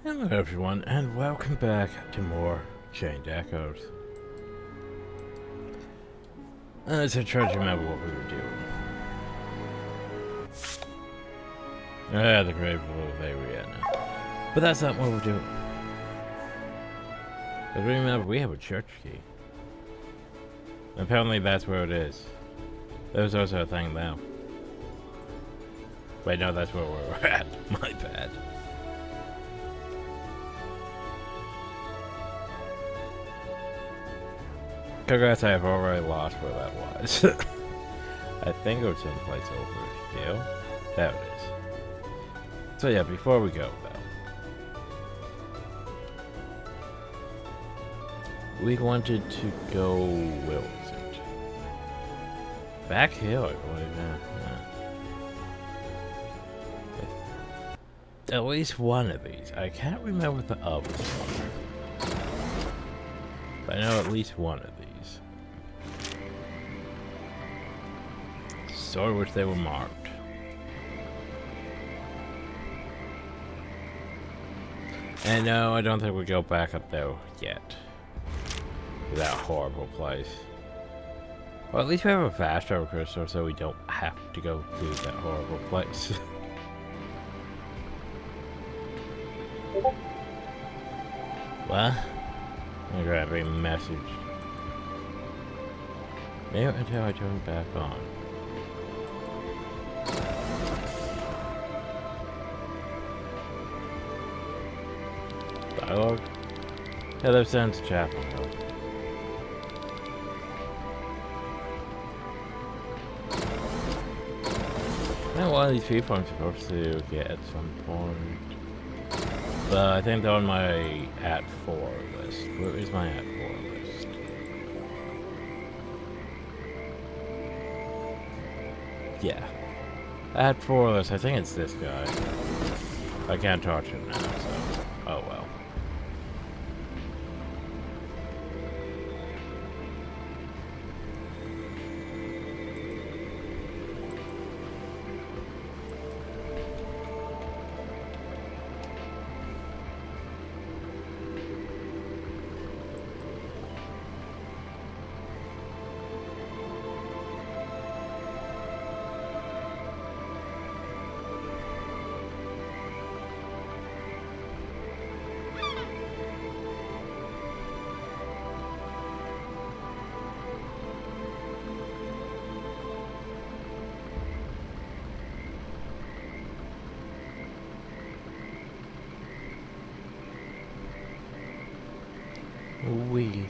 Hello everyone, and welcome back to more Chained Echoes. As I try to remember what we were doing. The grave of Ariana. But that's not what we're doing. Because remember, we have a church key. Apparently that's where it is. There's also a thing now. Wait, no, that's where we're at. My bad. Congrats, I have already lost where that was. I think it was someplace over here. There it is. So yeah, before we go though, we wanted to go, where was it? Back here, I believe, yeah. At least one of these. I can't remember the others are. But I know at least one of these. So I wish they were marked. And no, I don't think we go back up there yet. To that horrible place. Well, at least we have a fast travel crystal, so we don't have to go through that horrible place. What? I'm gonna grab a message. Maybe until I turn back on. Dialogue? Heather sends Chapel. I know one of these people I'm supposed to get at some point. But I think they're on my at 4 list. Where is my at 4 list? Yeah. At 4 list, I think it's this guy. I can't touch him now, so oh well. Wee.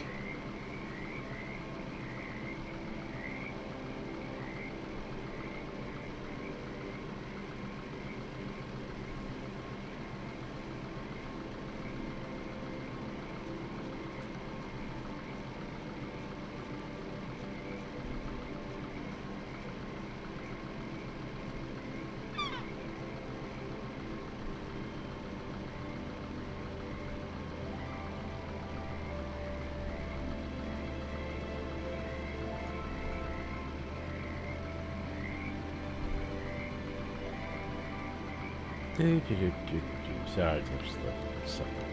Sorry, just the something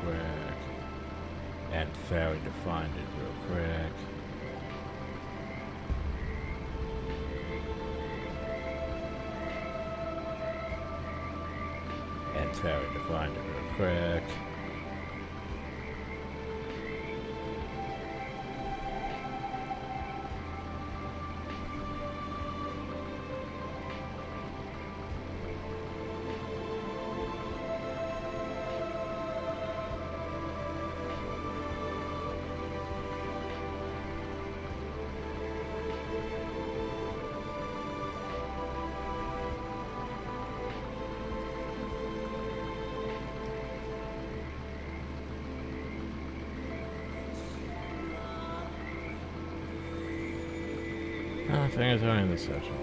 real quick. And failing to find it real quick. And failing to find it real quick. I think it's only in this section.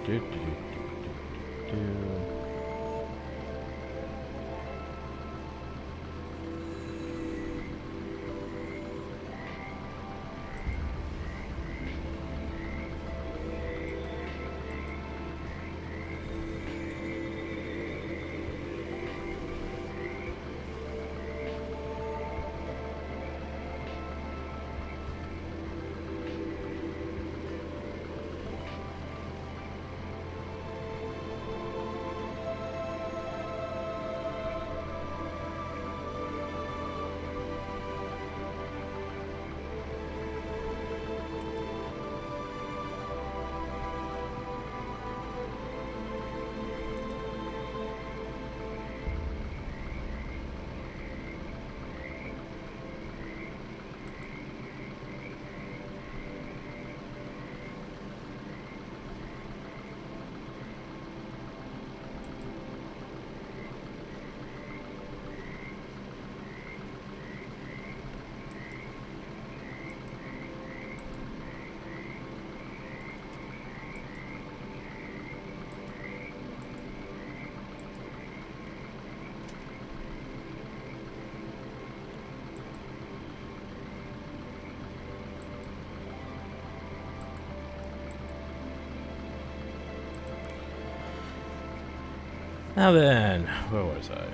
Now then, where was I?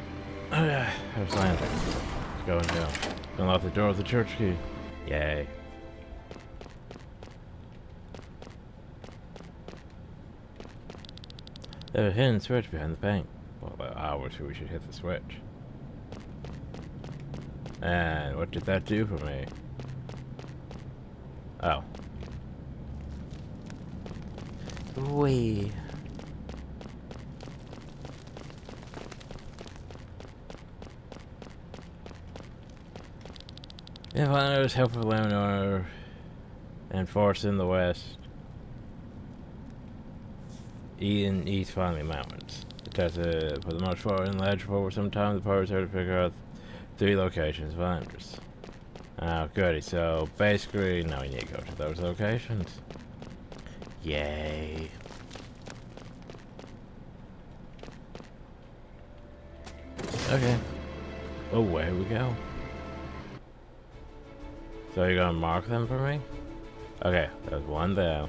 Oh yeah, I was landing. Going down. Unlock the door with the church key. Yay. There's a hidden switch behind the bank. Well, I wish we should hit the switch. And what did that do for me? Oh. Wee. If I notice help with landowner and forest in the west. In East Finally Mountains. The test for the most part illegible for some time. The parties are to figure out 3 locations of interest. Oh, goody. So basically, now we need to go to those locations. Yay. Okay. Oh, where we go? So you're gonna mark them for me? Okay, there's one there.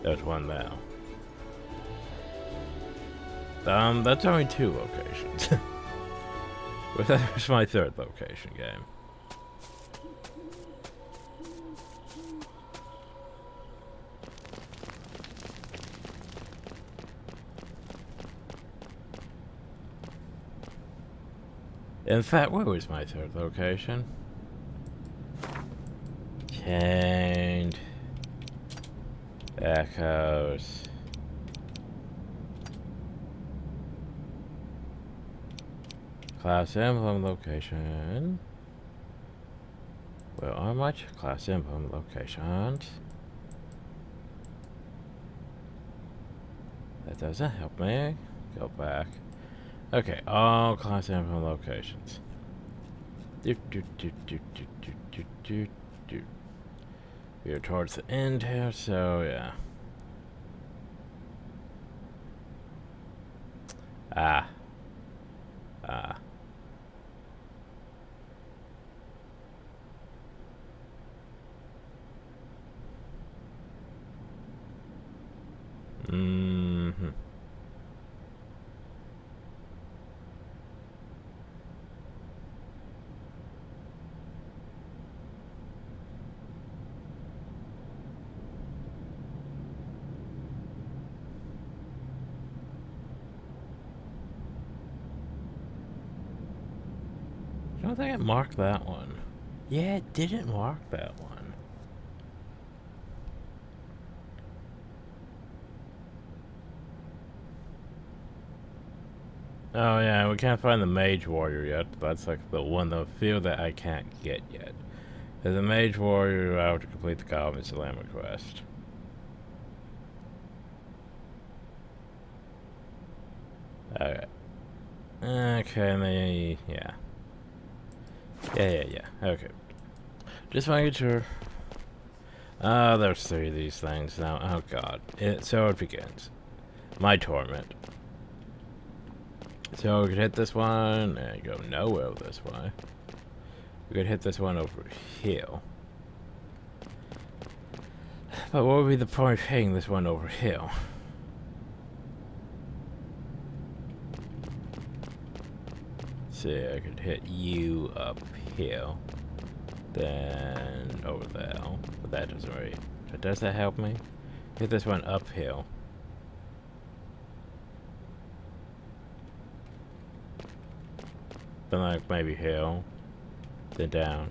There's one there. That's only 2 locations. But that's my 3rd location game. In fact, where was my 3rd location? Chained echoes. Class emblem location. Where are my class emblem locations? That doesn't help me. Go back. Okay, all class emblem locations. We're towards the end here, so yeah. Ah. Mm-hmm. I don't think it marked that one. Yeah, it didn't mark that one. Oh yeah, we can't find the Mage Warrior yet. That's like the field that I can't get yet. As a Mage Warrior, I have to complete the Goblin Salama quest. Okay. Okay, yeah. Yeah. Okay. Just making sure. There's 3 of these things now. Oh god. So it begins. My torment. So we could hit this one and go nowhere this way. We could hit this one over here. But what would be the point of hitting this one over here? See, I could hit you up here. Then over there. But that doesn't really... Does that help me? Hit this one uphill. Then like maybe hill. Then down.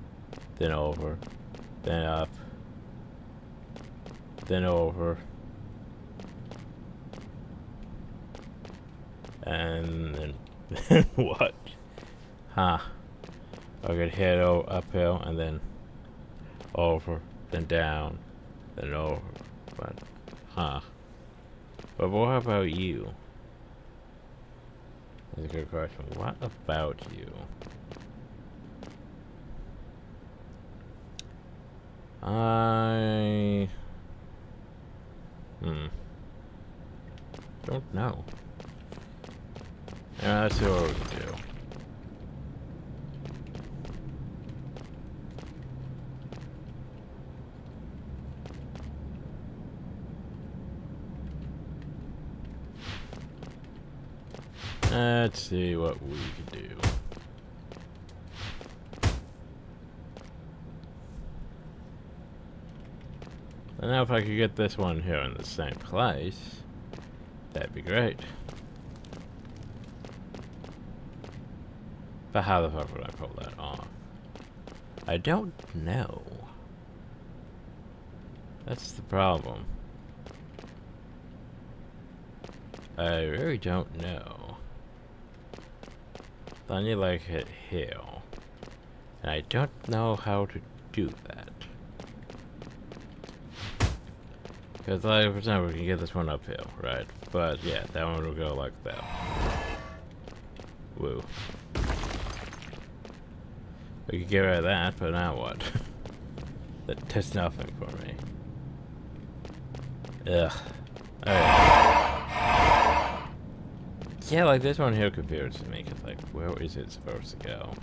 Then over. Then up. Then over. And then what? Huh. I could hit uphill and then over, then down, then over. But, huh. But what about you? That's a good question. What about you? Don't know. Yeah, let's see what we can do. Let's see what we can do. And now if I could get this one here in the same place, that'd be great. But how the fuck would I pull that off? I don't know. That's the problem. I really don't know. I need like hit hill. And I don't know how to do that. Because like for example we can get this one uphill, right? But yeah, that one will go like that. Woo. We could get rid of that, but now what? That does nothing for me. Ugh. Alright. Yeah, like this one here confuses me, because like, where is it supposed to go?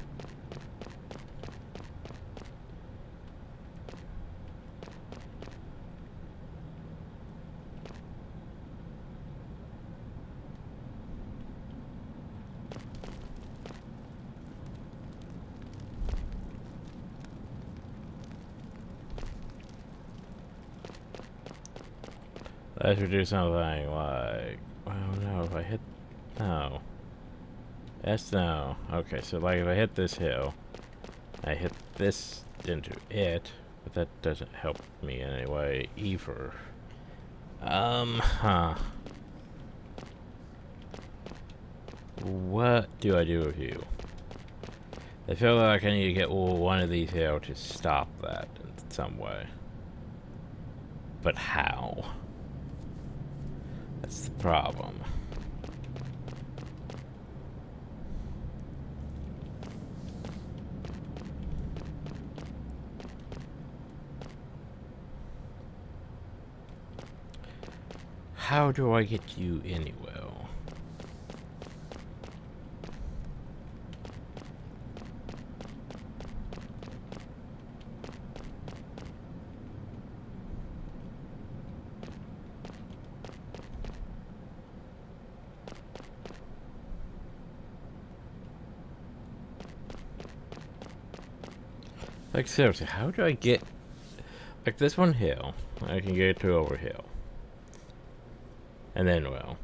I should do something like, oh no, if I hit, no. Yes, no. Okay, so like if I hit this hill, I hit this into it, but that doesn't help me in any way either. What do I do with you? I feel like I need to get one of these here to stop that in some way. But how? That's the problem. How do I get you anywhere? Like seriously, how do I get like this one hill? I can get to over hill. And then well.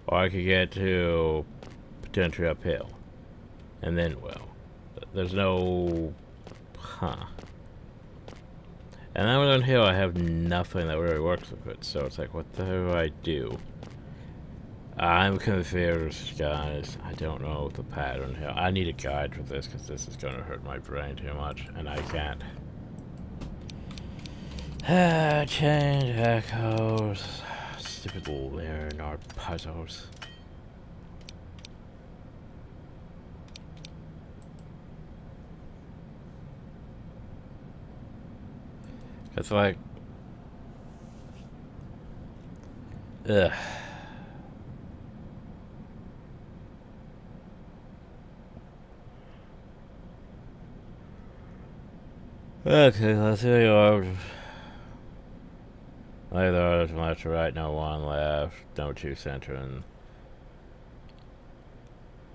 Or I could get to potentially uphill. And then well. There's no huh. And then on hill I have nothing that really works with it, so it's like what the hell do I do? I'm confused, guys. I don't know the pattern here. I need a guide for this because this is going to hurt my brain too much, and I can't. Change echoes. Stupid Leonard puzzles. It's like... ugh. Okay, let's see what either from left to right, no one left, no two center, and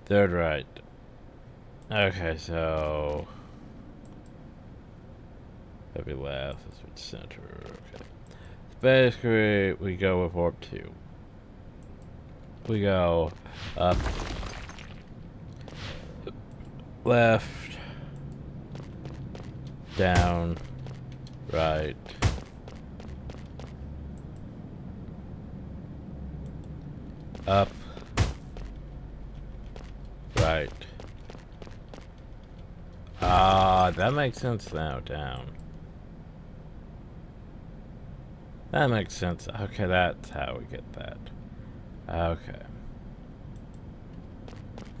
third right. Okay, so every left is center. Okay, basically we go with warp 2. We go up, left, down, right, up, right. Ah, that makes sense now. Down. That makes sense. Okay, that's how we get that. Okay.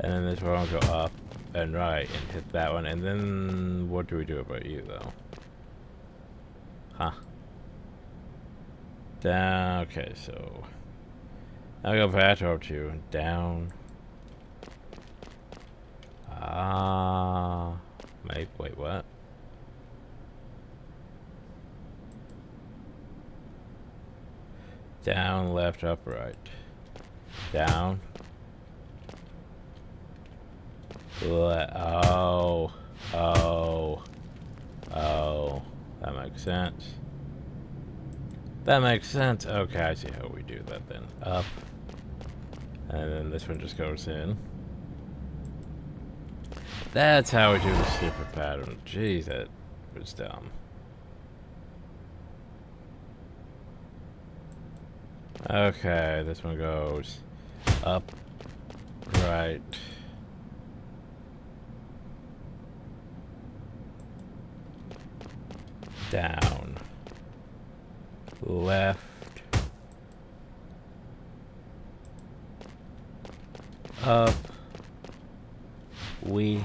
And then this one will go up and right and hit that one. And then what do we do about you, though? Huh. Down. Okay, so I'll go back up to down. Ah. Wait, what? Down, left, up, right. Down. Oh. Oh. Oh. That makes sense. That makes sense. Okay, I see how we do that then. Up. And then this one just goes in. That's how we do the stupid pattern. Jeez, that was dumb. Okay, this one goes up, right. Down. Left. Up. We.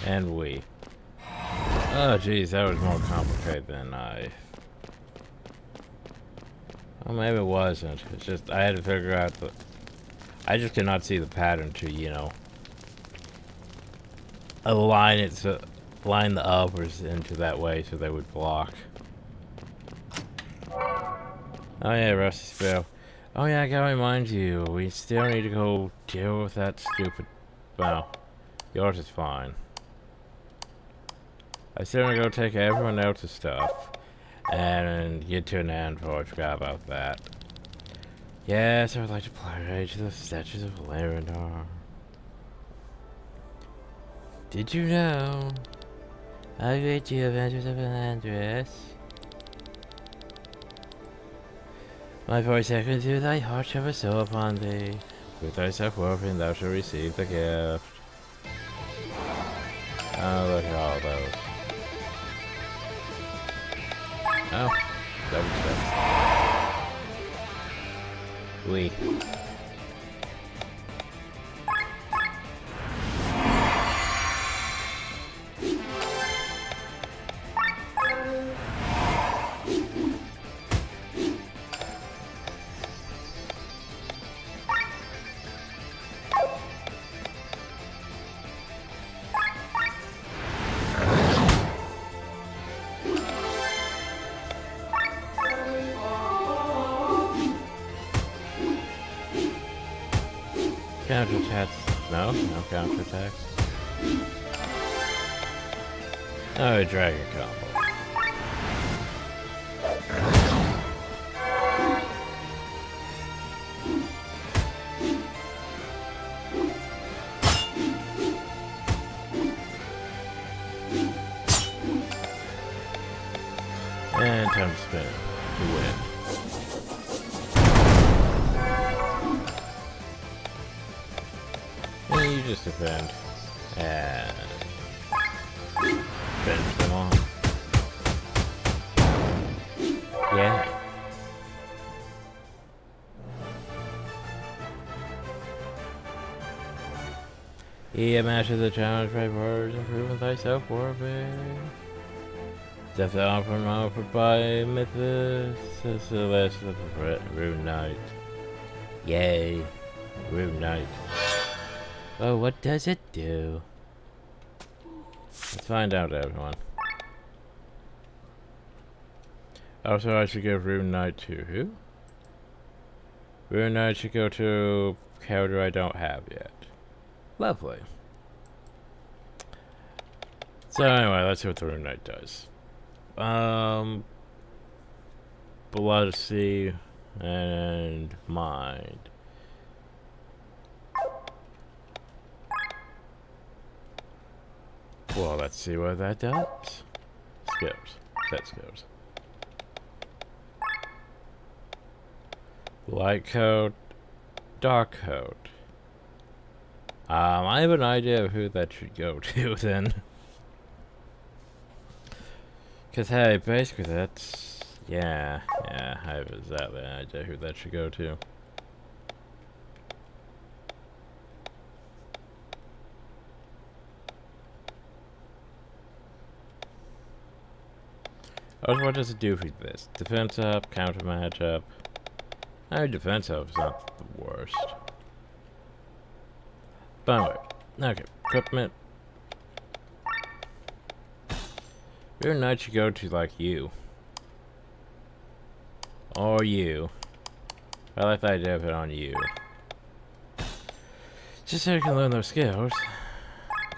And we. Oh, geez, that was more complicated than I... Well, maybe it wasn't. It's just, I had to figure out the... I just could not see the pattern to, you know... align it so... line the uppers into that way so they would block. Oh yeah, Rusty Spell. Oh yeah, I gotta remind you, we still need to go deal with that stupid... Well, yours is fine. I still need to go take everyone else's stuff and get to an anvil. I forgot about that. Yes, I would like to play Rage of the Statues of Laranor. Did you know? I read you Adventures of Andress. My voice echoes through thy heart shall bestow upon thee. With thyself woven thou shalt receive the gift. Oh, look at all those. Oh, double steps. We. Counterattacks. No? No counterattacks. Oh, dragon combo. And time to spin to win. You just defend. And finish them off. Yeah. Yeah, matches the challenge by words, improving thyself worthy. Death offered by Matthias Linda, Rune Knight. Yay, Rune Knight. Oh, what does it do? Let's find out, everyone. Also, I should give Rune Knight to who? Rune Knight should go to character I don't have yet. Lovely. So anyway, let's see what the Rune Knight does. Blood Sea and Mind. Well, let's see what that does. Skills. Set skills. Light coat. Dark coat. I have an idea of who that should go to then. Cause hey, basically that's... Yeah, I have exactly an idea who that should go to. Also, what does it do for this? Defense up, counter match up. I mean, defense up is not the worst. But anyway, okay, equipment. Rune Knight should go to, like, you. Or you. I like the idea of it on you. Just so you can learn those skills.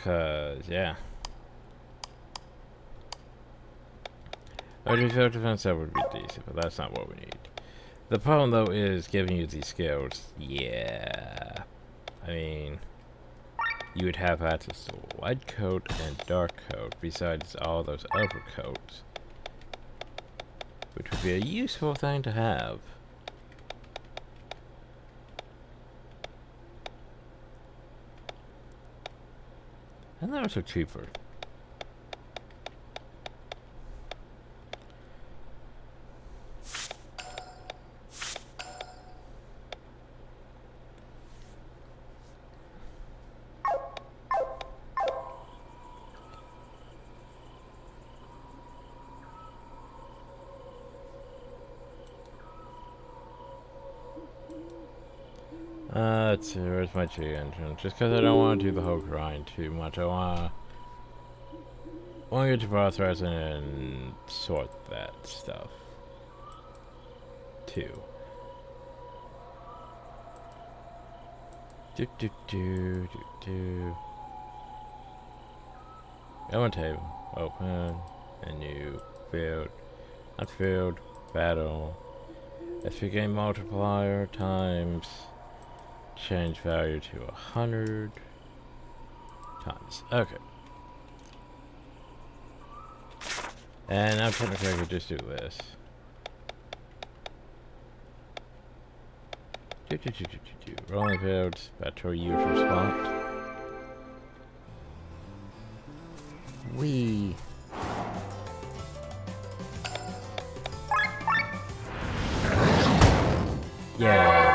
Cause, yeah. Urgent self-defense, that would be decent, but that's not what we need. The problem, though, is giving you these skills. Yeah. I mean, you would have access to light coat and dark coat, besides all those other coats. Which would be a useful thing to have. And those are cheaper. Let's see, where's my G engine? Just because I don't want to do the whole grind too much. I want to get to process and sort that stuff too. Element table. Open. Menu. Field. Not field. Battle. SP game multiplier times. Change value to 100 times. Okay. And now technically I could just do this. Rolling fields, back to our usual spot. Wee. Yeah.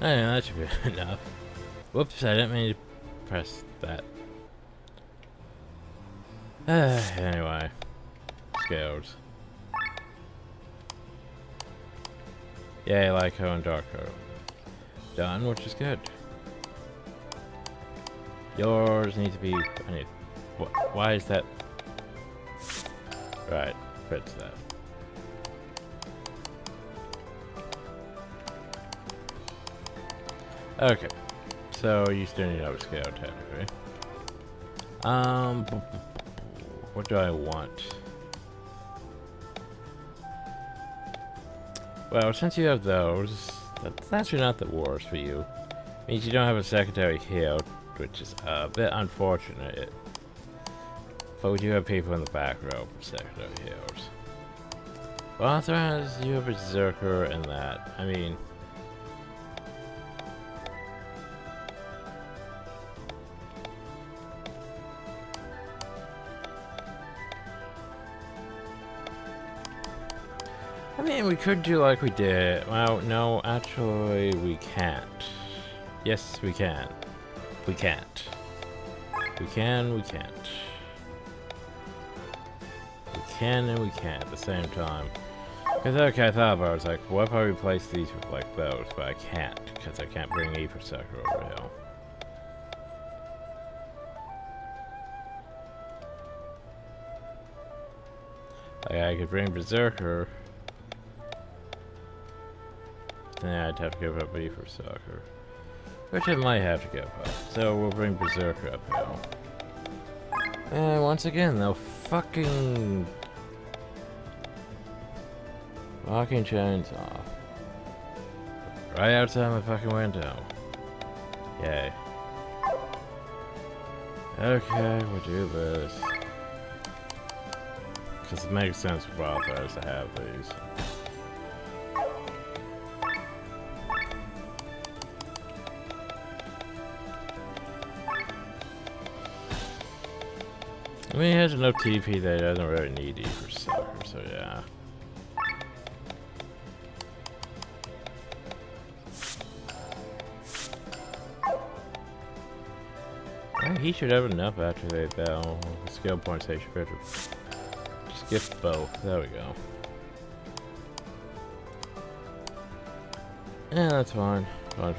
I know, that should be enough. Whoops, I didn't mean to press that. Anyway. Scales. Yay, light coat and dark coat. Done, which is good. Yours need to be... I need... Why is that... Right, fits that. Okay, so you still need to upscale technically. What do I want? Well, since you have those, that's actually not the worst for you. Means you don't have a secondary heal, which is a bit unfortunate. But we do have people in the back row for secondary heals. Well, otherwise, you have a Berserker and that. I mean... we could do like we did. Well, no, actually, we can't. Yes, we can. We can't. We can, we can't. We can and we can't at the same time. Because, okay, I thought about it. I was like, what if I replace these with like those? But I can't, because I can't bring E for Sucker over here. Like, I could bring Berserker. Then I'd have to give up E for Sucker. Which I might have to give up. So we'll bring Berserker up here. And once again, they'll fucking chainsaw. Right outside my fucking window. Yay. Okay, we'll do this. Because it makes sense for wildfires to have these. I mean, he has enough TP that he doesn't really need E for Sucker, so yeah. Well, he should have enough after though. Skill points, they should better just get both. There we go. Yeah, that's fine. Fine.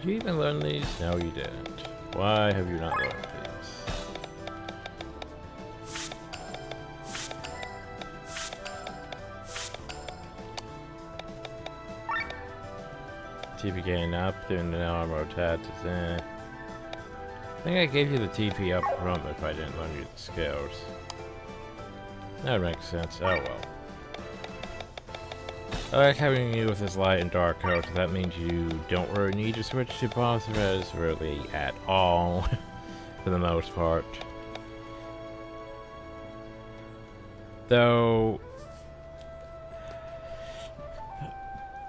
Did you even learn these? No, you didn't. Why have you not learned these? TP gain up, doing the armor attached. I think I gave you the TP up front if I didn't learn you the skills. That makes sense. Oh well. I like having you with this light and dark coat. That means you don't really need to switch to boss res really at all, for the most part. Though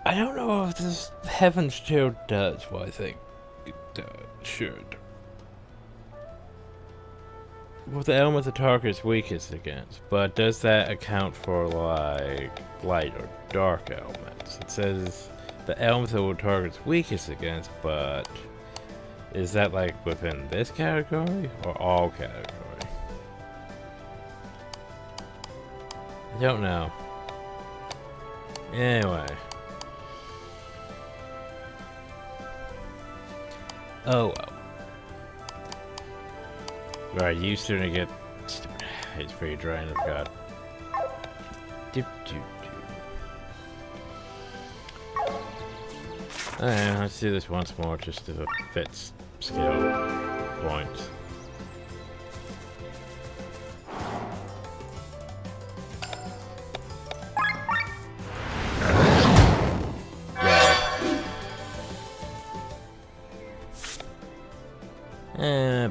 I don't know if this Heaven Shield does what I think it should. Well, the element the target is weakest against, but does that account for like light or dark elements? It says the element the target's weakest against, but is that like within this category or all category? I don't know. Anyway. Oh well. Right, you soon get stupid. It's pretty dry of God. Doop doop doop. Alright, let's do this once more just to fit skill points.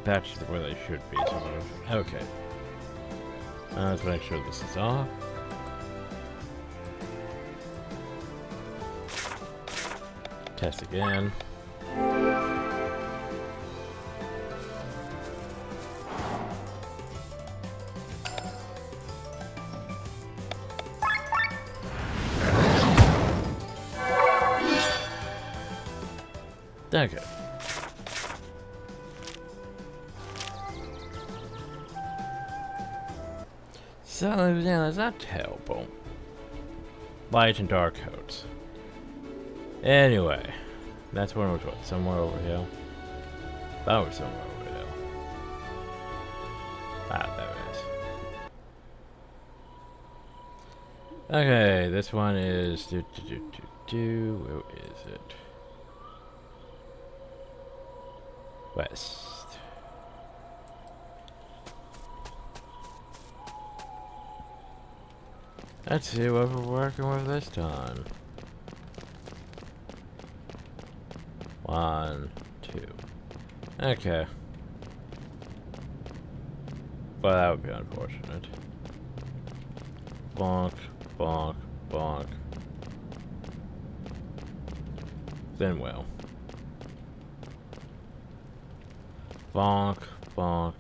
Patches where they should be, sort of. Okay. Let's make sure this is off. Test again. Okay. So, yeah, that's terrible. Light and dark coats. Anyway, that's where it was, what, somewhere over here? That was somewhere over here. Ah, there it is. Okay, this one is... Where is it? West. Let's see what we're working with this time. 1, 2. Okay. Well, that would be unfortunate. Bonk, bonk, bonk. Then well. Bonk, bonk.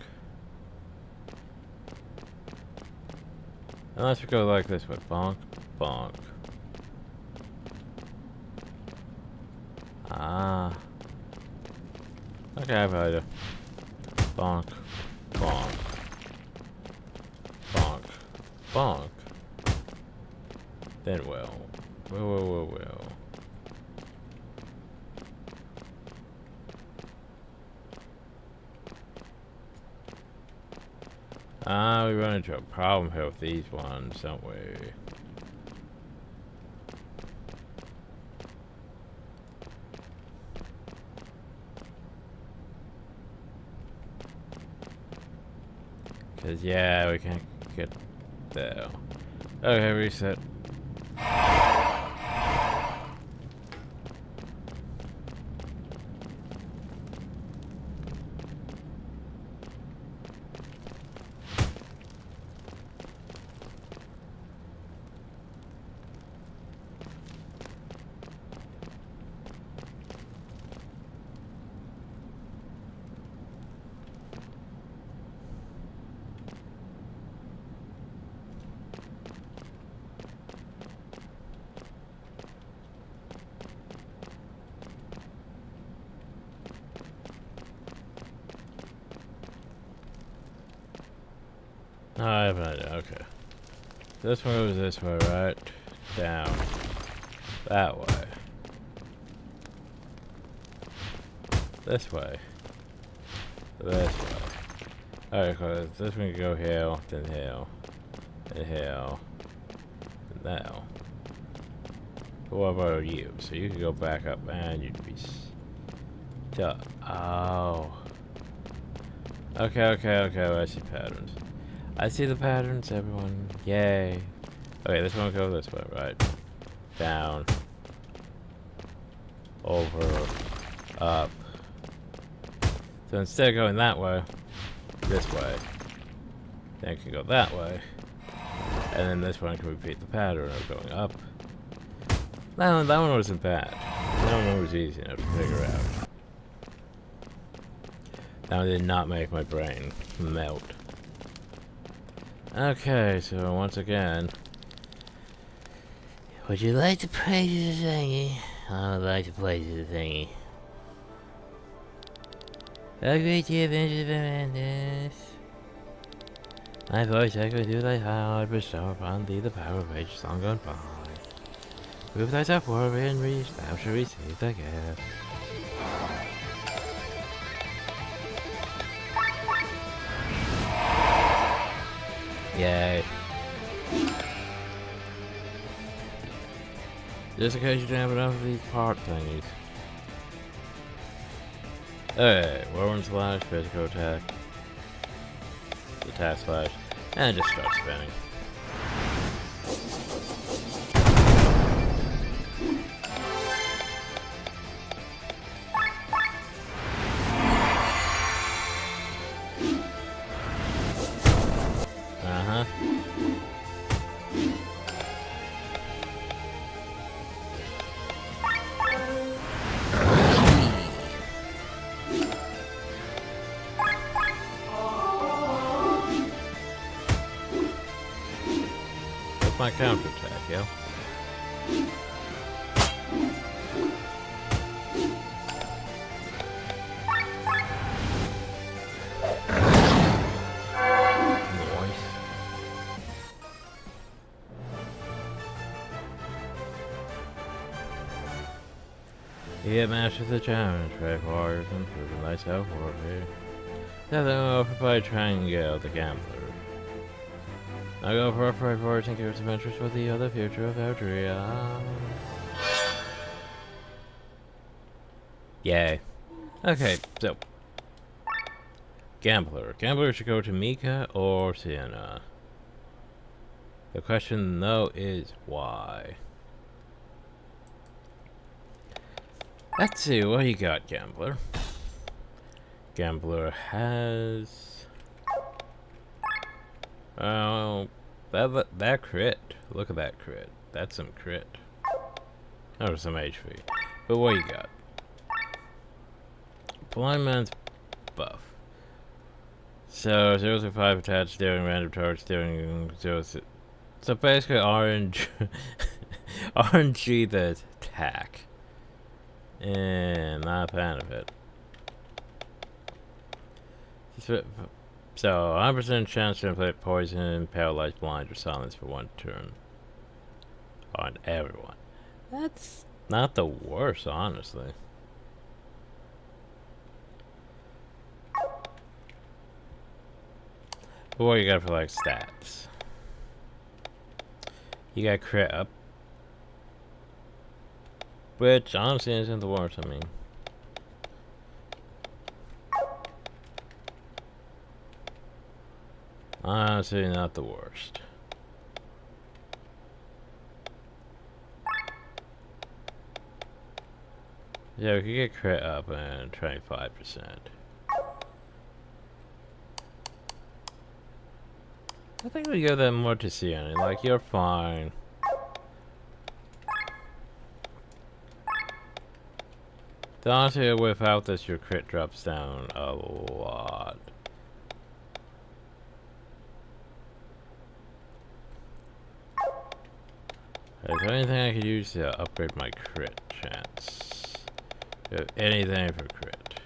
Unless we go like this way. Bonk, bonk. Ah. Okay, I've had it. Bonk, bonk. Bonk, bonk. Then well. Well. We run into a problem here with these ones, don't we? Cause yeah, we can't get there. Okay, reset. I have an idea, okay. This one goes this way, right? Down. That way. This way. This way. Alright, cause this one can go here, then here, then here, then now. But what about you? So you could go back up and you'd be stuck. Oh. Okay, I see patterns. I see the patterns, everyone. Yay. Okay, this one will go this way, right? Down. Over. Up. So instead of going that way, this way. Then it can go that way. And then this one can repeat the pattern of going up. That one wasn't bad. That one was easy enough to figure out. That one did not make my brain melt. Okay, so once again. Would you like to play the thingy? I would like to play the thingy. A great deal of Madness. My voice echoes through thy heart, bestow upon thee the power of each song gone by. Prove thyself worthy and reach, thou shalt receive the gift. Yay. Just in case you don't have enough of these part thingies. Okay, whirlwind slash, physical attack. Attack slash, and just start spinning. My counterattack, yeah. Nice. Yeah, master the challenge, brave warriors, and prove thyself worthy. Now then, we'll provide triangle the gambler. I go for a prey for and give adventures for the other future of Eldria. Yay. Okay, so. Gambler. Gambler should go to Mika or Sienna. The question, though, is why? Let's see, what you got, Gambler? Gambler has... Oh, that crit. Look at that crit. That's some crit. Oh, some HP. But what you got? Blind Man's buff. So 0-5 attached steering random target steering 0. So basically orange RNG the attack. And not a fan of it. So, 100% chance to inflict poison, paralyze, blind, or silence for one turn on everyone. That's not the worst, honestly. But what you got for, like, stats? You got crit up. Which, honestly, isn't the worst, I mean. Honestly, not the worst. Yeah, we could get crit up and 25%. I think we give that more to Sienna. Like, you're fine. Honestly, without this, your crit drops down a lot. Is there anything I could use to upgrade my crit chance? Anything for crit?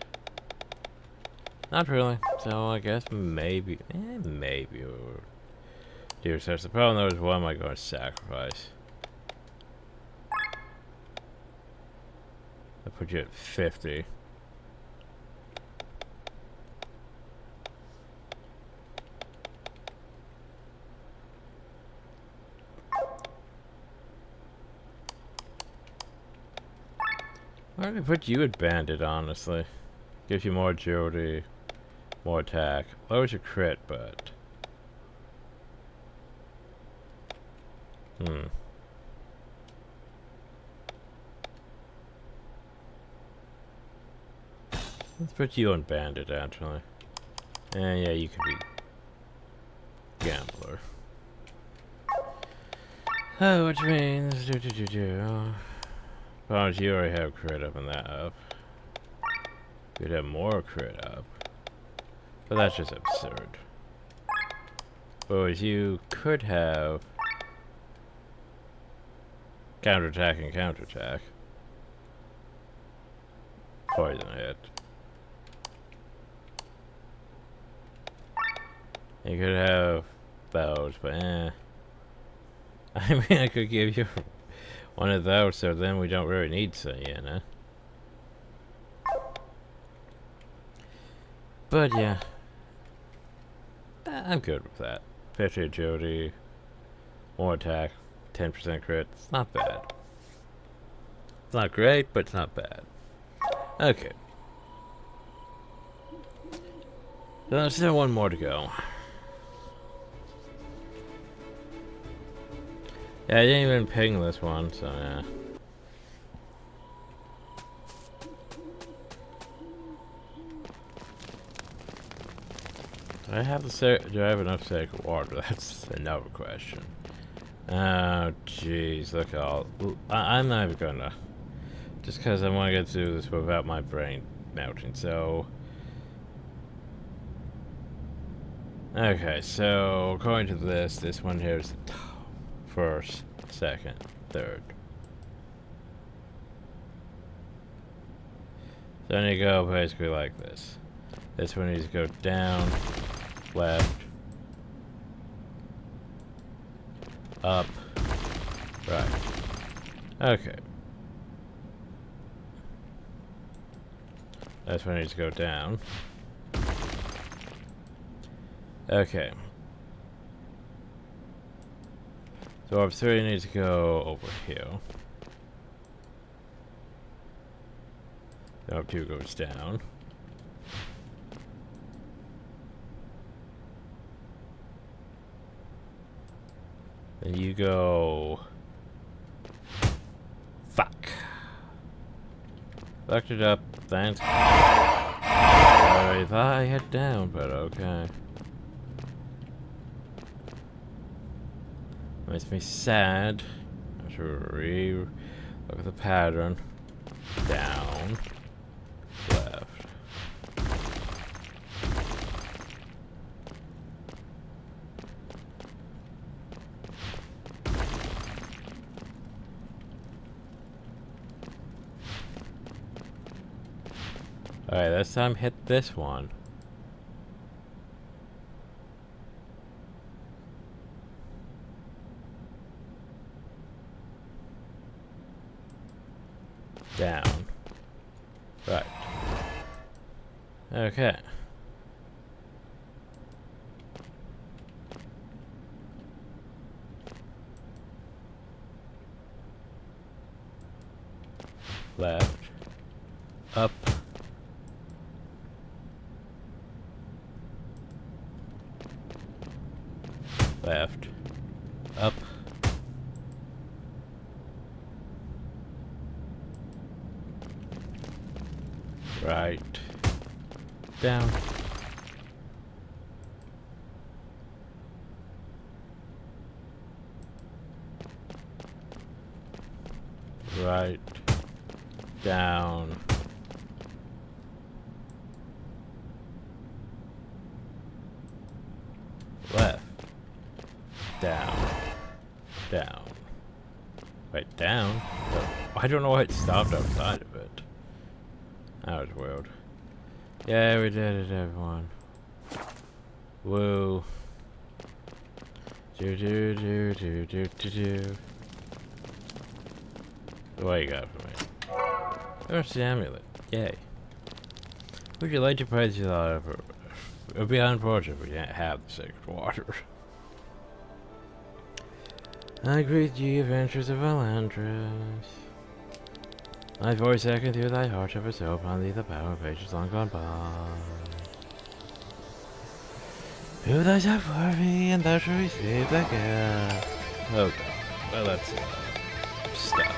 Not really. So I guess maybe, maybe we'll do such. The problem though is what am I going to sacrifice? I put you at 50. Why don't we put you at bandit, honestly? Gives you more agility, more attack. Lowers your crit, but... Let's put you on bandit, actually. And yeah, you can be... gambler. Oh, which means... Bonus, you already have crit up and that up. You'd have more crit up. But that's just absurd. Whereas you could have... counterattack and counterattack. Poison hit. You could have those, but eh. I mean, I could give you one of those, so then we don't really need Sienna. But yeah. I'm good with that. 50 agility, more attack, 10% crit. It's not bad. It's not great, but it's not bad. Okay. So there's still one more to go. Yeah, I didn't even ping this one, so yeah. Do I have enough sacred water? That's another question. Oh, jeez, look at all. I'm not even gonna. Just because I want to get through this without my brain melting, so. Okay, so according to this one here is the first, second, third. So then you go basically like this. This one needs to go down, left, up, right. Okay. This one needs to go down. Okay. So orb 3 needs to go over here. Orb 2 goes down. Then you go... Fuck. Fucked it up. Thanks. I thought I had down, but okay. Makes me sad. I should look at the pattern. Down. Left. Alright, this time hit this one. Down. Right. Okay. Left. Up. Left. Up. Right. Down. Right. Down. Left. Down. Down. Wait, down? I don't know why it stopped outside of it. That was weird. Yeah, we did it, everyone. Woo. Do do do do do do do. What you got for me? There's the amulet. Yay. Would you like to praise your Lord for... It would be unfortunate if we didn't have the sacred water. I greet ye, adventures of Elandris. My voice echoing through thy heart shall bestow upon thee the power of ages long gone by. Who thyself for me, and thou shalt receive the gift. Oh god. Well, that's stuff.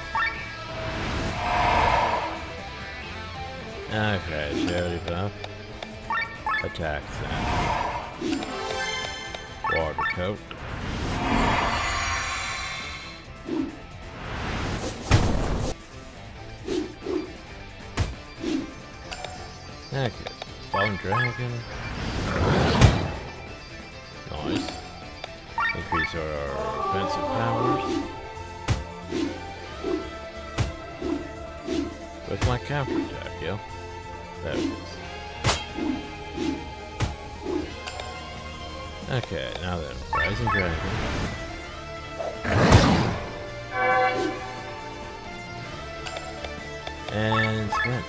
Okay, charity buff. Attack then. Water coat. Okay. Fallen dragon. Nice. Increase our offensive powers. With my counter attack, yo. There it is. Okay, now then, Rising Dragon. And spin.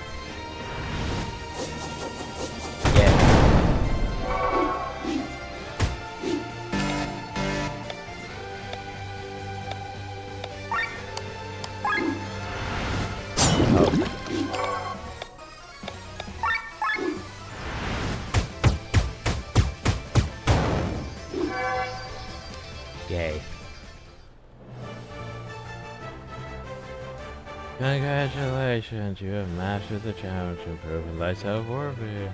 Yay. Congratulations, you have mastered the challenge and proven thyself worthy.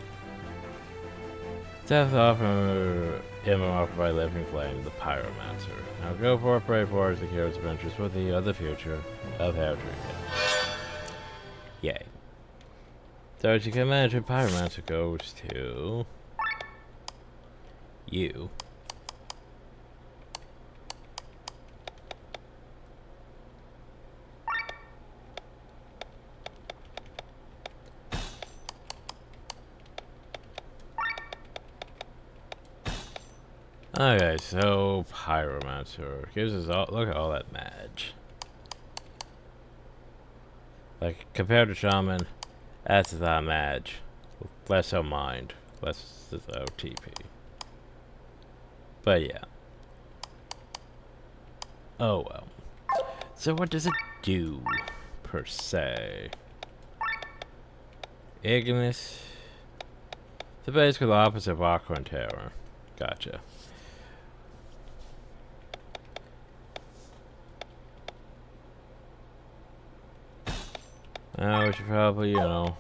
Death offer him offered by living flame, the pyromancer. Now go forth, pray for his secure adventures for the other future of Harry. Yay. So as you can imagine, pyromancer goes to you. Okay, so pyromancer gives us all. Look at all that match. Like compared to shaman, that's the match. Less so mind, less so TP. But yeah. Oh well. So what does it do per se? Ignis. The basically the opposite of Aqua and Terror. Gotcha. We should probably, you know,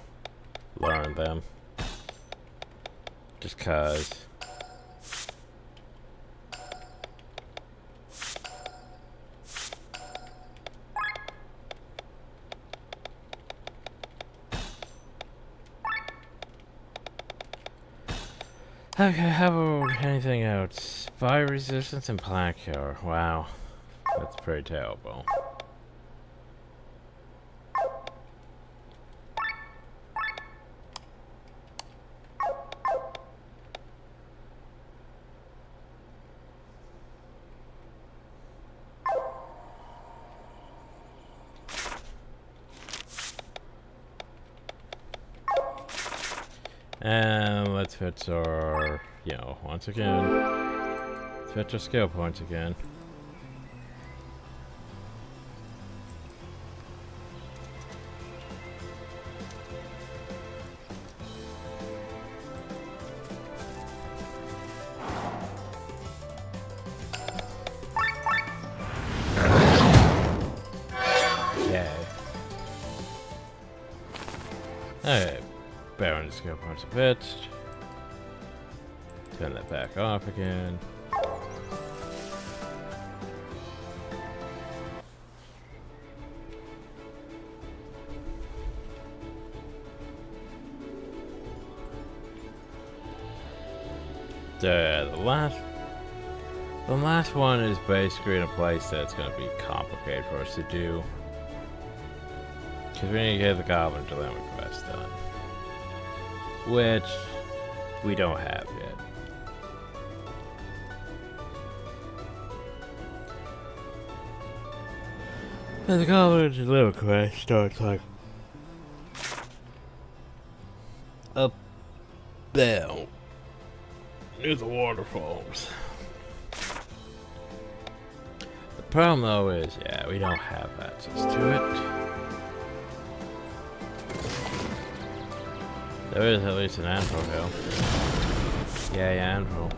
learn them. Just cause. Okay, how about anything else? Fire resistance and plant cure. Wow. That's pretty terrible. And let's fetch our, you know, once again. Let's fetch our skill points again. Yay. Alright. Baron skill points are fetched. Turn that back off again. The last one is basically in a place that's going to be complicated for us to do. Because we need to get the Goblin Dilemma quest done. Which we don't have yet. And the Goblin Dilemma quest starts like up down near the waterfalls. The problem though is, yeah, we don't have access to it. There is at least an anvil hill. Yay, anvil.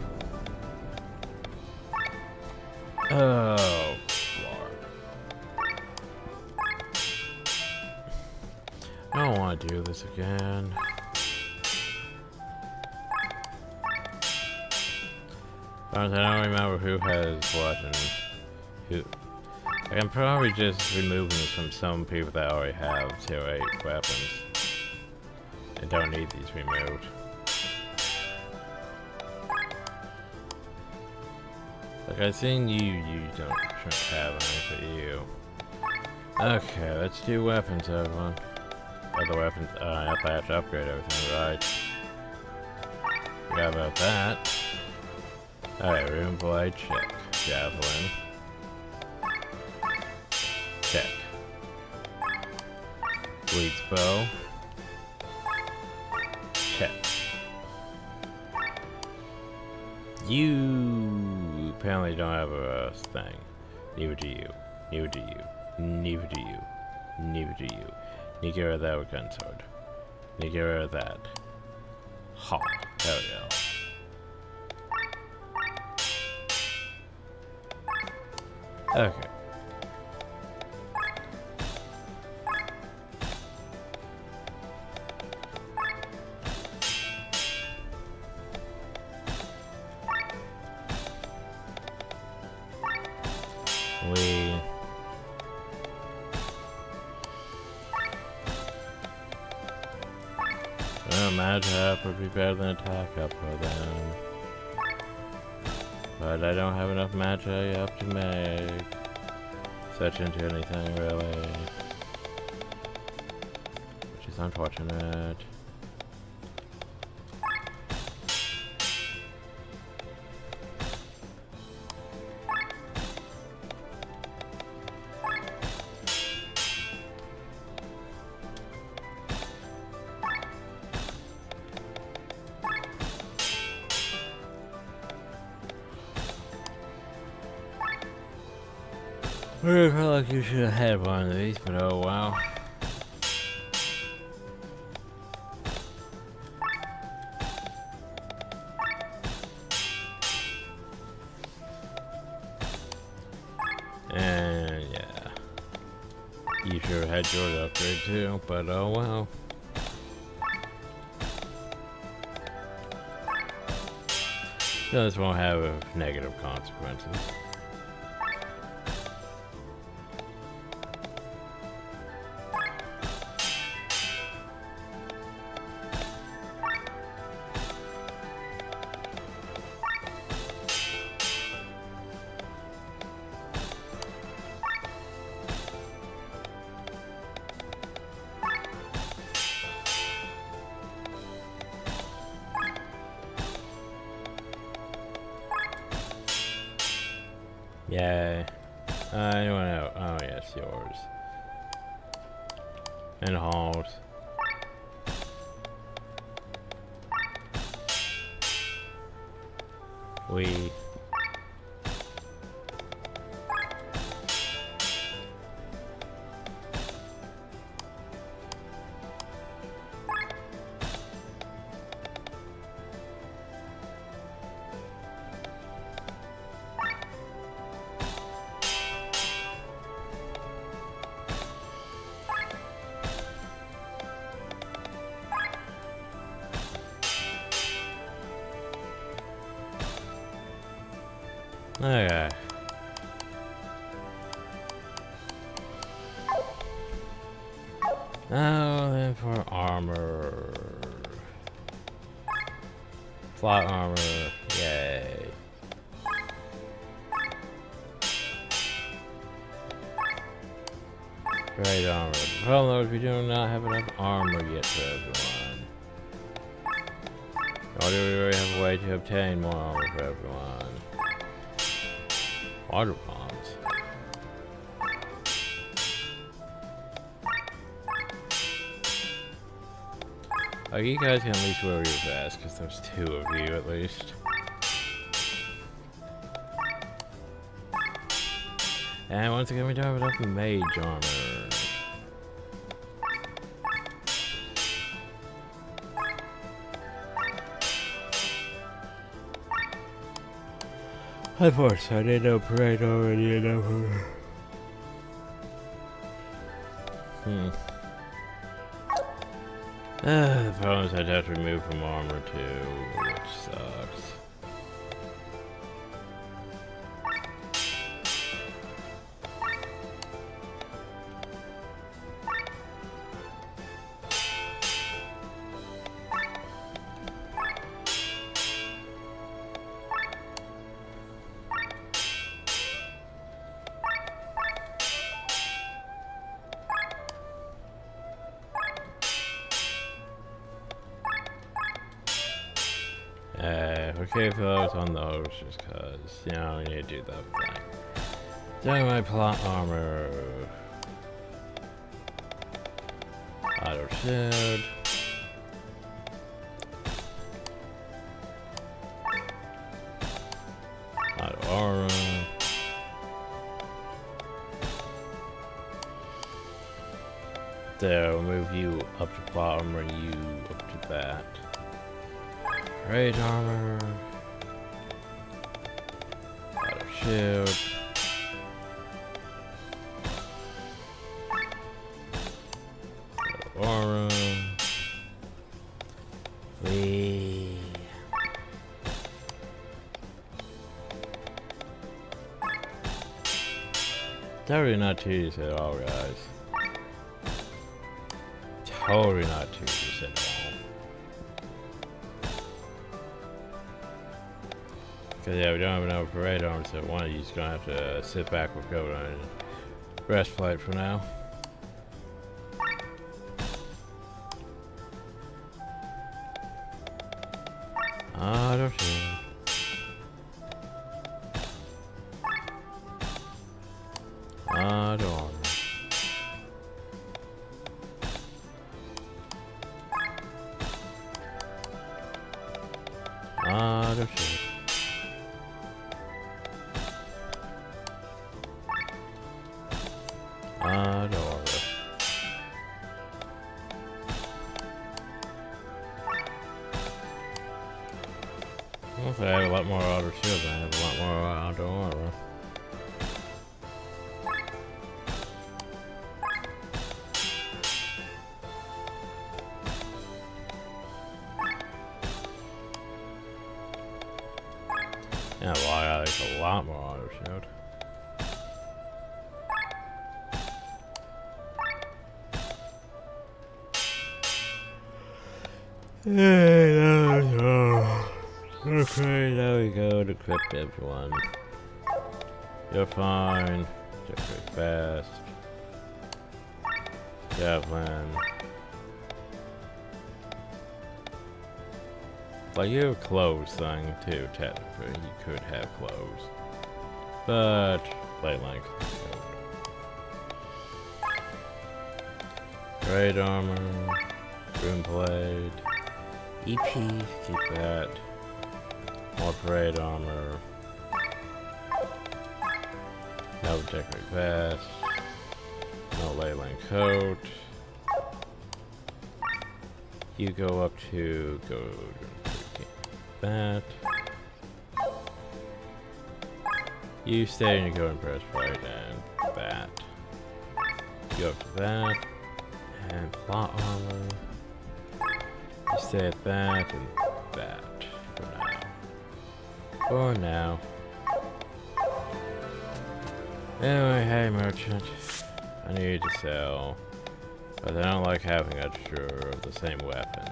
Oh, Lord. I don't want to do this again. I don't remember who has what and who. I can probably just remove this from some people that already have tier 8 weapons. I don't need these removed. Like I seen you shouldn't have any, but you. Okay, let's do weapons, everyone. Other weapons, I have to upgrade everything, right? Forgot about that. Alright, room blade, check. Javelin. Check. Bleeds bow. Check. You apparently don't have a thing. Neither do you. Neither do you. Neither do you. Neither do you. Need to get rid of that with gun sword. Need to get rid of that. Ha. There we go. Okay. Magic up would be better than attack up for them. But I don't have enough magic up to make such into anything really. Which is unfortunate. I feel like you should have had one of these, but oh wow. And yeah. You should have had yours upgrade too, but oh well. No, this won't have negative consequences. Yay. Anyone else? Oh, yes, yours. And Halls. We. Okay. Now then for armor. Plot armor. Yay. Great armor. Well, though, we do not have enough armor yet for everyone. Or do we really have a way to obtain more armor for everyone? Water bombs. Oh, you guys can at least wear your vest, because there's 2 of you at least. And once again, we don't have enough mage armor. Of course, I didn't know parade already, you know. The problem is I'd have to remove from armor too, which sucks. Okay, folks, on those, just cause, you know, we need to do that thing. Doing my plot armor. Auto shield. Auto aura. There, we'll move you up to plot armor, you up to that. Rage armor. Auto shield. Auto aura. Totally not tedious at all, guys. Totally not tedious at all. Cause yeah, we don't have enough parade armor, so one of you's gonna have to sit back with go on breastplate for now. Auto shield. Auto armor. Auto shield. Auto armor. If I have a lot more auto shield, I have a lot more auto armor. Yeah, well, I got like a lot more auto shield. Okay, there we go. Decrypt everyone. You're fine. Decrypt fast. Javelin. Like, you have clothes thing too, technically. You could have clothes. But, blade length. Great armor. Rune blade. EP, keep that. More parade armor. No decorate vest. No leyline coat. You go up to that. You stay and you go and press right and that. Go up to that. And plot armor. You stay at that and that for now. For now. Anyway, hey merchant. I need to sell. But I don't like having extra of the same weapon.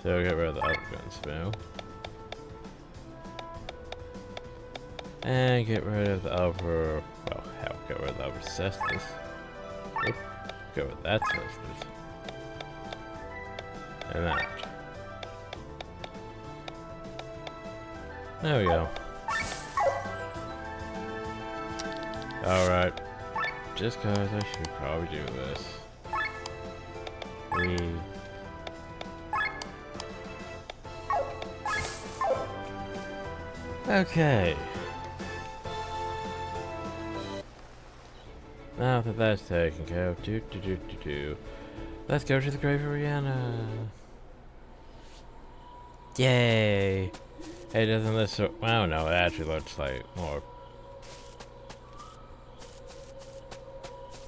So get rid of the upgun spell. And get rid of the upper, well, hell, get rid of the upper cestus. Oop, get rid of that cestus. And that. There we go. Alright. Just cause I should probably do this. Okay. Now that that's taken care of, let's go to the Grave of Rihanna. Yay! Hey, doesn't this... I don't know, it actually looks like more...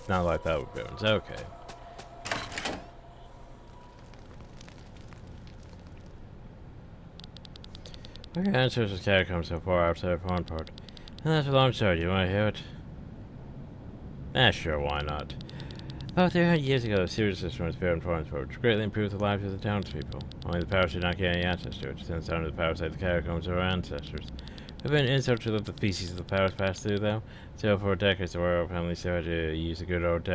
Not like that with boons. Okay. Our ancestors' catacombs so far outside of one part. And that's a long story. Do you want to hear it? Sure, why not? About 300 years ago, a sewer system was built in Torrensburg, which greatly improved the lives of the townspeople. Only the powers did not get any access to it, since under the power side the catacombs of our ancestors. We've been insult to let the feces of the powers pass through, though. So for decades, the royal family still had to use a good old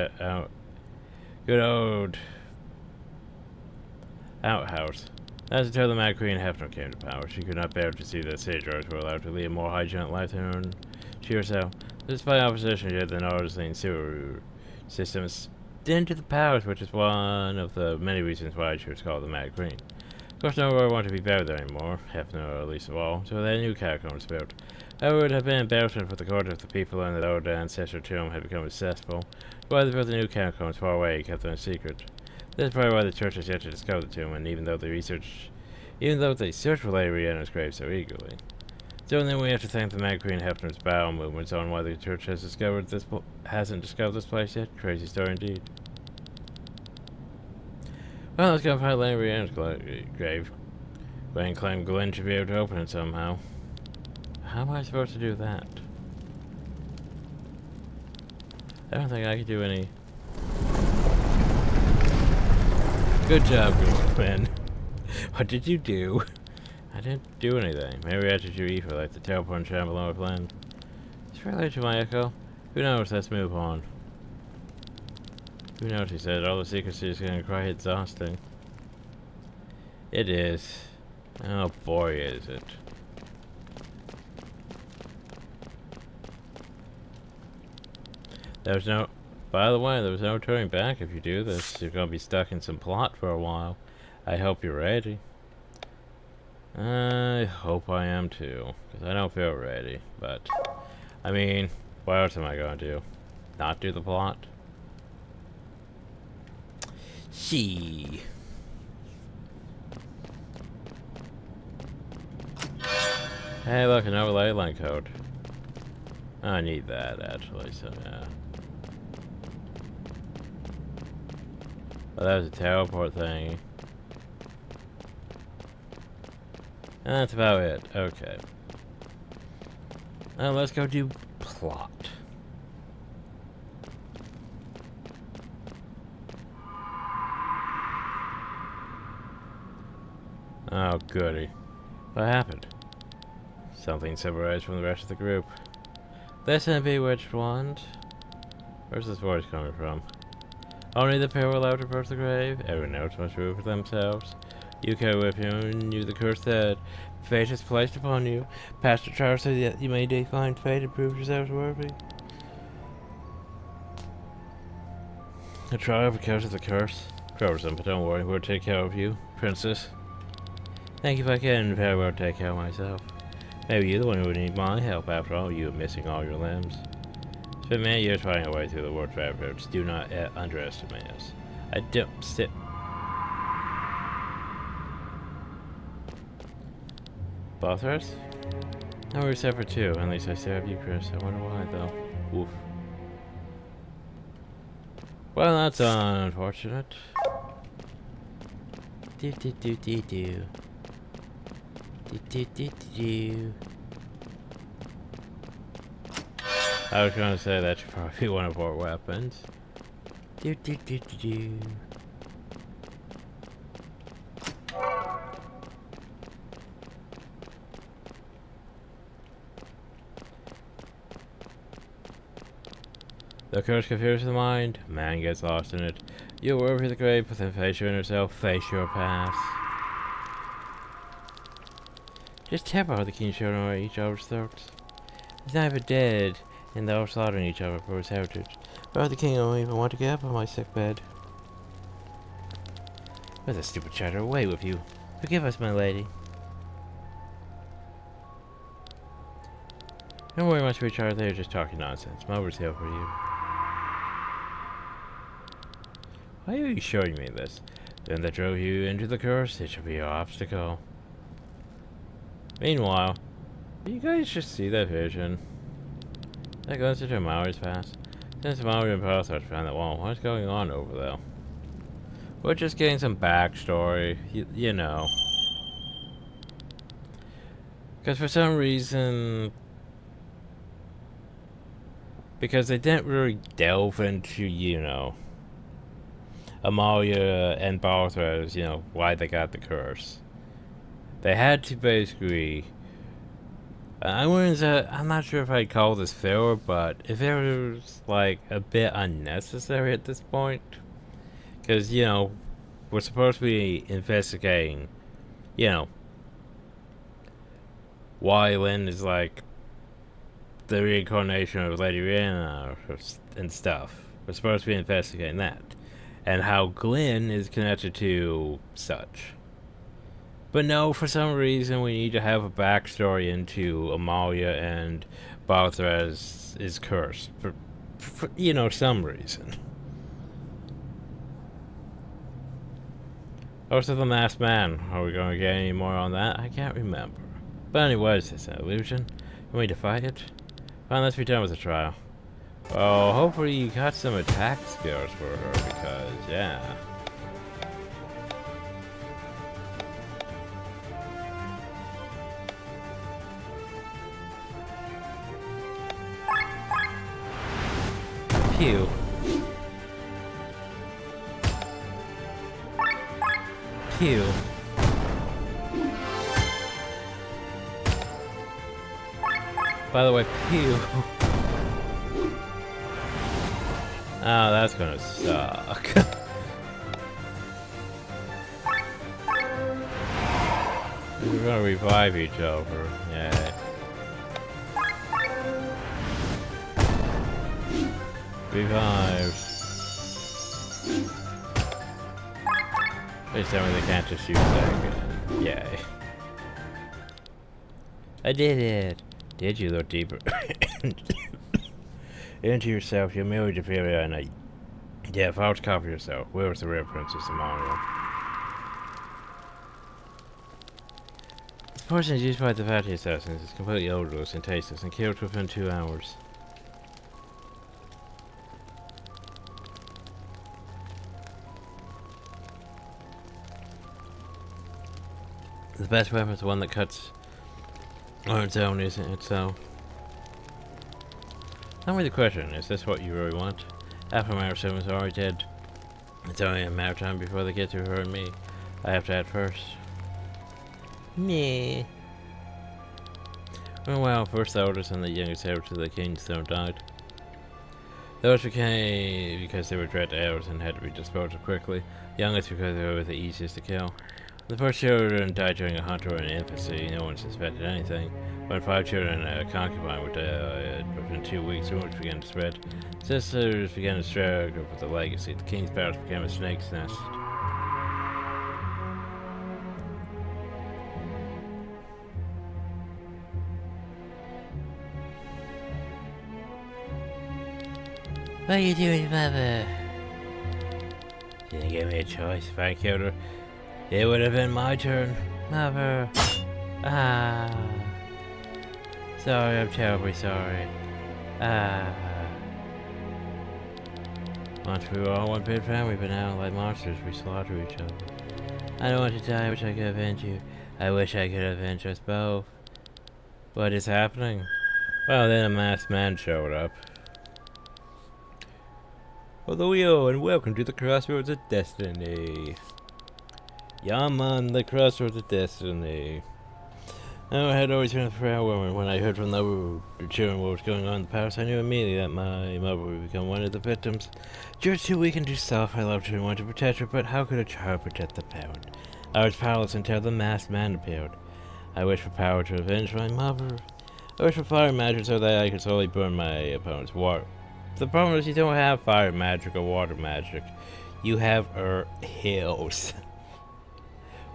outhouse. That's until the Mad Queen Hefner came to power. She could not bear to see that sage roads were allowed to lead a more hygienic life than she herself. Despite opposition, yet the Northern sewer system is into the powers, which is one of the many reasons why she was called the Mad Queen. Of course, no one wanted to be buried there anymore, Hefner least of all, so their new catacombs built. However, it would have been embarrassment for the court if the people in the old ancestral tomb had become successful. Why they built the new catacombs far away and kept them a secret. This is probably why the church has yet to discover the tomb, and even though they search for Lady Rhianna's grave so eagerly. So then we have to thank the Mad Queen Hefner's bowel movements on why the church hasn't discovered this place yet. Crazy story indeed. Well, let's go find Lady Rhianna's grave. Glenn claimed Glenn should be able to open it somehow. How am I supposed to do that? I don't think I could do any... Good job, Glenn. What did you do? I didn't do anything. Maybe I should do ether like the teleport and Shambhala plan. It's related to my echo. Who knows? Let's move on. Who knows? He said all the secrecy is getting quite exhausting. It is. Oh boy, is it. There's no... By the way, there's no turning back if you do this. You're gonna be stuck in some plot for a while. I hope you're ready. I hope I am too, because I don't feel ready. But, I mean, what else am I gonna do? Not do the plot? She. Hey, look, another ley line code. I need that, actually, so yeah. Well, that was a teleport thing. And that's about it. Okay. Now let's go do plot. Oh, goody. What happened? Something separates from the rest of the group. Listen, bewitched wand. Where's this voice coming from? Only the pair were allowed to approach the grave. Everyone else must rule for themselves. You carry with you and you the curse that fate has placed upon you. Pastor Charles said that you may define fate and prove yourselves worthy. A trial because of the curse. Troublesome, but don't worry, we'll take care of you, princess. Thank you if I can, very well take care of myself. Maybe you're the one who would need my help after all, you are missing all your limbs. Spent many years fighting our way through the world's rapids. Do not underestimate us. I don't sit. Both Earths? No, we're separate too. At least I still have you, Chris. I wonder why, though. Oof. Well, that's unfortunate. Do do do do do. Do do do do. I was going to say that should probably be one of our weapons. Do do do do do. The curse confuses the mind, man gets lost in it. You worry for the grave, but then face your inner self, face your past. Just tap out the king children at each other's throats. He's not even dead, and they're all slaughtering each other for his heritage. But the king don't even want to get up on my sick bed. Where's that stupid chatter? Away with you. Forgive us, my lady. Don't worry much, Richard. They're just talking nonsense. Mober's here for you. Why are you showing me this? Then that drove you into the curse, it should be your obstacle. Meanwhile, you guys just see that vision. That goes into Maui's past. Since Maui and Parasite found that wall, what's going on over there? We're just getting some backstory, you know. Because for some reason... Because they didn't really delve into, you know... Amalia and Balthazar's, you know, why they got the curse. They had to basically... I'm not sure if I'd call this filler, but if it was, like, a bit unnecessary at this point. Because, you know, we're supposed to be investigating, you know, why Lynn is, like, the reincarnation of Lady Rihanna and stuff. We're supposed to be investigating that. And how Glenn is connected to such. But no, for some reason we need to have a backstory into Amalia and Balthazar's is cursed. For, you know, some reason. Also the Masked Man. Are we going to get any more on that? I can't remember. But anyway, is this an illusion? Can we defy it? Fine, let's be done with the trial. Well, hopefully you got some attack skills for her, because, yeah. Pew. Pew. By the way, pew. Oh, that's gonna suck. We're gonna revive each other. Yeah. Revive. Please tell me they can't just use that again. Yay. I did it. Did you look deeper into yourself? You're merely defeated at night. Yeah, false copy yourself. Where was the real Princess Amalia? This poison is used by the Vati assassins. It's completely odorless and tasteless and killed within 2 hours. The best weapon is the one that cuts on its own, isn't it? So, tell me the question, is this what you really want? After my someone is already dead. It's only a matter of time before they get to her and me. I have to act first. Meh. Oh well, first the oldest and the youngest heir to the king's throne died. Those became because they were dread heirs and had to be disposed of quickly. Youngest because they were the easiest to kill. The first children died during a hunt or an infancy. No one suspected anything. When 5 children and a concubine were dead within 2 weeks, rumors began to spread. Sisters began to struggle for the legacy. The king's palace became a snake's nest. What are you doing, Mother? Didn't give me a choice. If I killed her, it would have been my turn. Mother. Ah. Sorry, I'm terribly sorry. Ah. Once we were all one big family, but now, like monsters, we slaughter each other. I don't want to die. I wish I could avenge you. I wish I could avenge us both. What is happening? Well, then a masked man showed up. Hello, and welcome to the Crossroads of Destiny. The Crossroads of Destiny. Now, I had always been a proud woman. When I heard from the children what was going on in the palace, I knew immediately that my mother would become one of the victims. She was too weak and too soft. I loved her and wanted to protect her, but how could a child protect the parent? I was powerless until the masked man appeared. I wished for power to avenge my mother. I wished for fire magic so that I could slowly burn my opponent's water. The problem is you don't have fire magic or water magic. You have earth hills.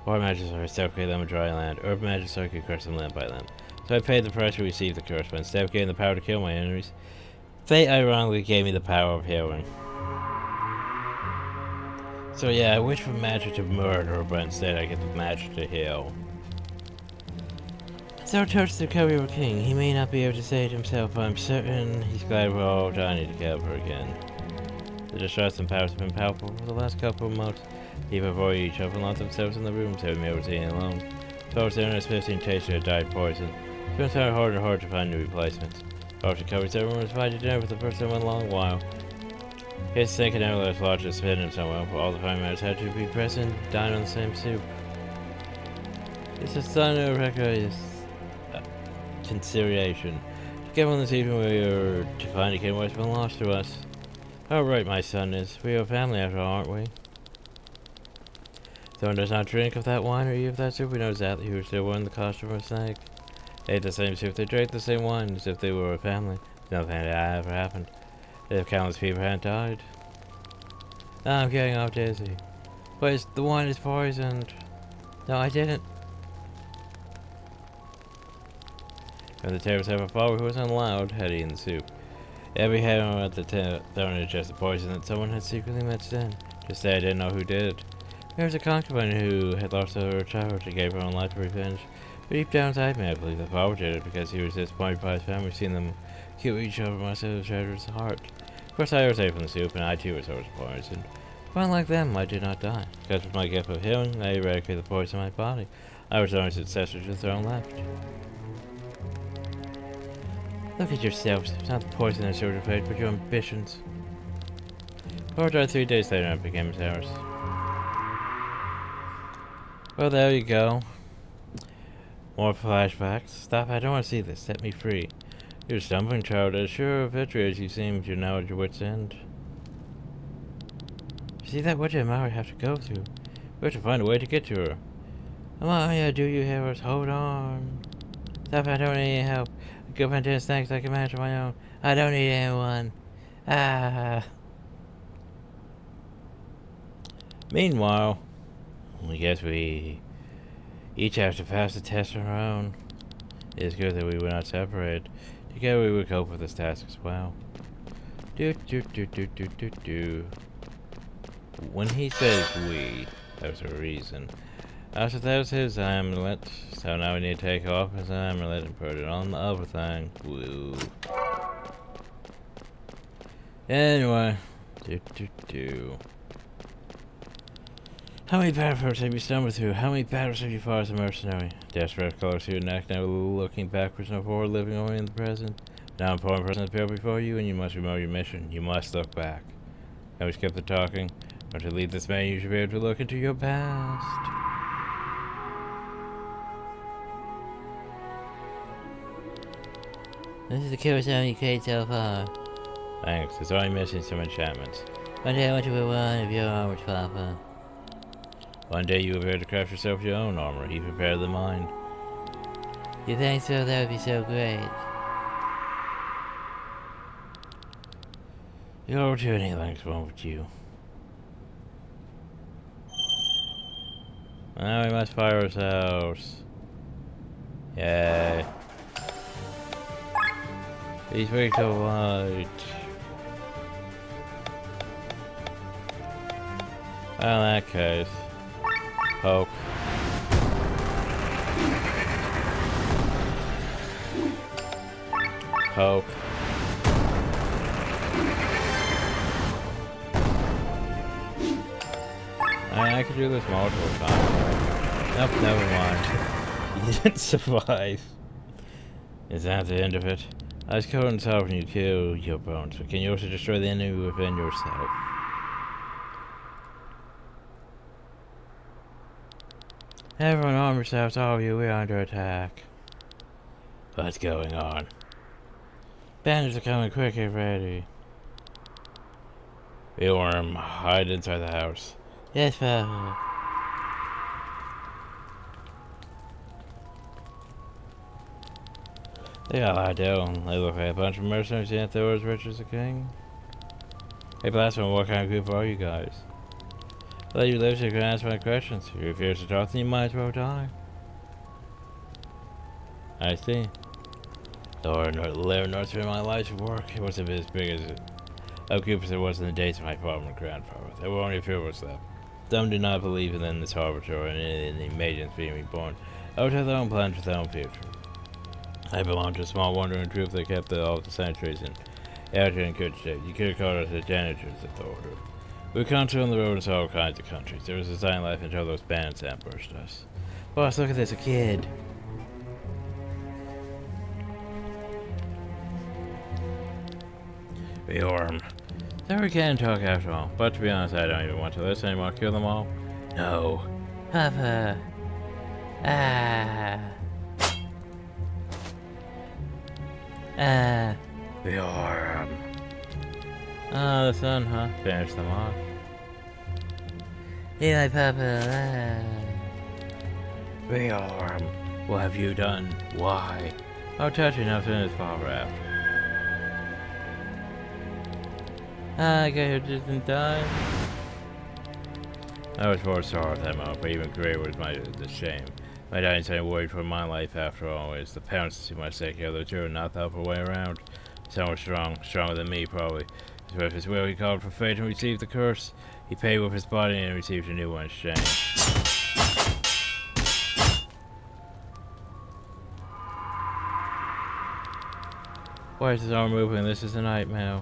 Water magic are suffocate them in dry land. Earth magic so I could crush them limb by limb. So I paid the price to receive the curse, but instead of getting the power to kill my enemies, fate ironically gave me the power of healing. So yeah, I wish for magic to murder, but instead I get the magic to heal. so touched to kill your king. He may not be able to say it himself, but I'm certain he's glad we're all dying together again. The distress and powers have been palpable for the last couple of months. People avoid each other and locked themselves in the rooms, having been able to eat alone. Towards the end of 15 tasted of died poison. It's been found harder and harder to find new replacements. After covers everyone was invited to dinner for the first time in a long while. His sink and nevertheless lodged his spin in somewhere, but all the family members had to be present, dine on the same soup. It's a sign of conciliation. Together on this evening we are to find a kid what's been lost to us. How right my son is. We are a family after all, aren't we? Someone does not drink of that wine or eat of that soup, we know exactly who is still wearing the costume of a snake. They ate the same soup, they drank the same wine, as if they were a family. Nothing had ever happened. If countless people hadn't died. Now I'm getting off dizzy. But the wine is poisoned. No, I didn't. And the terrors have a father who was unloud, had eaten the soup. Every head at the throne is just the poison that someone had secretly mixed in. Just say I didn't know who did. There was a concubine who had lost her child. She gave her own life to revenge. But deep down inside me, I believe the father did it because he was disappointed by his family, seeing them kill each other must have shattered his heart. Of course, I was safe from the soup, and I too was always poisoned. But unlike them, I did not die. Because with my gift of healing, I eradicated the poison in my body. I was the only successor to the throne left. Look at yourselves. It's not the poison that showed your fate, but your ambitions. Poor died 3 days later and became his heiress. Well, there you go. More flashbacks. Stop, I don't want to see this. Set me free. You're a stumbling child, as sure of victory as you seem, you're now at your wit's end. See that witch Amaya have to go through? We have to find a way to get to her. Amaya, do you hear us? Hold on. Stop, I don't need any help. I go into snacks I can manage on my own. I don't need anyone. Ah. Meanwhile, I guess we each have to pass the test on our own. It is good that we were not separated. Together we would cope with this task as well. When he says we, there's a reason. After that was his amulet, so now we need to take off his amulet and put it on the other thing. Woo. Anyway, How many battlefields have you stumbled through? How many battles have you fought as a mercenary? Desperate colors to your neck, never looking backwards nor forward, living only in the present. Now an important person appear before you, and you must remember your mission. You must look back. Can we skip the talking? Or to lead this man, you should be able to look into your past. This is the killer sound you create so far. Thanks, it's only missing some enchantments. One day I want to wear one of your armors, Papa. One day you will be able to craft yourself your own armor. He prepared the mine. You think so? That would be so great. You'll do any lengths, won't you? Now we must fire ourselves. Yay. These rigs are white. Well, in that case. Poke. Poke. I could do this multiple times. Nope, never mind. You didn't survive. Is that the end of it? I was killed inside when you kill your bones, but can you also destroy the enemy within yourself? Everyone arm yourselves, all of you, we're under attack. What's going on? Bandits are coming, quick, get ready. Mealworm, hide inside the house. Yes, Papa. They got a lot down. They look like a bunch of mercenaries and they were as rich as a king. Hey, Blasphemy, what kind of group are you guys? I thought you lived so you could answer my questions. If you refuse to talk, then you might as well die. I see. Lord, north through my life's work. It wasn't as big as it. Group as it was in the days of my father and grandfather. There were only a few of us left. Some do not believe in this harbinger and in the maidens being reborn. Others have their own plans for their own future. I belong to a small wandering troop that kept all the centuries and out here in good shape. You could have called us the janitors of the order. We constantly on the road and saw all kinds of countries. There was a sign life until those bandits ambushed us. Boss, look at this, a kid. Reorm. So we can talk after all. But to be honest, I don't even want to listen anymore. Kill them all? No. Papa. Reorm. Ah, the sun, huh? Finish them off. Eli, Papa. Reorm. What have you done? Why? Oh, touching nothing is far after. I got here just in time. I was more sorry at that moment, but even greater was the shame. My dying son worried for my life after all. It's the parents that see my sick here, the children not the upper way around. Some were strong, stronger than me probably. With his will he called for fate and received the curse. He paid with his body and received a new one in exchange. Why is his arm moving? This is a nightmare.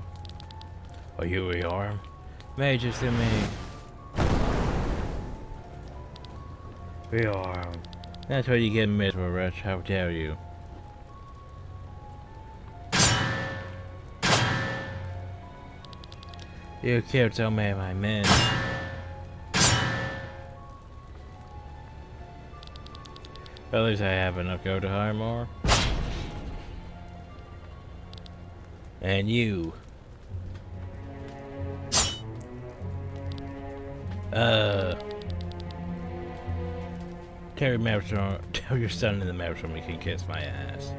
Are you rearm? Mages to me. Rearm. That's what you get, miserable wretch. How dare you? You killed so many of my men. At least I have enough gold to hire more. And you. Tell your son in the marriage room he can kiss my ass.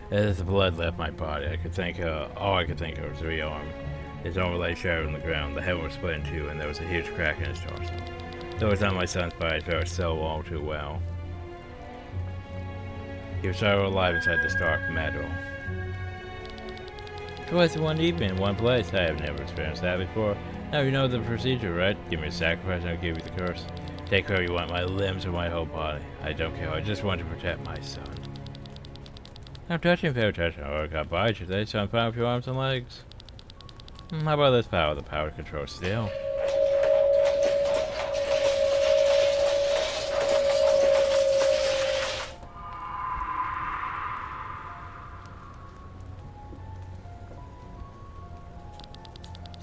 As the blood left my body, all I could think of was rearm. His own leg shattered on the ground, the head was split in two, and there was a huge crack in his torso. Though it was not my son's body, I felt so all too well. He was so alive inside this dark metal. Twice in one evening, in one place. I have never experienced that before. Now you know the procedure, right? Give me a sacrifice and I'll give you the curse. Take whatever you want, my limbs or my whole body. I don't care, I just want to protect my son. I'm touching, fair touching, or I got by today, so I'm fine with your arms and legs. How about this power? The power to control steel.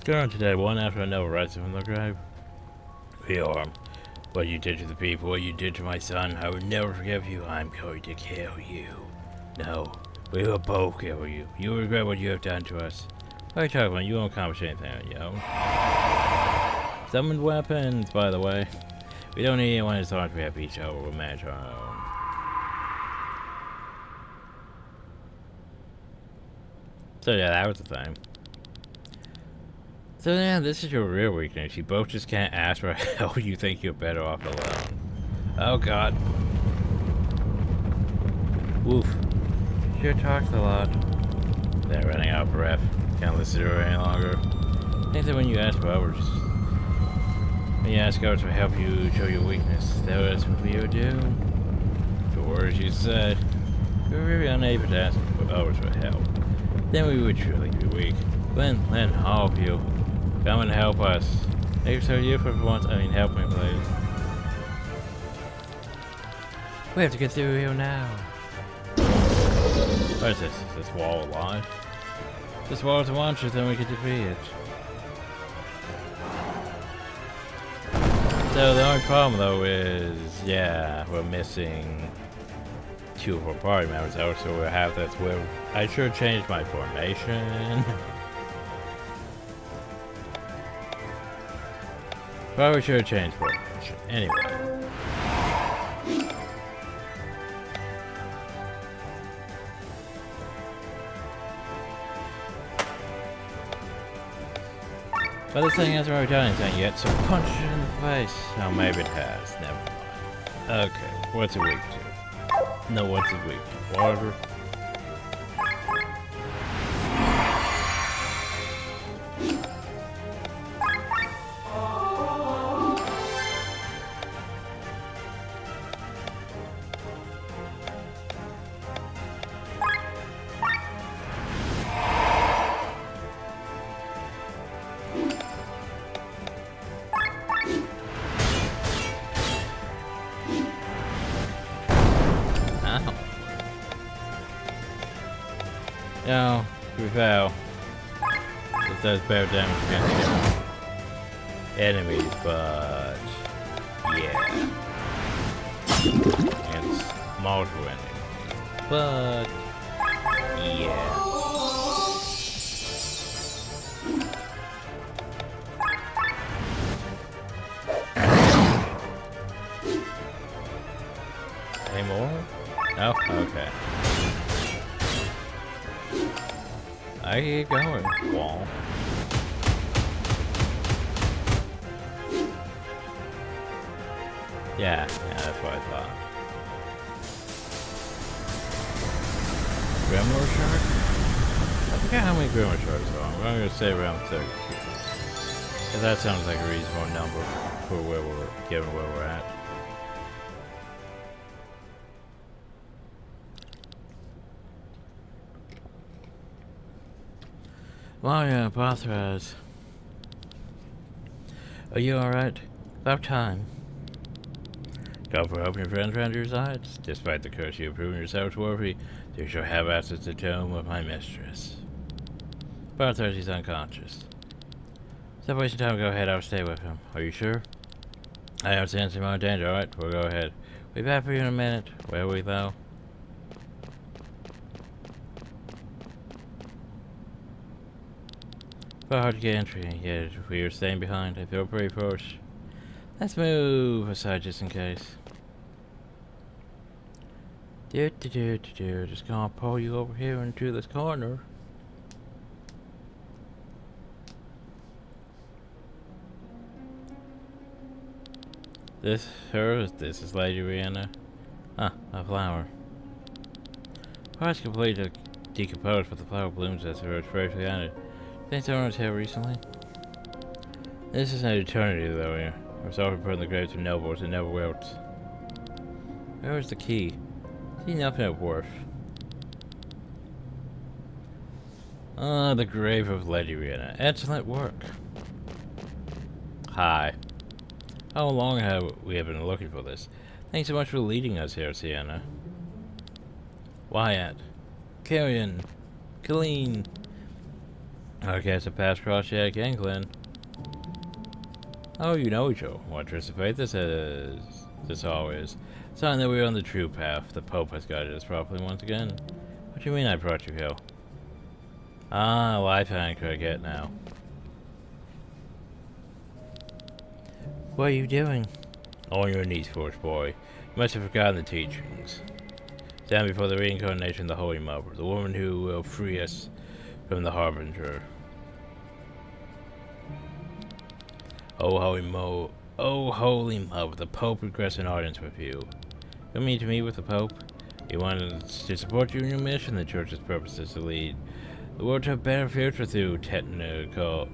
Go on today, one after another, rising from the grave. Rearm, what you did to the people, what you did to my son, I will never forgive you. I'm going to kill you. No, we will both kill you. You will regret what you have done to us. What are you talking about? You won't accomplish anything on your own. Summoned weapons, by the way. We don't need anyone as long as we have each other. We'll manage our own. So yeah, that was the thing. So yeah, this is your real weakness. You both just can't ask for help. You think you're better off alone. Oh god. Woof. Sure talks a lot. They're running out of breath. Can't listen to her any longer. I think that when you ask for others, when you ask others to help you show your weakness, that's what we would do. The words you said, we were really unable to ask for others for help. Then we would truly be weak. Then all of you, come and help us. Make it so you for once. Help me, please. We have to get through here now. What is this? Is this wall alive? This wall is a monster, then we can defeat it. So the only problem though is, yeah, we're missing 2 of our party members out, so we'll have this where I should change my formation. Probably should have changed formation. Anyway. But this thing hasn't really done anything yet, so punch it in the face. Oh, maybe it has. Never mind. Okay, what's it weak to? No, what's it weak to? Water? No, we fail. This does better damage against enemies, but yeah. Against multiple enemies. But yeah. Any more? No? Okay. I keep going. Wall. Yeah, that's what I thought. Gremlin shark? I forget how many gremlin sharks there are. I'm gonna say around 32. Cause that sounds like a reasonable number for where we're given where we're at. Well, yeah, Pathraz. Are you alright? About time. Go for helping your friends around your sides. Despite the curse you have proven yourselves worthy, you shall have access to the tomb of my mistress. Pathraz is unconscious. Stop wasting time, go ahead, I'll stay with him. Are you sure? I don't sense him in danger, alright? We'll go ahead. We'll be back for you in a minute. Where are we, though? But hard to get entry, yet if we are staying behind, I feel pretty pushed. Let's move aside just in case. Just gonna pull you over here into this corner. This is Lady Rihanna. Ah, a flower. Parts completely decomposed, but the flower blooms as it grows fresh behind it. Things on his hair recently. This is an eternity, though. Yeah, I'm sorry for putting the graves of nobles and never wilts. Where is the key? See nothing of worth. Ah, the grave of Lady Rihanna. Excellent work. Hi. How long have we been looking for this? Thanks so much for leading us here, Sienna. Wyatt. Carrion. Colleen. Okay, it's a pass across yet again, Glenn. Oh, you know each other. What trust of faith this is. This always. Sign that we're on the true path. The Pope has guided us properly once again. What do you mean I brought you here? Ah, life anchor I get now. What are you doing? On your knees, foolish boy. You must have forgotten the teachings. Stand before the reincarnation of the Holy Mother, the woman who will free us from the Harbinger. Oh, Holy Mother, the Pope requests an audience with you. You mean to meet with the Pope? He wants to support you in your mission. The Church's purpose is to lead the world to a better future through technical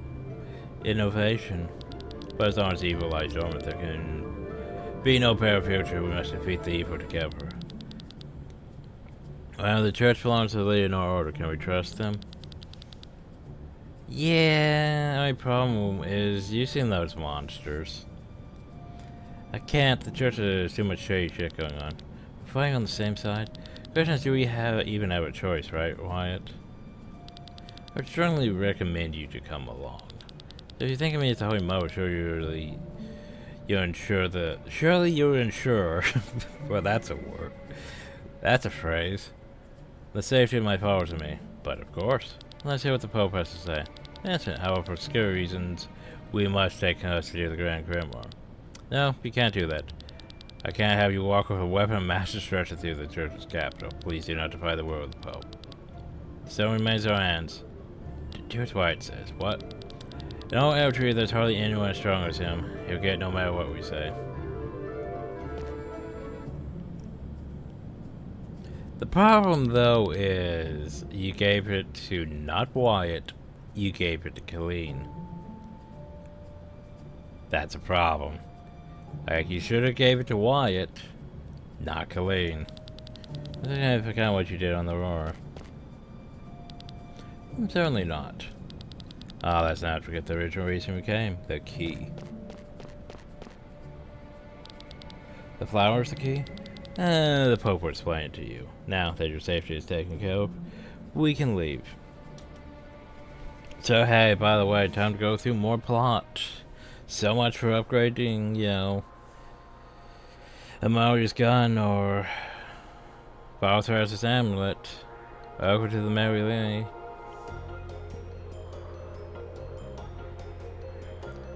innovation. But as long as evil lies dormant, there can be no better future. We must defeat the evil together. Well, the Church belongs to the Leonor Order. Can we trust them? Yeah, my problem is you seen those monsters. I can't. The Church has too much shady shit going on. We're fighting on the same side. The question is, do we even have a choice, right, Wyatt? I would strongly recommend you to come along. If you think of me as the Holy Mother, surely you're unsure. Well, that's a word. That's a phrase. The safety of my followers and me. But of course, let's hear what the Pope has to say. That's it. However, for scary reasons, we must take custody of the Grand Grimoire. No, you can't do that. I can't have you walk with a weapon and master stretcher through the Church's capital. Please do not defy the will of the Pope. So remains our hands. Here's Wyatt says. What? In all Eltry, there's hardly anyone as strong as him. He'll get no matter what we say. The problem, though, is you gave it to not Wyatt, you gave it to Colleen. That's a problem. Like, you should have gave it to Wyatt, not Colleen. That's kind of what you did on the Aurora. Certainly not. Ah, let's not forget the original reason we came. The key. The flower's the key? The Pope will explain it to you. Now that your safety is taken care of, we can leave. So hey, by the way, time to go through more plot. So much for upgrading, you know, a Maori's gun or Balthazar's amulet. Over to the Mary Lily.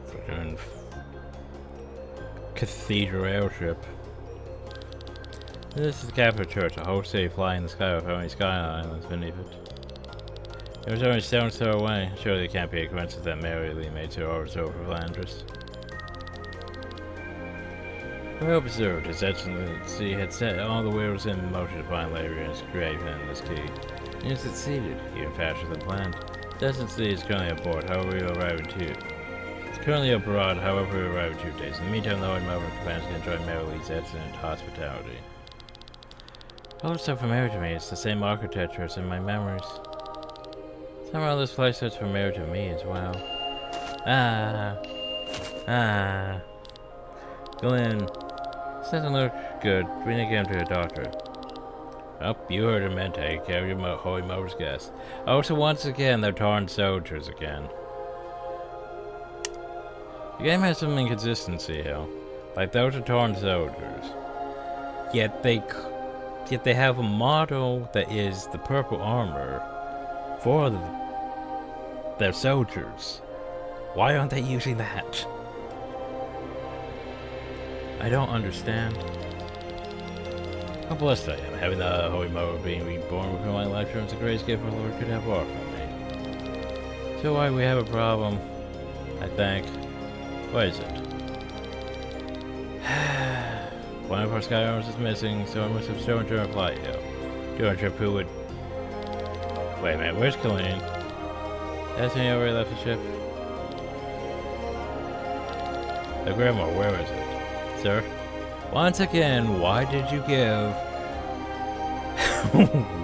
Freaking cathedral airship. This is the capital church, a whole city flying in the sky with only sky islands beneath it. It was only stone's throw away. Surely it can't be a coincidence that Mary Lee made her orders over Flanders. We observed His Excellency had set all the wheels in motion to find Larian's grave in this key. And he succeeded, even faster than planned. His Excellency is currently aboard, however we will arrive in 2. It's currently abroad, however we will arrive in 2 days. In the meantime, the Holy Mother and companions can enjoy Mary Lee's excellent hospitality. It looks so familiar to me. It's the same architecture as in my memories. Somehow this place looks familiar to me as well. Glenn. This doesn't look good. We need to get him to a doctor. Oh, you heard him, man. Take care of your Holy Mother's guests. Oh, so once again, they're torn soldiers again. The game has some inconsistency here. Like, those are torn soldiers. Yet they have a model that is the purple armor for their soldiers. Why aren't they using that? I don't understand. How blessed I am, having the Holy Mother being reborn within my lifetime is the greatest gift our Lord could have offered me. So why we have a problem, I think. What is it? One of our sky armors is missing, so I must have stolen during a flight here. During a trip who would... Wait a minute, where's Colleen? Has he already left the ship? The grandma, where is it? Sir? Once again, why did you give...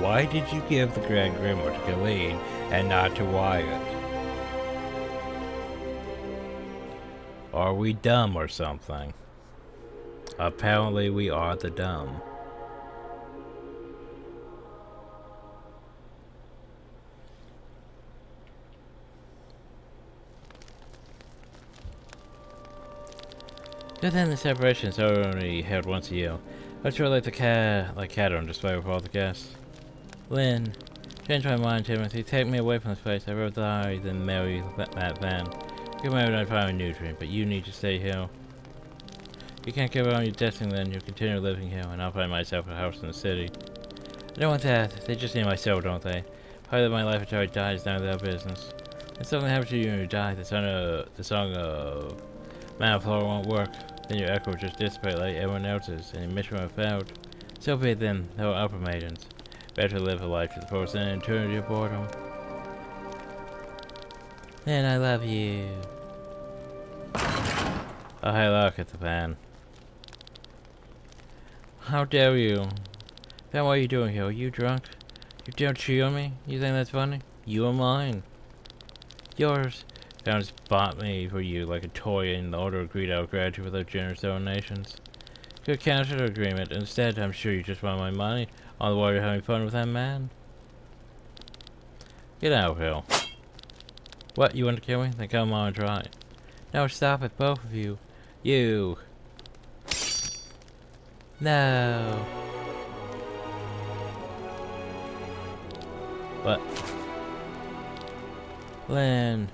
why did you give the Grand Grimoire to Colleen and not to Wyatt? Are we dumb or something? Apparently we are the dumb. Good thing the separation is only held once a year. I'd sure like the cat on display with all the guests. Lynn, change my mind, Timothy. Take me away from this place. I wrote the diary, then marry that van. Get married and find a new dream, but you need to stay here. You can't give on your destiny, then you'll continue living here, and I'll find myself a house in the city. I don't want that. They just need my soul, don't they? Part of my life until I die is none of their business. If something happens to you when you die, the song of Man of Flora won't work. Then your echo will just dissipate like everyone else's, and your mission will have failed. So be it then, they were upper maidens. Better live a life to the fullest than an eternity of boredom. And I love you. Oh, hey, look at the van. How dare you? Then what are you doing here? Are you drunk? You don't cheat on me? You think that's funny? You are mine. Yours. Parents bought me for you like a toy, and the order agreed I would grant you with their generous donations. Good counter agreement. Instead, I'm sure you just want my money. On the water having fun with that man. Get out of here. What, you want to kill me? Then come on and try. No, stop it, both of you. You. No. What? Lynn.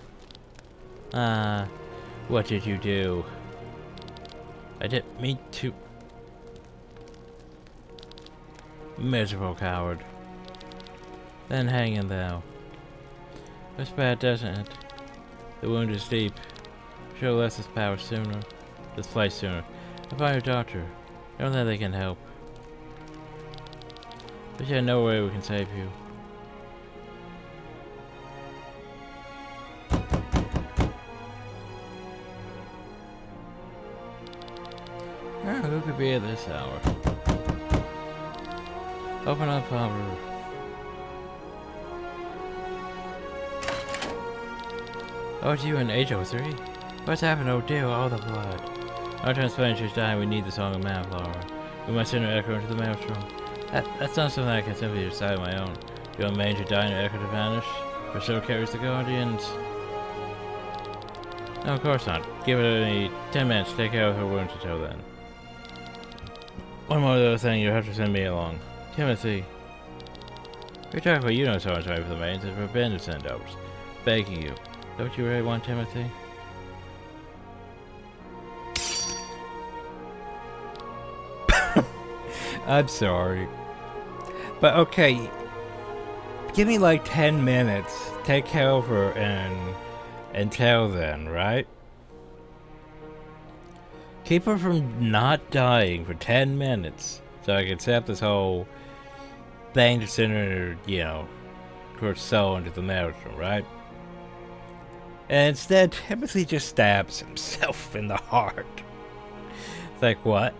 What did you do? I didn't mean to. Miserable coward. Then hang in there. It's bad, doesn't it? The wound is deep. Should have left this power sooner. This place sooner. I'll find a doctor. I don't think they can help. There's yet no way we can save you. Who could be at this hour? Open up, Robert. Oh, it's you and H03. What's happened? Oh dear, all the blood. Our transplanters dying, we need the song of Mayflower. We must send an echo into the maelstrom. That's not something I can simply decide on my own. Your major diner echo to vanish. Or so carries the Guardians. No, of course not. Give it only 10 minutes. Take care of her wounds until then. One more little thing, you have to send me along. Timothy. You're talking about you know so much away for the mains and forbidden to send overs. Begging you. Don't you really want Timothy? I'm sorry. But okay. Give me like 10 minutes. Take care of her until then, right? Keep her from not dying for 10 minutes. So I can set up this whole thing to send her, you know, her soul into the maelstrom, right? And instead, Timothy just stabs himself in the heart. It's like, what?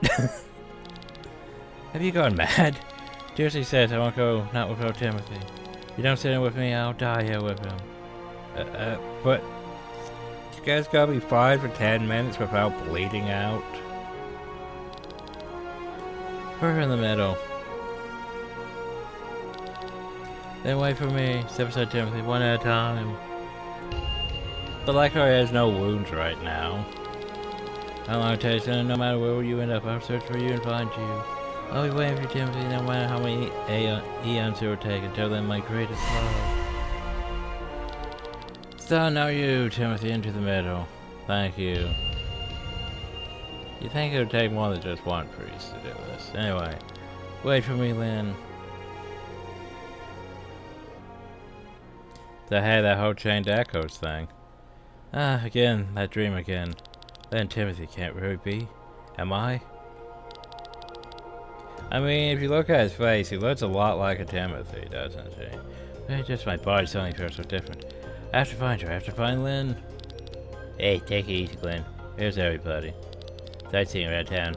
Have you gone mad? Jersey says I won't go not without Timothy. If you don't send him with me, I'll die here with him. But you guys gotta be fine for 10 minutes without bleeding out. Put her in the middle. Then wait for me. Step aside, Timothy, one at a time. But like her has no wounds right now. How long it takes, and no matter where you end up, I'll search for you and find you. I'll be waiting for you, Timothy, no matter how many eons it will take until then my greatest love. So now you, Timothy, into the middle. Thank you. You think it would take more than just one priest to do this. Anyway, wait for me, Lynn. So hey, that whole chained echoes thing. Ah, again, that dream again. Then Timothy can't really be. Am I? I mean, if you look at his face, he looks a lot like a Timothy, doesn't he? It's just my body suddenly feels so different. I have to find her. I have to find Lynn. Hey, take it easy, Glenn. Here's everybody. Sightseeing around town.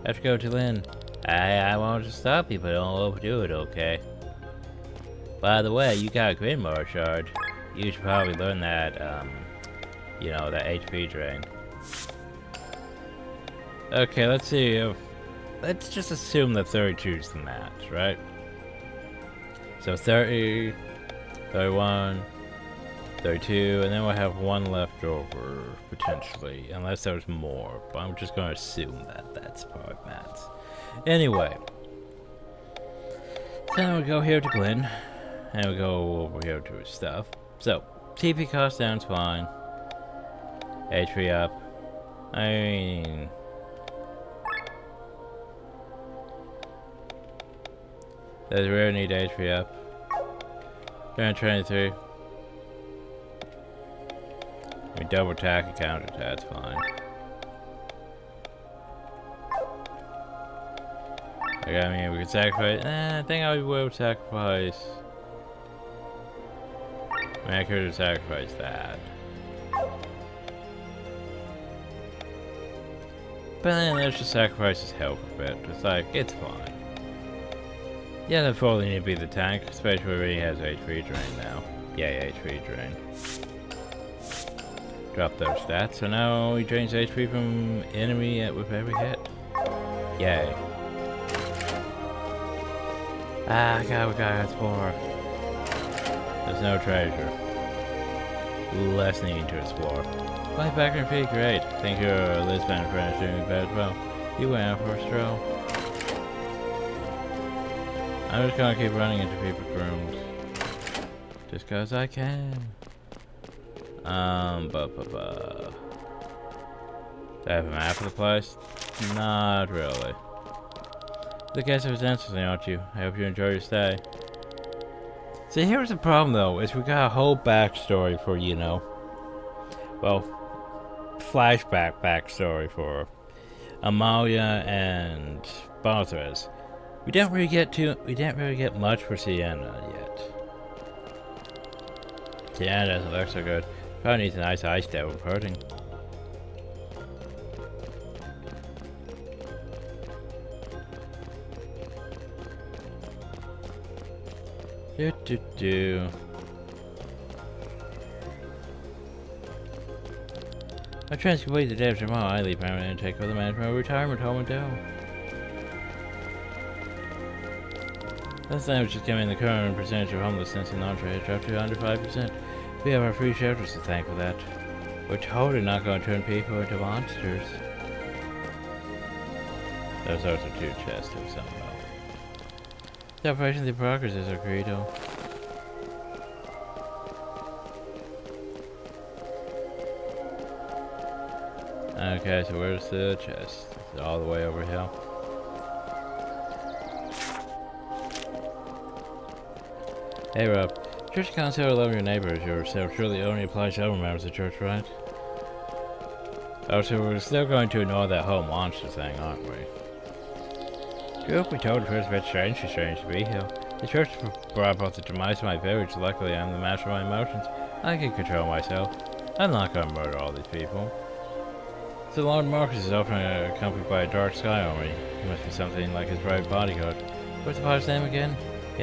I have to go to Lynn. I won't stop you, but don't overdo it, okay? By the way, you got a Grimoire shard. You should probably learn that, you know, that HP drain. Okay, let's see if... Let's just assume that 32's the match, right? So 30, 31, 32, and then we'll have one left over, potentially. Unless there's more, but I'm just going to assume that that's part maths. Anyway. Then we'll go here to Glenn. And we'll go over here to his stuff. So, TP cost down's fine. HP up. I mean... Does really need HP up. 23. We double attack and counter attack, that's fine. Okay, I mean, we could sacrifice. I think I will sacrifice. I mean, I could have sacrificed that. But then let's just sacrifice his health a bit. It's like, it's fine. Yeah, that probably need to be the tank, especially when he has HP drain now. Yeah, HP drain. Drop those stats, so now he drains HP from enemy with every hit. Yay. Ah, God, we gotta explore. There's no treasure. Less need to explore. Fly back and pretty great. Think your Lisbon friend is doing bad as well. You went out for a stroll. I'm just gonna keep running into people's rooms. Just cause I can. Do I have a map of the place? Not really. The guest was interesting, aren't you? I hope you enjoy your stay. See, here's the problem though, is we got a whole backstory for, you know, well, flashback backstory for Amalia and Barthras. We didn't really get much for Sienna yet. Sienna doesn't look so good. Probably needs a nice ice there with hurting. My train's complete the day of tomorrow. I leave permanent and take over the management of retirement home in Dell. Last time just came in, the current percentage of homelessness in Andre dropped to under 5%. We have our free shelters to thank for that. We're totally not going to turn people into monsters. There's also 2 chests of some milk. Separation through progress is our credo. Okay, so where's the chest? It's all the way over here. Hey Rob, church council love your neighbors. Yourself surely only applies to other members of the church, right? Oh, so we're still going to ignore that whole monster thing, aren't we? Truth be told, the church is a bit strange to be here. The church brought about the demise of my village. Luckily, I'm the master of my emotions. I can control myself. I'm not going to murder all these people. So Lord Marcus is often accompanied by a dark sky army. He must be something like his private bodyguard. What's the pilot's name again?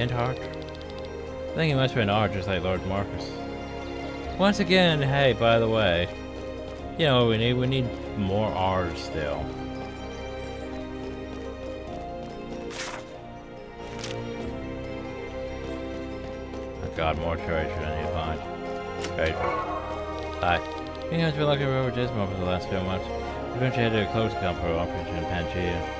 Hart? I think he must be an R, just like Lord Marcus. Once again, hey, by the way, you know what we need? We need more R's still. Oh god, more treasure I need to find. Treasure. Hi. You guys been looking over Dismal for the last few months. We eventually had to close the camp for operation in Pangaea.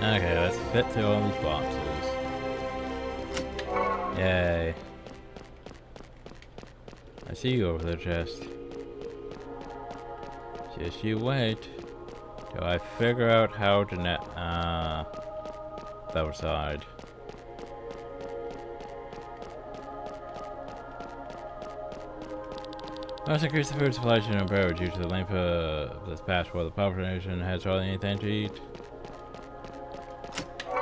Okay, let's fit through all these boxes. Yay. I see you over there, chest. Just you wait. Till I figure out how to net the other side. Must increase the food supply chain in Peru due to the length of this past war. The population has hardly anything to eat.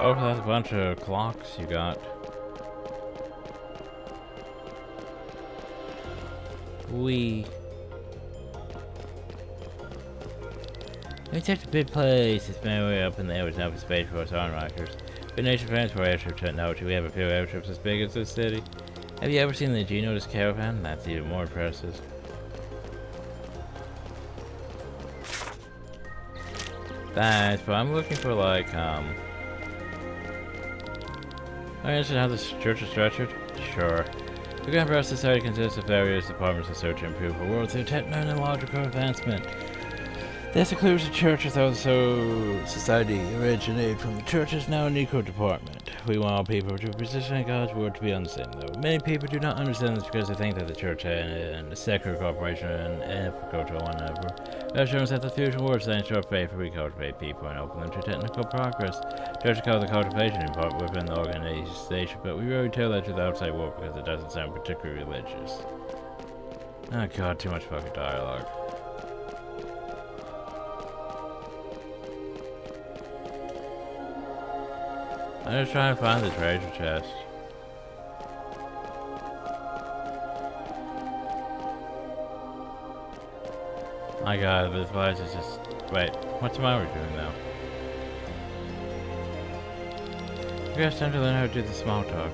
Oh, that's a bunch of clocks you got. We such a big place. It's been way up in the air with enough space for us onriders. Good nature friends for airships at no, we have a few airships as big as this city. Have you ever seen the Geno's caravan? That's even more impressive. Thanks, but I'm looking for like Are you interested in how this church is structured? Sure. The Grand Brass Society consists of various departments that serve to improve the world through technological advancement. This includes the churches, also society originated from the churches, now an eco department. We want all people to position God's word to be on the same level. Many people do not understand this because they think that the church and the secular corporation and go to one another. That shows that the fusion words that ensure faith, we cultivate people and open them to technical progress. Church calls the cultivation in part within the organization, but we rarely tell that to the outside world because it doesn't sound particularly religious. Oh god, too much fucking dialogue. I'm just trying to find the treasure chest. My god, this place is just... Wait, what's the matter doing now? You guys time to learn how to do the small talk.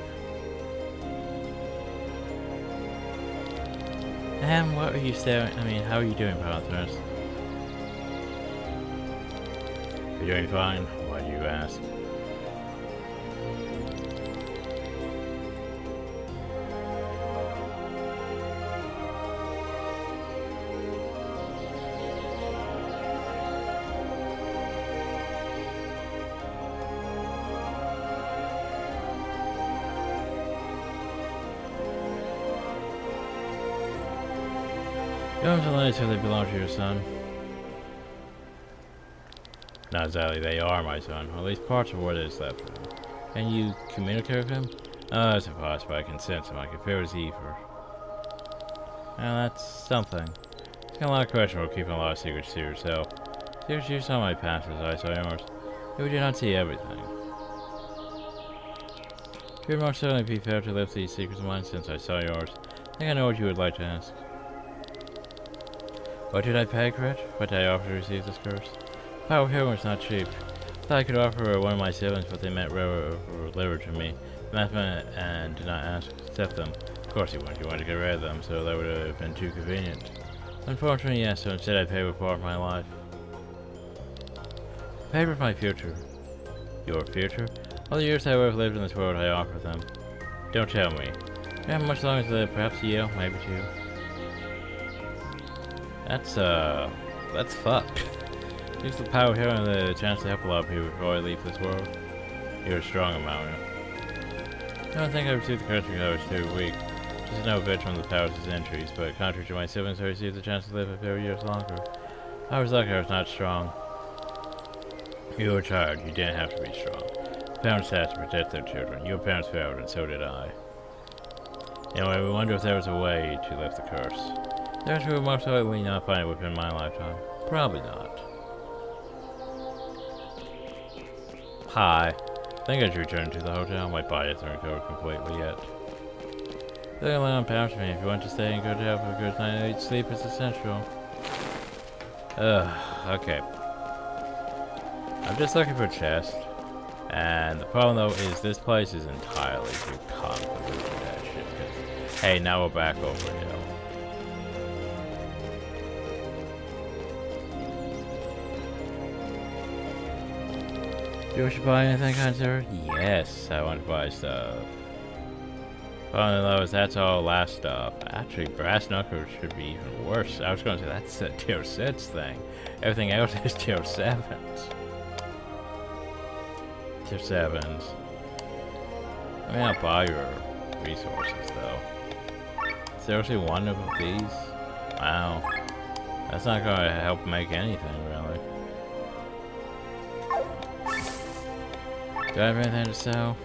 What are you staring? How are you doing, partners? You're doing fine? Why do you ask? You don't have to let it till they belong to your son. Not exactly, they are my son. Or at least parts of what is left of him. Can you communicate with him? Oh, that's impossible. I can sense him. I can feel his ether. Well, that's something. It's got a lot of questions about keeping a lot of secrets to yourself. Secrets you saw my past as I saw yours. You do not see everything. It would most certainly be fair to lift these secrets of mine since I saw yours. I think I know what you would like to ask. What did I pay for it? What did I offer to receive this curse? Power here was not cheap. I thought I could offer one of my siblings what they meant delivered to me. And did not ask to accept them. Of course you wouldn't. You wanted to get rid of them, so that would have been too convenient. Unfortunately, yes, so instead I pay with part of my life. Pay with my future. Your future? All the years I would have lived in this world, I offer them. Don't tell me. You have much longer to live, perhaps a year, maybe two. That's fucked. Use the power here and the chance to help a lot of people before I leave this world. You're a strong amount. I don't think I received the curse because I was too weak. Just no veteran of the powers of centuries, but contrary to my siblings, I received the chance to live a few years longer. I was lucky I was not strong. You were tired, you didn't have to be strong. Parents had to protect their children. Your parents failed, and so did I. Anyway, we wonder if there was a way to lift the curse. There's who will most likely not find it within my lifetime. Probably not. Hi. I think I should return to the hotel. My body hasn't recovered completely yet. They only on pounds me. If you want to stay in good health for a good night, sleep is essential. Okay. I'm just looking for a chest. And the problem though is this place is entirely too convoluted that shit. Cause, hey, now we're back over hill. Do you wish to buy anything, kind sir? Yes, I want to buy stuff. Problem though is that's all last stuff. Actually, brass knuckles should be even worse. I was going to say that's a tier 6 thing. Everything else is tier 7s. Tier 7s. I mean, I'll buy your resources though. Seriously, one of these? Wow. That's not going to help make anything really. Do I have anything to sell?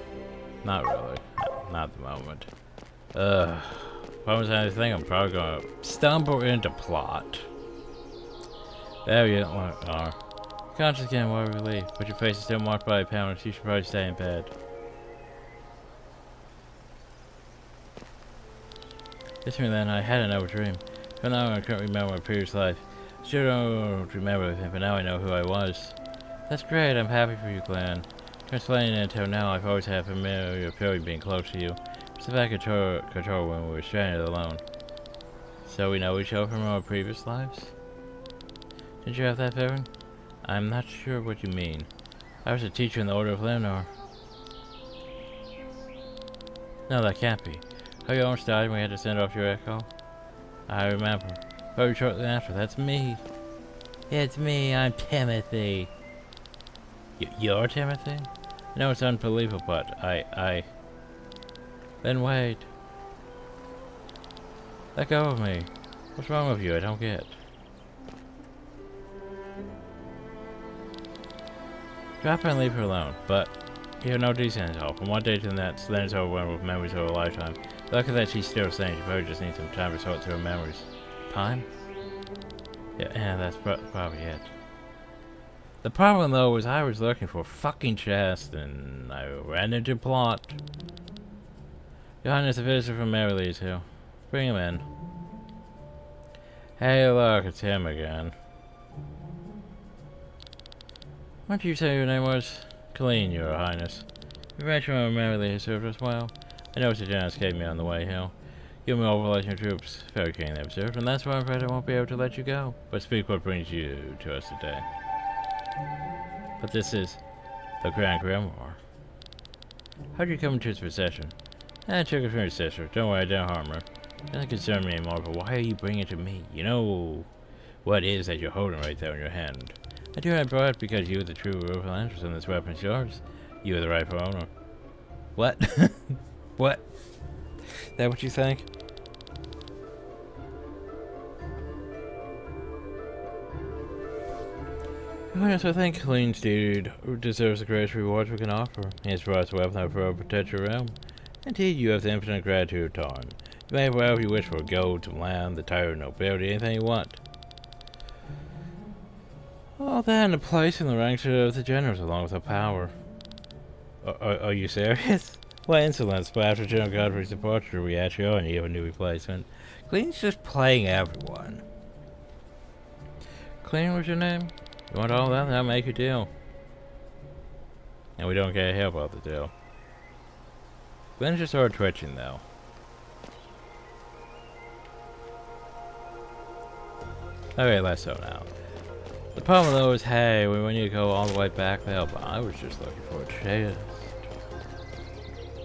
Not really. Not at the moment. If I was anything, I'm probably gonna stumble into plot. There you are. Conscious again, what a relief. But your face is still marked by a pound, so you should probably stay in bed. This me then, I had another dream. But now I can't remember my previous life. Still don't remember everything, but now I know who I was. That's great, I'm happy for you, Glenn. Explaining it until now, I've always had a familiar feeling being close to you. It's the back control when we were stranded alone. So we know each other from our previous lives? Did you have that feeling? I'm not sure what you mean. I was a teacher in the Order of Leonor. No, that can't be. How you almost died when we had to send off your echo? I remember. Very shortly after, that's me. It's me, I'm Timothy. You're Timothy? No, it's unbelievable, but Then wait. Let go of me. What's wrong with you? I don't get. Drop her and leave her alone, but you have no decency at all. From one day to the next, then it's overwhelmed with memories of a lifetime. Lucky that she's still sane. She probably just needs some time to sort through her memories. Time? Yeah, that's probably it. The problem though was I was looking for a fucking chest and I ran into plot. Your Highness, a visitor from Merrilee's here. Bring him in. Hey look, it's him again. What did you say your name was? Colleen, Your Highness. The veteran of Merrilee has served us well. I noticed the general escaped me on the way here. You and me overlay your troops. Very keenly observed, and that's why I'm afraid I won't be able to let you go. But speak what brings you to us today. But this is the Grand Grimoire. How did you come into its possession? I took it from your sister. Don't worry, I didn't harm her. It doesn't concern me anymore, but why are you bringing it to me? You know what it is that you're holding right there in your hand. I do not brought it because you are the true rightful interest in this weapon is yours. You are the rightful owner. What? What? Is that what you think? Yes, I think Colleen's dude deserves the greatest rewards we can offer. He has brought us a weapon that will protect your realm. Indeed, you have the infinite gratitude of time. You may have whatever you wish for, gold, some land, the title of nobility, anything you want. All that and a place in the ranks of the generals along with the power. Are you serious? What insolence, but after General Godfrey's departure, we actually owe and you have a new replacement. Colleen's just playing everyone. Colleen was your name? You want all that? That'll make a deal. And we don't get help out the deal. Glenn just started twitching though. Okay, let's go now. The problem though is, hey, we want you to go all the way back there, but I was just looking for a chest.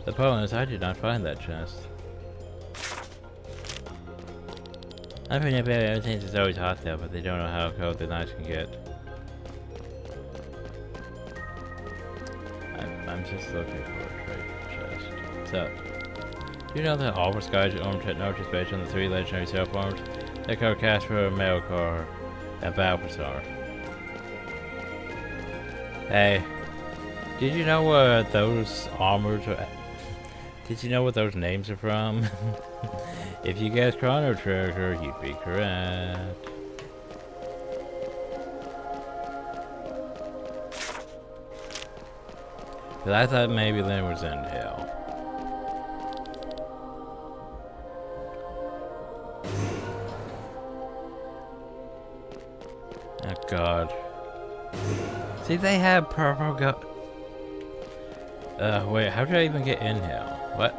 The problem is, I did not find that chest. I think everything is always hot there, but they don't know how cold the nights can get. I'm just looking for a treasure chest. So, do you know that all the skies are armed technology based on the 3 legendary self-arms? They call Casper, Melkor, and Balthasar. Hey, did you know where those armors are? Did you know what those names are from? If you guessed Chrono Trigger, you'd be correct. But I thought maybe Lynn was in hell. Oh god. See, they have purple wait, how did I even get in here? What?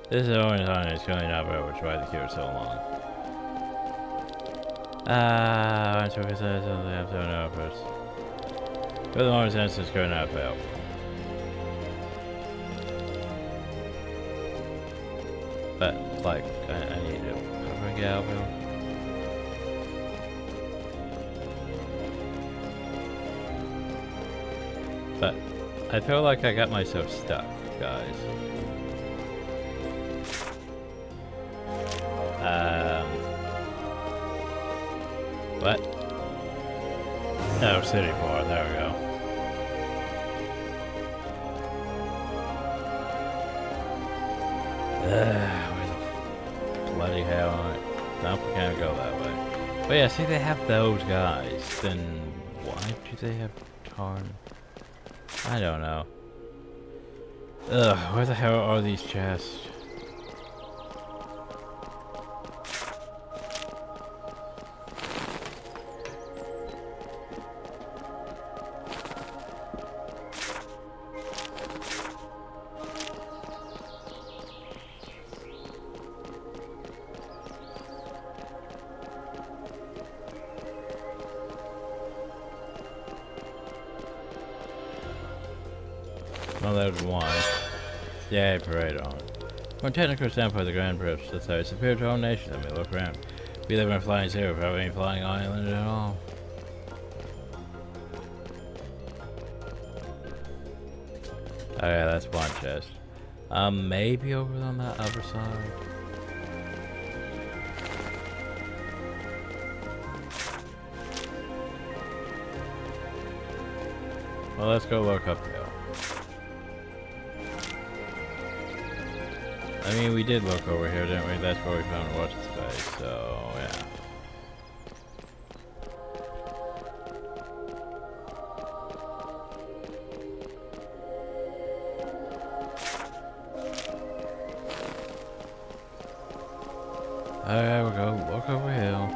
This is the only time it's going up over why the queue is so long. I'm so excited to have to know first. For the moment, since it's going up out. But, like, I need to. How do I get out here? But I feel like I got myself stuck, guys. What? Oh, city bar, there we go. Where the bloody hell on it? Nope, we can't go that way. But yeah, see, they have those guys. Then why do they have Tarn? I don't know. Ugh, where the hell are these chests? Well, there's one. Yay, parade on. From a technical standpoint, the Grand Prix, let's say, it's superior to our nation. Let me look around. We live in a flying zero without any flying island at all. Okay, that's one chest. Maybe over on that other side. Well, let's go look up there. I mean, we did look over here, didn't we? That's where we found what's its face, so yeah. Alright, we'll go look over here.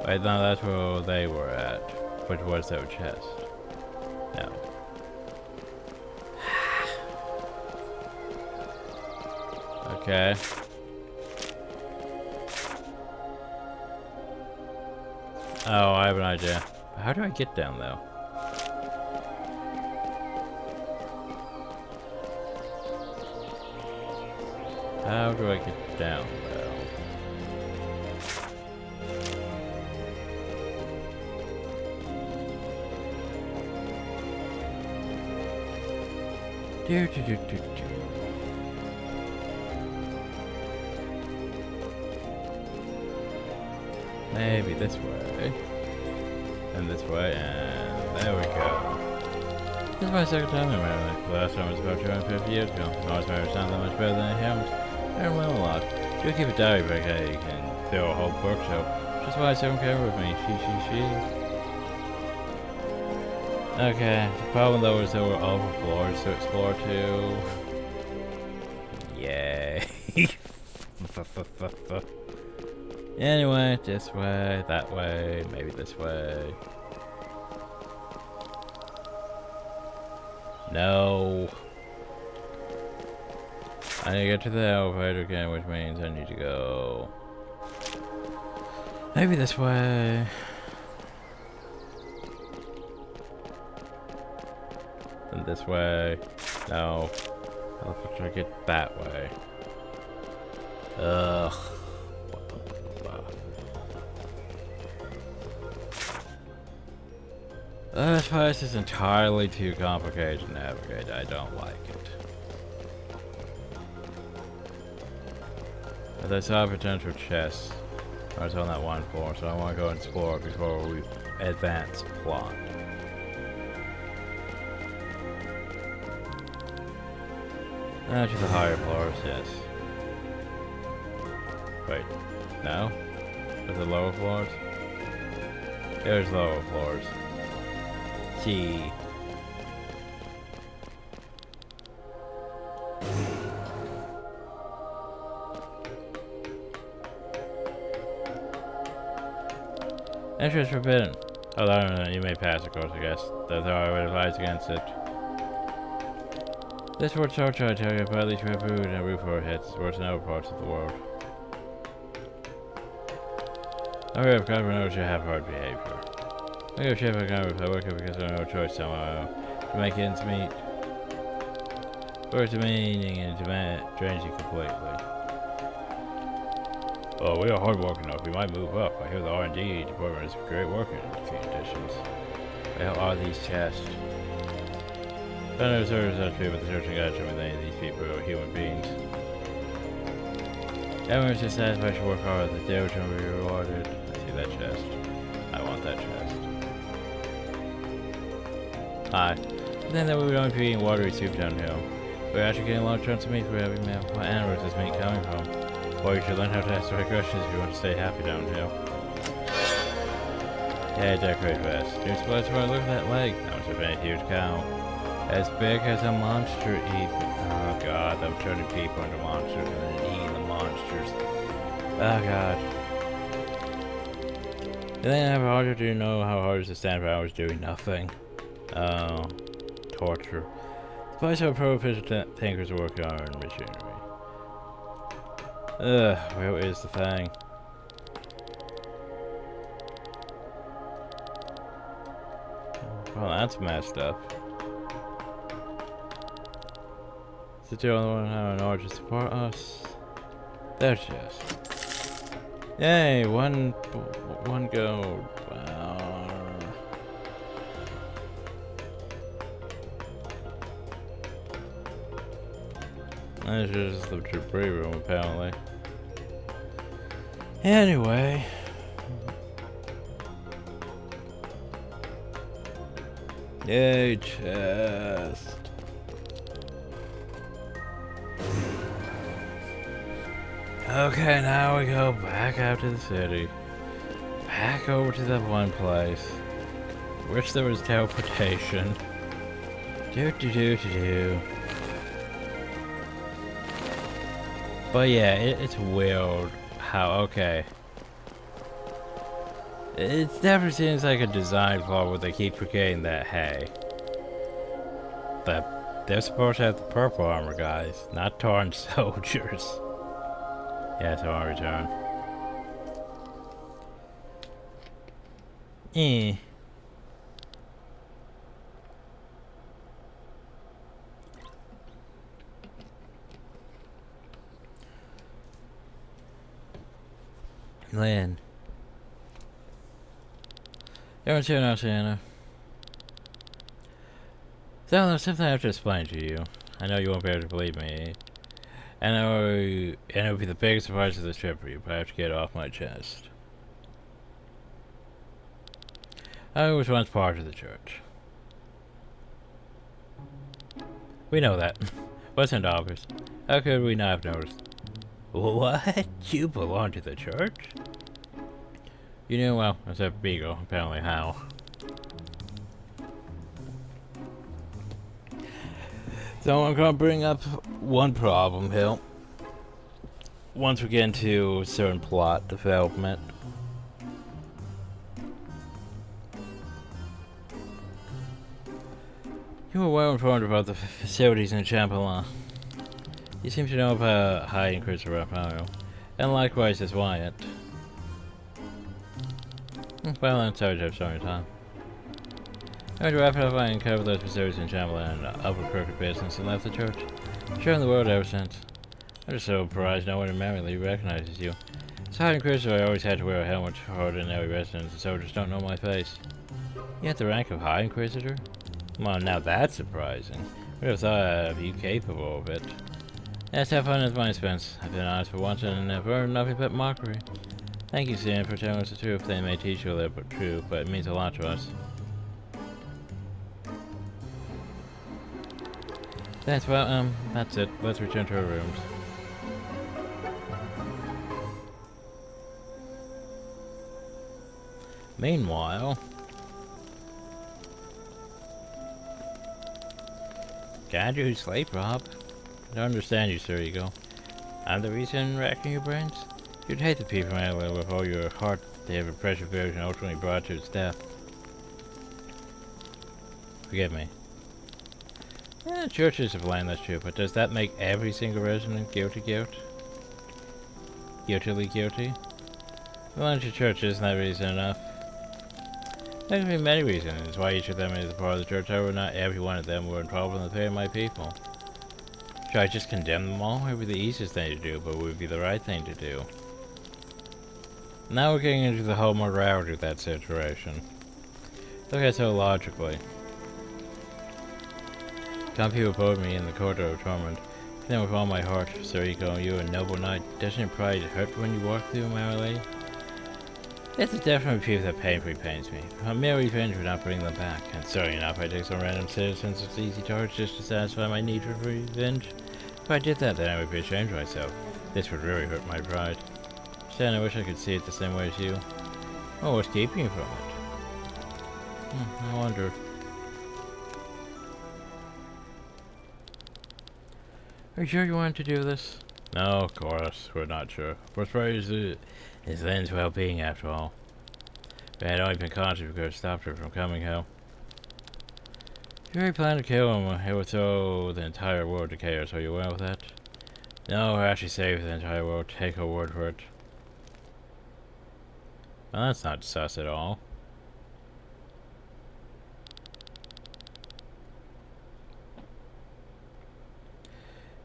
Wait, no, that's where they were at. Which was their chest. No. Okay. Oh, I have an idea. How do I get down though? How do I get down though? Do. Maybe this way. And this way, and there we go. This is my second time in my life. The last time was about 250 years ago. I was married sound that much better than it happens. I don't know a lot. Do keep a diary book, hey, you can fill a whole bookshelf. Just why I don't care with me. She. Okay, the problem though is there were all the floors to explore too. Yay. Anyway, this way, that way, maybe this way. No. I need to get to the elevator again, which means I need to go Maybe this way. And this way. No. I'll try to get that way. Ugh. This place is entirely too complicated to navigate. I don't like it. As I saw a potential chest, I was on that one floor, so I want to go and explore before we advance plot. To the higher floors, yes. Wait, no? Are the lower floors? There's lower floors. Gee. Entrance forbidden. Oh, no, you may pass, of course, I guess. That's how I would advise against it. This word torture, I tell you, but at least we have food and a roof over our heads. It's worse than other parts of the world. I have got to notice you have hard behavior. I go ship I got I work because I have no choice somehow to make ends meet. Words of meaning and drains you completely. Oh, we are hard working enough. We might move up. I hear the R&D department is great working conditions. Where are these chests? I don't know if there's that true, but the searching guide showed me that these people are human beings. Everyone's just satisfied to work hard. The day which will be rewarded. I see that chest. I want that chest. Hi. Then that we would only be eating watery soup downhill. We're actually getting a lot of chunks of meat for every meal. What animal is this meat coming from? Or you should learn how to ask the right questions if you want to stay happy downhill. Yeah, decorate vest. New supplies for look at that leg. That was a very huge cow. As big as a monster even. Oh god, I'm turning people into monsters and then eating the monsters. Oh god. You think I have harder to know how hard it is to stand for hours doing nothing? Oh. Torture. The place where pro-efficient tankers work on machinery. Ugh, where is the thing? Well, that's messed up. Is the only one having an order to support us? There she is. Yay, one gold. Wow. This is just the debris room, apparently. Anyway. Yay, chest. Okay, now we go back out to the city. Back over to that one place. Wish there was teleportation. Do. But yeah, it's weird how, okay. It definitely seems like a design flaw where they keep forgetting that, hey. They're supposed to have the purple armor, guys, not torn soldiers. Yeah, so I'll return. Lynn. Everyone's here now, Shanna. So there's something I have to explain to you. I know you won't be able to believe me. And it would be the biggest surprise of this trip for you, but I have to get it off my chest. I was once part of the church. We know that. Wasn't obvious. How could we not have noticed? What? You belong to the church? You knew well, except Beagle, apparently how. So I'm gonna bring up one problem here. Once we get into certain plot development. You were well informed about the facilities in Champlain. You seem to know about high increase of Raphael. And likewise does Wyatt. Well, I'm sorry to have stolen your time. I'm going to wrap it up and cover those facilities in Chamberlain and upper crooked business and left the church. Sharing the world ever since. I'm just so surprised no one in Maryland recognizes you. As High Inquisitor, I always had to wear a helmet for ordinary residents, and soldiers don't know my face. You have the rank of High Inquisitor? Well, now that's surprising. Would have thought of you capable of it. Yes, have fun at my expense. I've been honest for once and have earned nothing but mockery. Thank you, Sam, for telling us the truth. They may teach you a little bit true, but it means a lot to us. Thanks, well, that's it. Let's return to our rooms. Meanwhile... Can't you sleep, Rob? I don't understand you, Sir Eagle. I'm the reason racking your brains? You'd hate the people with all your heart they have a pressure version ultimately brought to its death. Forgive me. Churches have land, that's true, but does that make every single resident guiltily guilty? Belonging to church isn't that reason enough? There can be many reasons why each of them is a part of the church, however not every one of them were involved in the fate of my people. Should I just condemn them all? It would be the easiest thing to do, but it would be the right thing to do. Now we're getting into the whole morality of that situation. Look at it so logically. Some people put me in the corridor of torment. Then with all my heart, Sir Eco, you a noble knight. Doesn't your pride hurt when you walk through, my lady? This is definitely proof that painfully pains me. A mere revenge would not bring them back, and sorry enough I take some random citizens as easy targets just to satisfy my need for revenge. If I did that, then I would be ashamed of myself. This would really hurt my pride. Stan, I wish I could see it the same way as you. Oh, what's keeping you from it? I wonder. Are you sure you wanted to do this? No, of course, we're not sure. What's right is Lynn's well-being, after all. If I had only been conscious, we could have stopped her from coming home. If you really plan to kill him, it would throw the entire world to chaos. Are you aware of that? No, we're actually save the entire world. Take her word for it. Well, that's not sus at all.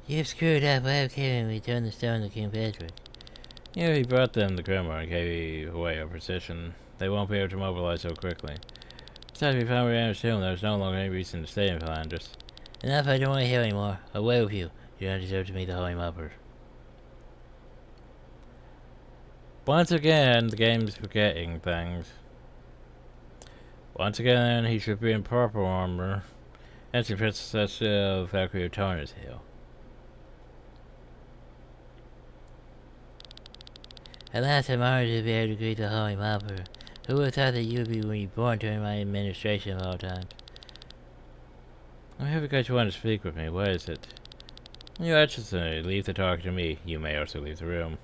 You've screwed up. I have Kevin return the stone to King Patrick. Yeah, he brought them the Grimoire and gave away our position. They won't be able to mobilize so quickly. Besides, we found Randall's tomb. There's no longer any reason to stay in Flanders. Enough, I don't want to hear anymore. Away with you. You don't deserve to meet the Holy Mother. Once again, the game's forgetting things. Once again, he should be in proper armor. And the Princess of Valkyrie of Tarnus Hill. At last I'm honored to be able to greet the Holy Mother. Who would have thought that you would be reborn during my administration of all time? I'm here because you want to speak with me. What is it? Your Excellency, leave the talk to me. You may also leave the room.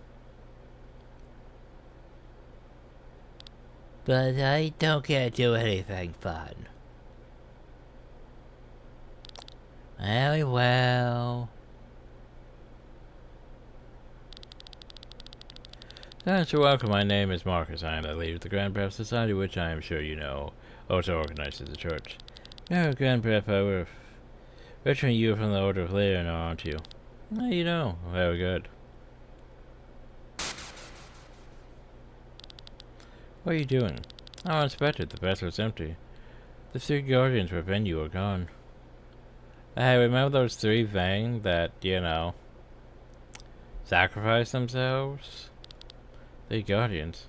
But I don't get to do anything fun. Very well. Thanks for welcome. My name is Marcus. I am the leader of the Grand Prep Society, which I am sure you know also organizes the church. No, Grand Prep, I would have returned you from the Order of Leon, aren't you? No, you know. Very good. What are you doing? Oh, unexpected. The vessel was empty. The 3 guardians within you are gone. Hey, remember those 3 Vang that, you know, sacrificed themselves? The guardians.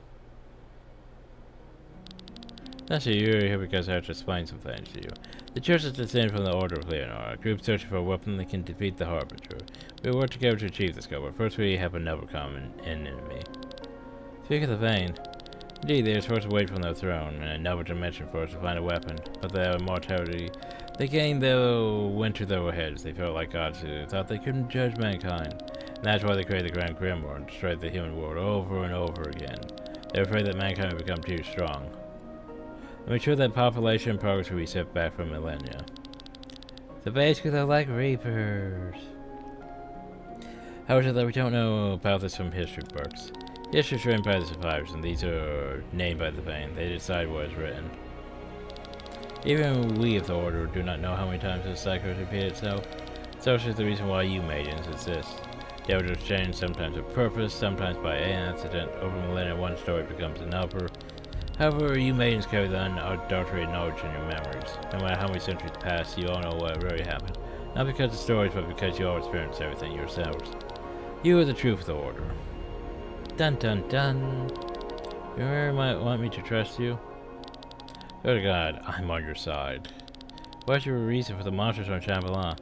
That's you're here because I have to explain some things to you. The church is descended from the Order of Leonor, a group searching for a weapon that can defeat the Harbinger. We will work together to achieve this goal, but first we have another common enemy. Speak of the Vane. Indeed, they are supposed to wait from their throne in another dimension for us to find a weapon, but their immortality they gained though went to their heads. They felt like gods who thought they couldn't judge mankind. And that's why they created the Grand Grimoire and destroyed the human world over and over again. They're afraid that mankind will become too strong. And make sure that population progress will be set back for millennia. So basically they're like Reapers. However, that we don't know about this from history books. History is written by the survivors, and these are named by the Bane. They decide what is written. Even we of the Order do not know how many times this cycle has repeated itself. Such is the reason why you maidens exist. The elders change, sometimes with purpose, sometimes by an accident. Over millennia, one story becomes another. However, you maidens carry the unadulterated knowledge in your memories. No matter how many centuries pass, you all know what really happened. Not because of stories, but because you all experienced everything yourselves. You are the truth of the Order. Dun dun dun. You really might want me to trust you? Go to God, I'm on your side. What's your reason for the monsters on Shambhala?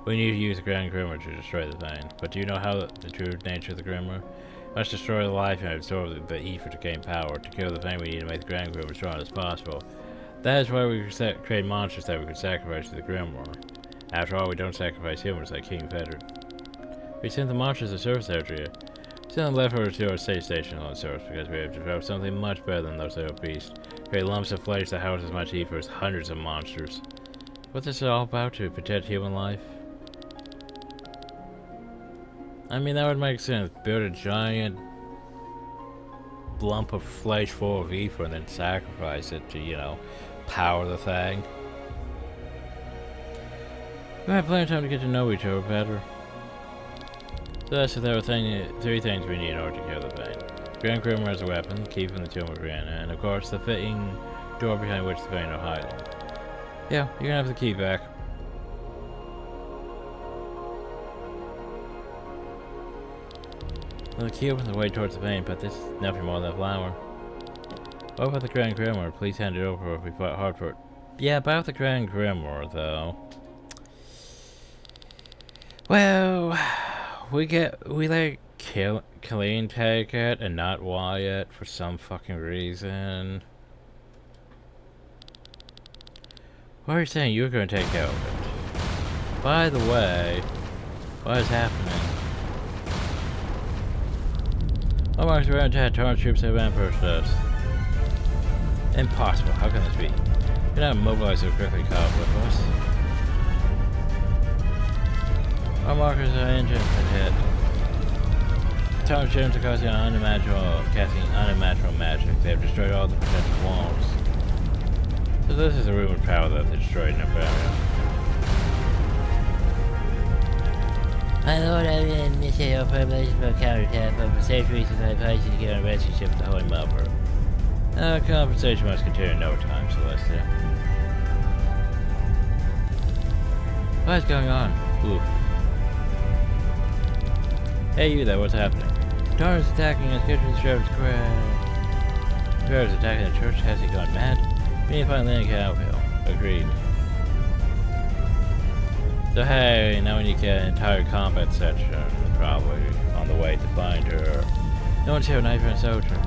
We need to use the Grand Grimoire to destroy the Bane. But do you know how the true nature of the Grimoire? Must destroy the life and absorb the ether to gain power. To kill the Bane, we need to make the Grand Grimoire as strong as possible. That is why we create monsters that we could sacrifice to the Grimoire. After all, we don't sacrifice humans like King Fettered. We sent the monsters to surface area. Send the leftovers to our safe station on the surface because we have developed something much better than those little beasts. Create lumps of flesh that house as much ether as hundreds of monsters. What's this all about? To protect human life? I mean, that would make sense. Build a giant lump of flesh full of ether and then sacrifice it to, you know, power the thing. We have plenty of time to get to know each other better. So that's the three things we need in order to kill the Bane. Grand Grimoire as a weapon, keep in the Tomb of Brianna, and of course the fitting door behind which the Bane are hiding. Yeah, you're gonna have the key back. Well, the key opens the way towards the Bane, but this is nothing more than a flower. What about the Grand Grimoire? Please hand it over if we fought hard for it. Yeah, about the Grand Grimoire, though. Well, we let Colleen take it and not Wyatt for some fucking reason. What are you saying? You were going to take care of it. By the way, what is happening? What marks around to Torrent troops have ambushed us? Impossible. How can this be? You're not mobilized so quickly, caught up with us. Our markers are engines had hit. Torrent troops are casting unimaginable magic. They have destroyed all the protective walls. So this is a rumored power that they destroyed in Nebraska. My lord, I didn't initiate your preparations for a counterattack, but for safe reasons I advise you to get on a rescue ship with the Holy Mother. Compensation must continue in no time, Celestia. What is going on? Oof. Hey you there, what's happening? Torrent's attacking us, get to the sheriff's crash. The sheriff's attacking the church, has he gone mad? We need to find Linda Cowhill. Agreed. So hey, now we need to get an entire combat section, probably, on the way to find her. No one's here, not even a soldier.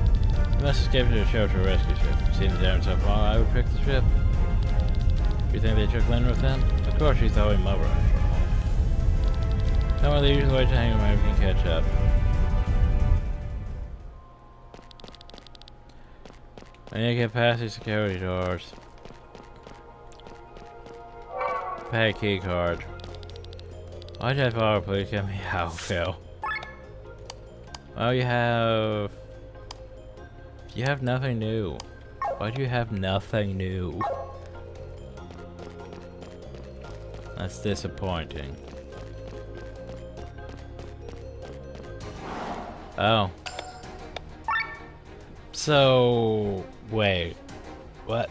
We must escape to the shelter rescue ship. Seeing the damage so far, I would pick the ship. You think they took Linda with them? Of course, she's the Holy Mother after all. Don't worry, the usual way to hang around, we can catch up. I need to get past these security doors. Pay key card. Why'd you have power? Please get me out, Phil. Oh, you have nothing new. Why'd you have nothing new? That's disappointing. Oh. So, wait. What?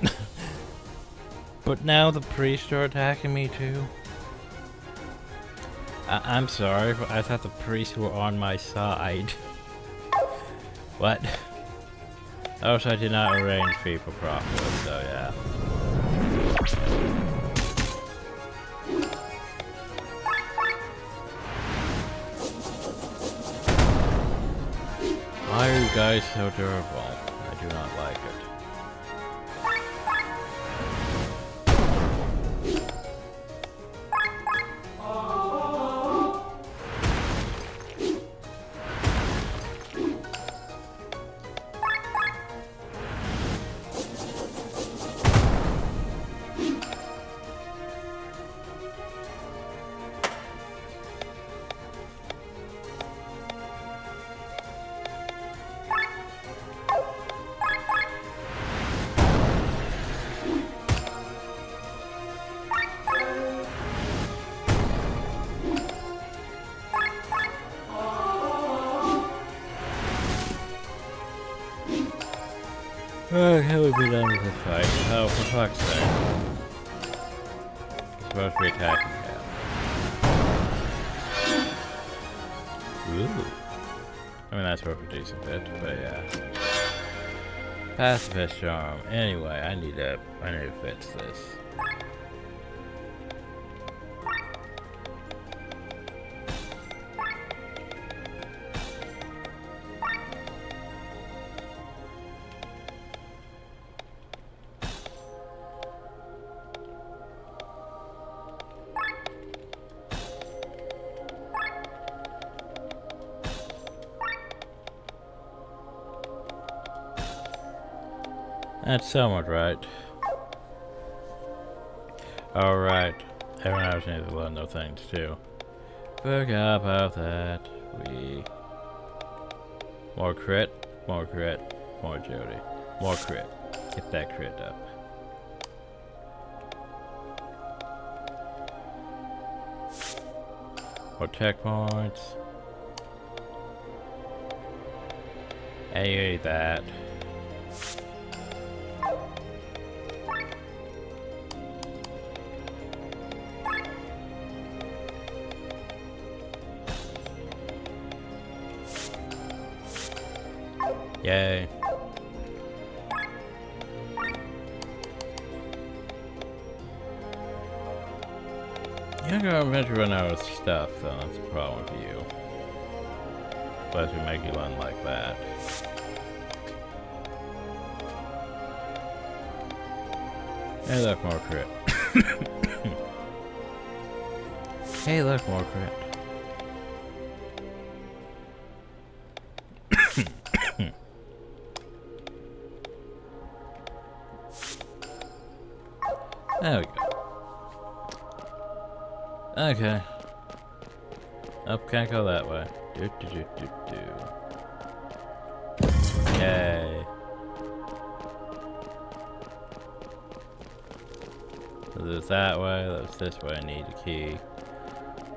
But now the priests are attacking me too? I'm sorry, but I thought the priests were on my side. What? Oh, so I did not arrange people properly, so yeah. Why are you guys so durable? I do not like it. Okay, we've been done with this fight. Oh, for fuck's sake. It's supposed to be attacking him. Ooh. I mean, that's worth a decent bit, but yeah. Pacifist charm. Anyway, I need to fix this. That's somewhat right. Alright. Everyone else needs to learn those things too. Forgot about that. More crit, more Jody. More crit. Get that crit up. More tech points. And you need that. Yay. You're gonna eventually run out of stuff, though. That's a problem for you. Unless we make you run like that. Hey, look, more crit. Hey, look, more crit. There we go. Okay. Up, can't go that way. Yay. There's that way, there's this way, I need a key.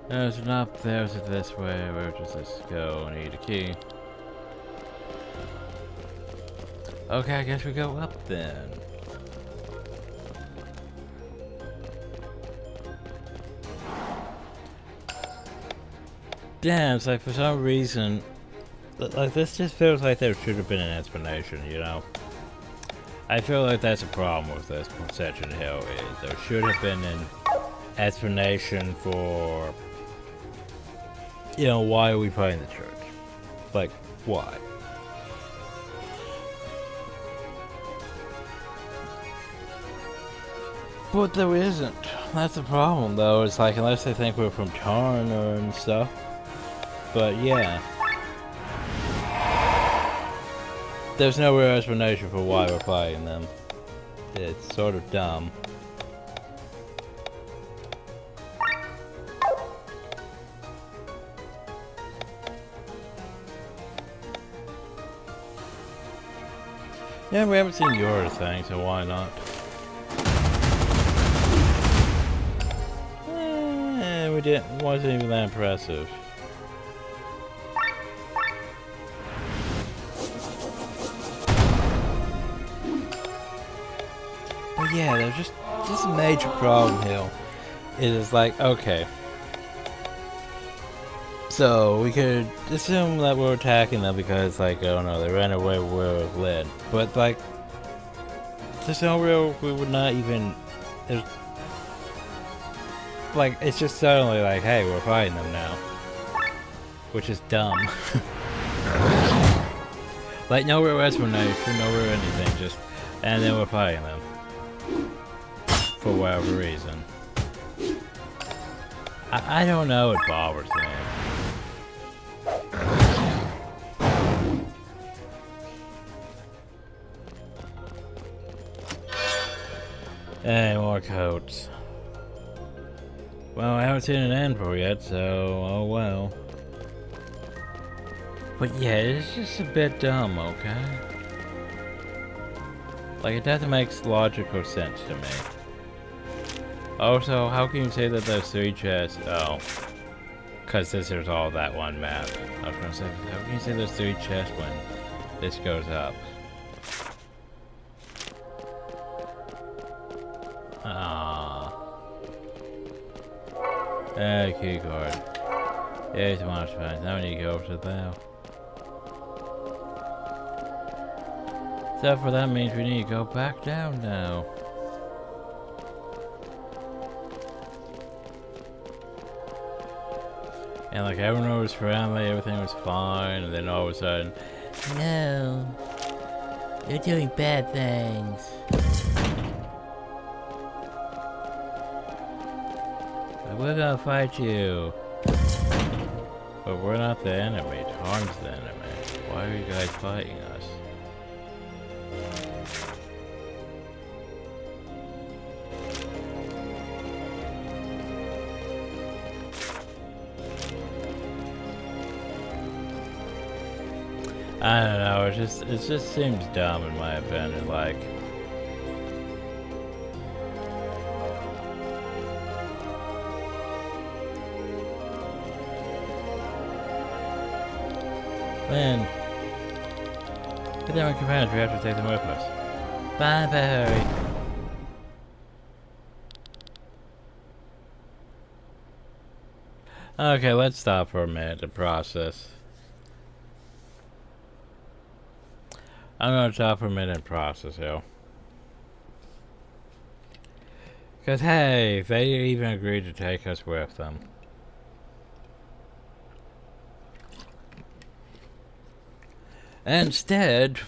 There's an up, there's a this way, where does this go? I need a key. Okay, I guess we go up then. Damn, it's like for some reason, like this just feels like there should have been an explanation, you know? I feel like that's a problem with this section hill is there should have been an explanation for, you know, why are we fighting the church? Like, why? But there isn't. That's the problem, though. It's like, unless they think we're from Tarn and stuff. But yeah. There's no real explanation for why we're fighting them. It's sort of dumb. Yeah, we haven't seen your thing, so why not? We didn't. Wasn't even that impressive. But yeah, there's just a major problem here. It is like, okay. So we could assume that we're attacking them because, like, I don't know, they ran away where we're led. But like, there's no real. We would not even. There's. Like, it's just suddenly like, hey, we're fighting them now. Which is dumb. Like, no real explanation, no real anything, just... And then we're fighting them. For whatever reason. I don't know, it bothers me. Hey, more coats. Well, I haven't seen an anvil yet, so oh well. But yeah, it's just a bit dumb, okay? Like, it doesn't make logical sense to me. Also, how can you say that there's 3 chests? Oh. Because this is all that one map. I was gonna say, how can you say there's 3 chests when this goes up? Ah. Key card. Here's the monster find. Now we need to go over to there. Except for that means we need to go back down now. And like everyone was friendly, everything was fine, and then all of a sudden, no, you're doing bad things. We're gonna fight you. But we're not the enemy. Harm's the enemy. Why are you guys fighting us? I don't know, it just seems dumb in my opinion, like man, but then we companions, we have to take them with us. Bye bye. Okay, let's stop for a minute to process. I'm gonna stop for a minute and process, yo. Cause hey, they even agreed to take us with them. And instead,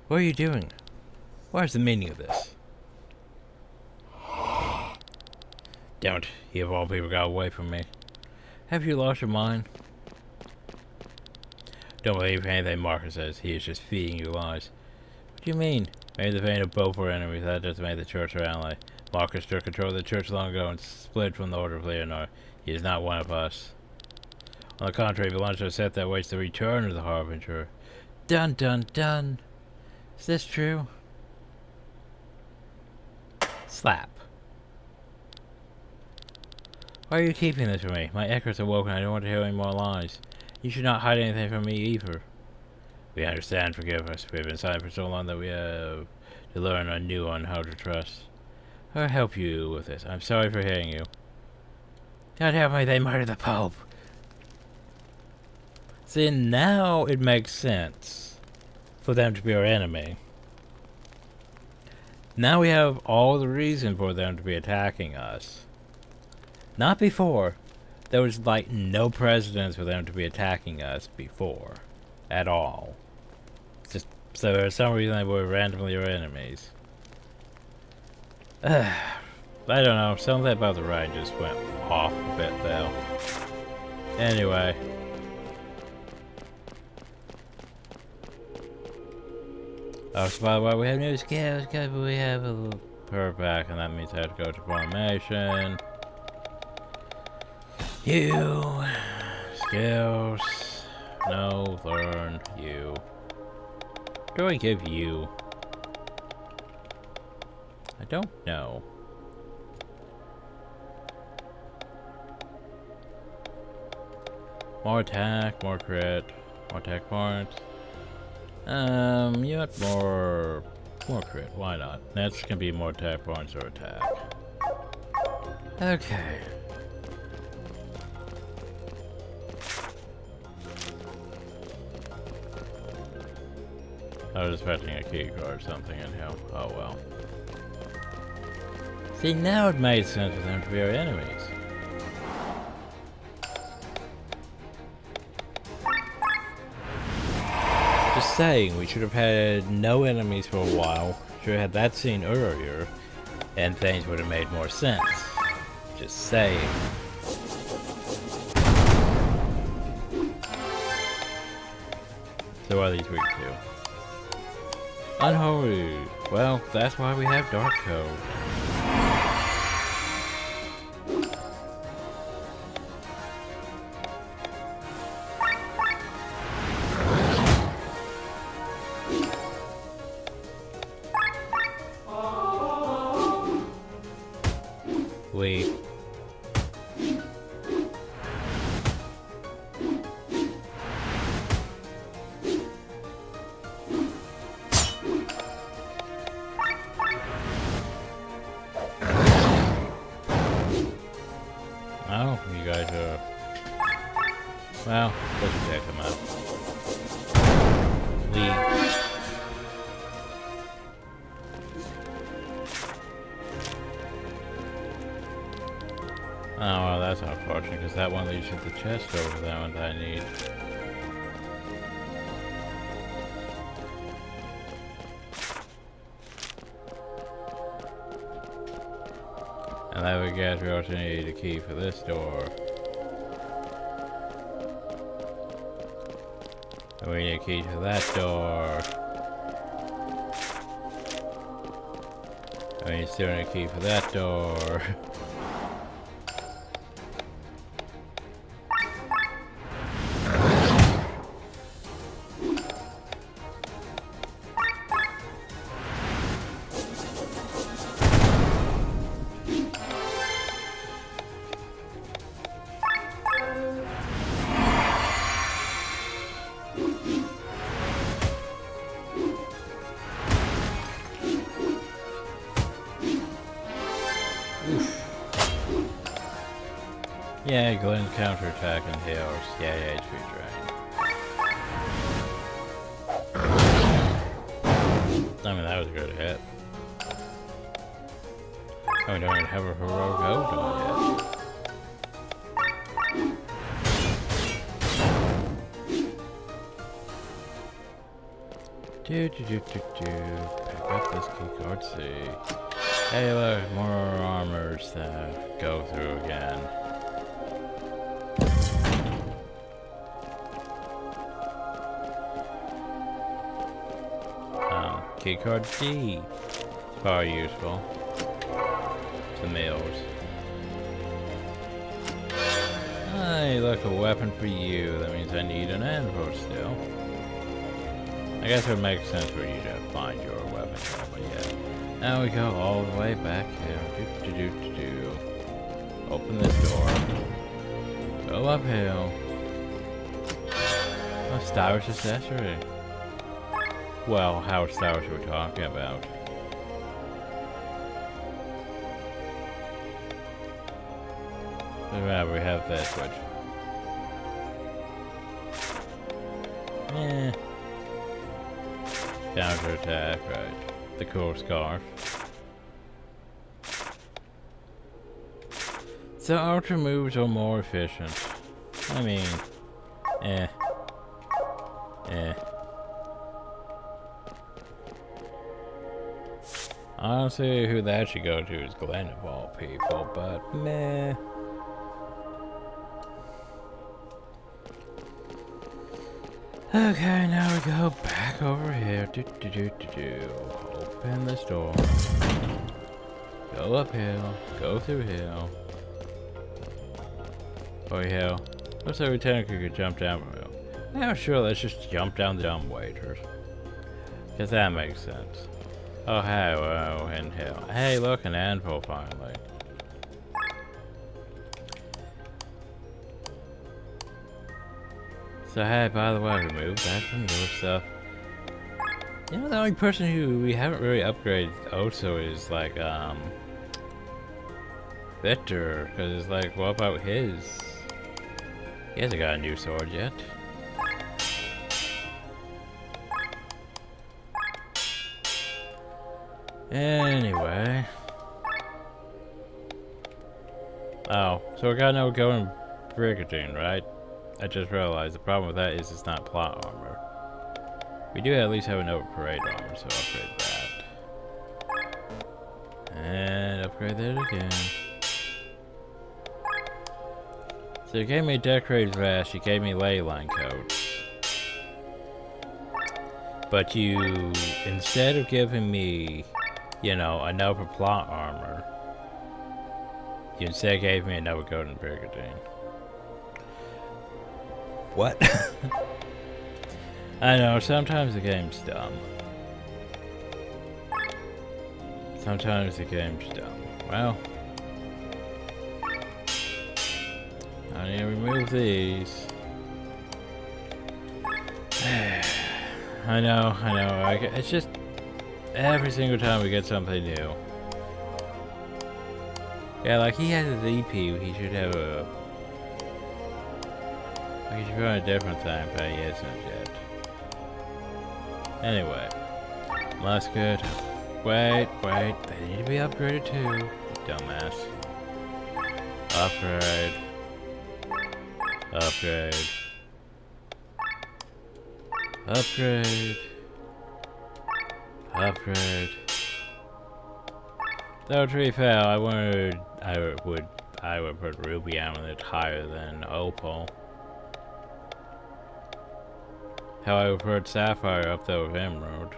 what are you doing? What is the meaning of this? Don't, you of all people got away from me. Have you lost your mind? Don't believe anything Marcus says. He is just feeding you lies. What do you mean? Maybe the vein of both were enemies. That doesn't make the church our ally. Marcus took control of the church long ago and split from the Order of Leonard. He is not one of us. On the contrary, he belongs to a set that waits the return of the Harbinger. Dun dun dun. Is this true? Slap. Why are you keeping this from me? My echoes are woken. I don't want to hear any more lies. You should not hide anything from me either. We understand, forgive us. We have been silent for so long that we have to learn anew on how to trust. I'll help you with this. I'm sorry for hearing you. God help me, they murdered the Pope. See, now it makes sense for them to be our enemy. Now we have all the reason for them to be attacking us. Not before. There was like no precedence for them to be attacking us before. At all. Just so for some reason they were randomly our enemies. I don't know, something about the ride just went off a bit though. Anyway. Oh, so by the way, we have new skills because we have a little per back, and that means I have to go to formation. You skills. No, learn you. What do I give you? I don't know. More attack, more crit, more attack points. You want more crit, why not? That's gonna be more attack points or attack. Okay. I was expecting a key card or something in here. Oh well. See, now it made sense for them to be our enemies. Just saying, we should have had no enemies for a while. Should have had that scene earlier, and things would have made more sense. Just saying. So what are these weak to? Unholy. Well, that's why we have Dark Code. Wait. because that one leads to the chest over that one that I need. And then we guess we also need a key for this door. And we need a key to that door. And we still need a key for that door. Yeah, Glenn's counterattack and heals. Yeah, HP drain. I mean, that was a good hit. Oh, we don't even have a heroic ult on yet. Pick up this key card. See. Hey, look, more armors that go through again. Keycard D. It's probably useful. The meals. Hey, look, a weapon for you. That means I need an anvil still. I guess it would make sense for you to find your weapon here, but yeah. Now we go all the way back here. Open this door. Go uphill. A stylish accessory. Well, how stylish are we talking about? Remember, we have this, which... Counterattack, right. The cool scarf. So ultra moves are more efficient. I mean... Honestly, who that should go to is Glenn of all people, but meh. Okay, now we go back over here. Open this door. Go uphill. Go through hill. Oh, hill. Looks like we technically could jump down from hill. Yeah, sure, let's just jump down the dumb waiters. Because that makes sense. Oh, hey, whoa, in hill. Hey, look, an anvil finally. So, hey, by the way, remove that from your stuff. You know, the only person who we haven't really upgraded also is, like, Victor. Because it's like, what about his? He hasn't got a new sword yet. Anyway. Oh, so we gotta know going Brigandine, right? I just realized the problem with that is it's not plot armor. We do at least have an open parade armor, so upgrade that. And upgrade that again. So you gave me decorated vest, you gave me leyline coat. But you, instead of giving me, you know, another plot armor, you instead gave me another golden brigandine. What? I know, sometimes the game's dumb. Sometimes the game's dumb. Well, I need to remove these. I know, it's just every single time we get something new. Yeah, like he has his EP, he should have a... Like he should go on a different time, but he isn't yet. Anyway, musket. Wait, they need to be upgraded too. Dumbass. Upgrade. Upgrade. Upgrade. Upgrade. Though to be fair, I would put ruby amulet higher than opal. How I would put sapphire up there with emerald.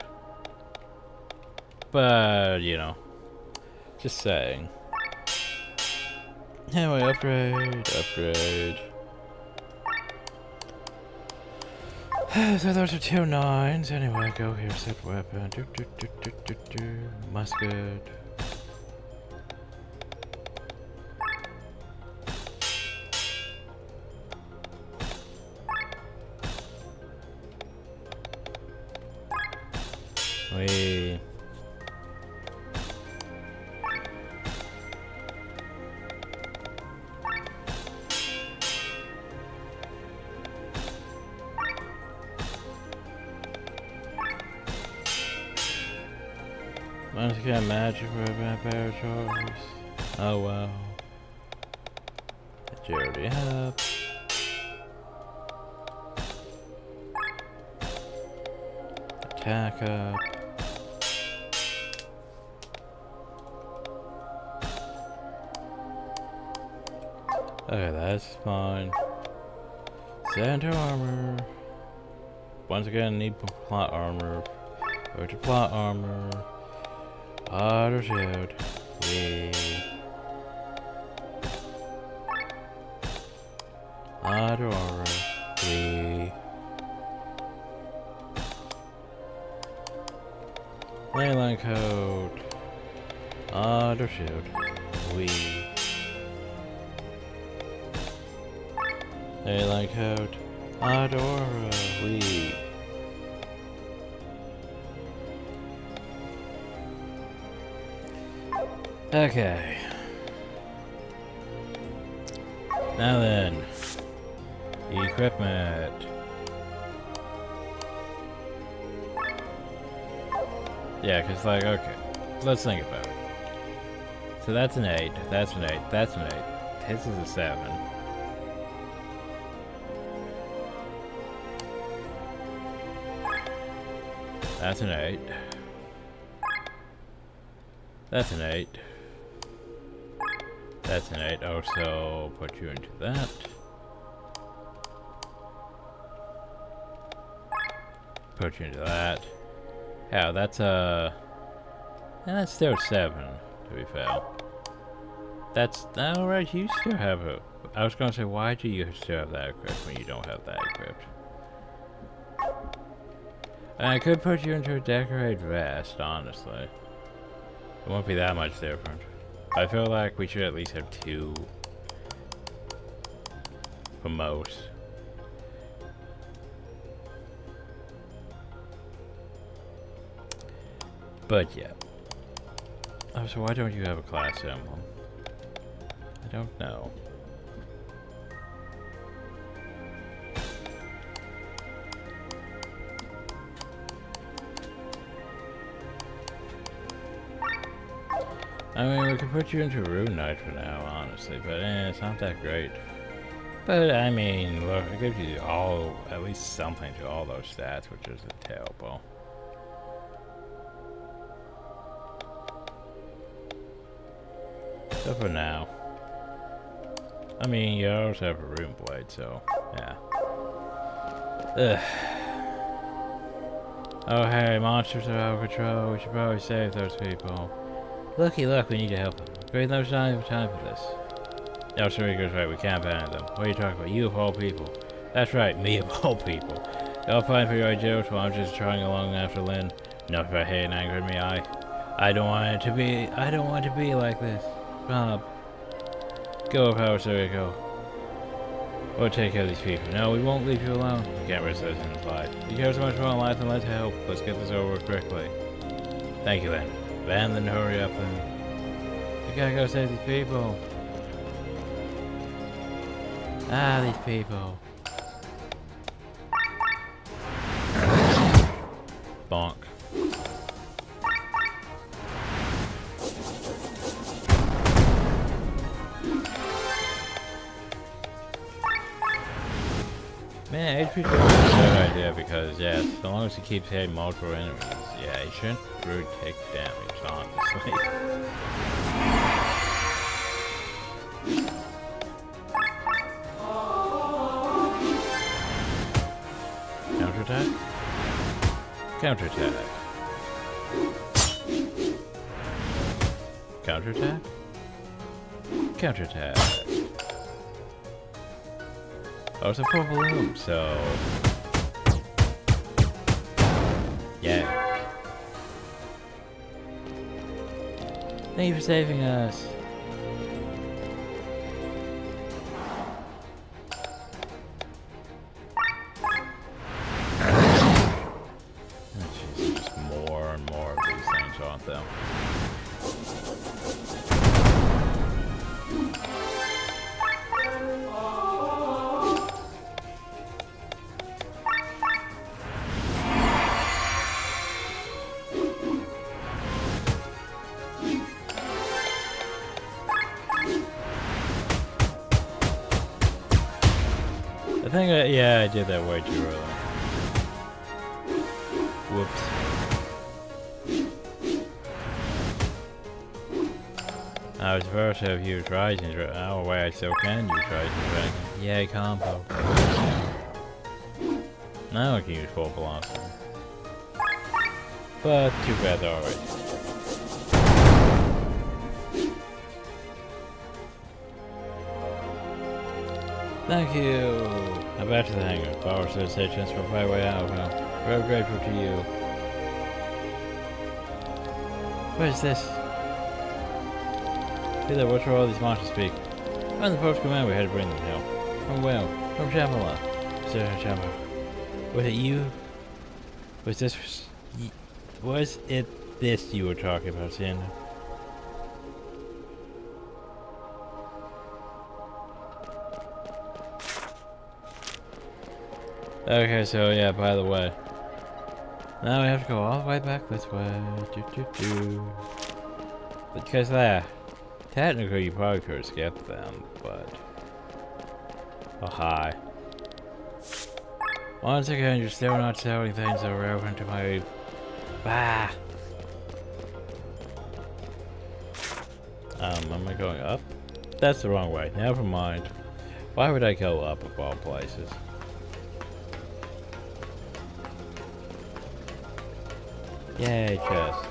But you know, just saying. Anyway, upgrade. So those are 2 9s. Anyway, go here, set weapon. Musket. Wait. Once again, magic weapon, paratroopers. Oh wow. That you already have. Attack up. Okay, that's fine. Center armor. Once again, need plot armor. Go to plot armor. Auto shield. Auto armor. Leyline code. Auto shield. Leyline code. Auto aura. Okay. Now then, equipment. Yeah, cause like, okay, let's think about it. So that's an 8, that's an 8, that's an 8. His is a 7. That's an 8. That's an 8. That's an 8. Also, put you into that. Put you into that. Yeah, that's that's still 7, to be fair. That's alright. You still have a. I was gonna say, why do you still have that equipped when you don't have that equipped? And I could put you into a decorated vest, honestly. It won't be that much different. I feel like we should at least have 2 for most. But yeah. Oh, so why don't you have a class emblem? I don't know. I mean, we could put you into Rune Knight for now, honestly, but it's not that great. But I mean, look, it gives you all, at least something to all those stats, which is a terrible. So for now. I mean, you also have a Rune Blade, so, yeah. Ugh. Oh hey, monsters are out of control, we should probably save those people. Looky, look, we need to help them. Great, no time for this. Oh, sorry, goes right, we can't abandon them. What are you talking about? You of all people. That's right, me of all people. Go find for your ideals while I'm just trying along after Lynn. Enough about hate and anger in me, I don't want it to be like this. Bob. Go, Power Circle. We'll take care of these people. No, we won't leave you alone. We can't risk this in the fight. You care so much about life and let's help. Let's get this over quickly. Thank you, Lynn. Van, then hurry up then. We gotta go save these people. Ah, these people. Bonk. because, yeah, as long as he keeps hitting multiple enemies, yeah, he shouldn't really take damage, honestly. Counterattack? Counterattack. Counterattack? Counterattack. Oh, it's a full balloon, so... yeah. Thank you for saving us. Oh, jeez, just more and more of these things, aren't there? I think, yeah, I did that way too early. Whoops. I was supposed to have used Rising Dragon. Oh, wait, I still can use Rising Dragon. Yay, combo. Now I can use Full Velocity. But too bad already. Thank you! I'm back to the hangar. Power stations for my way out. Well, very grateful to you. What is this? Hey there, what's where all these monsters speak? On the first command we had to bring them here. From where? From Shamala. Sir Shamala. Was it you? Was this... was it this you were talking about, Santa? Okay, so yeah, by the way. Now we have to go all the way back this way. Because technically you probably could have skipped them, but... oh, hi. Once again, you're still not selling things that are relevant to my... bah! Am I going up? That's the wrong way. Never mind. Why would I go up of all places? Yay, chest.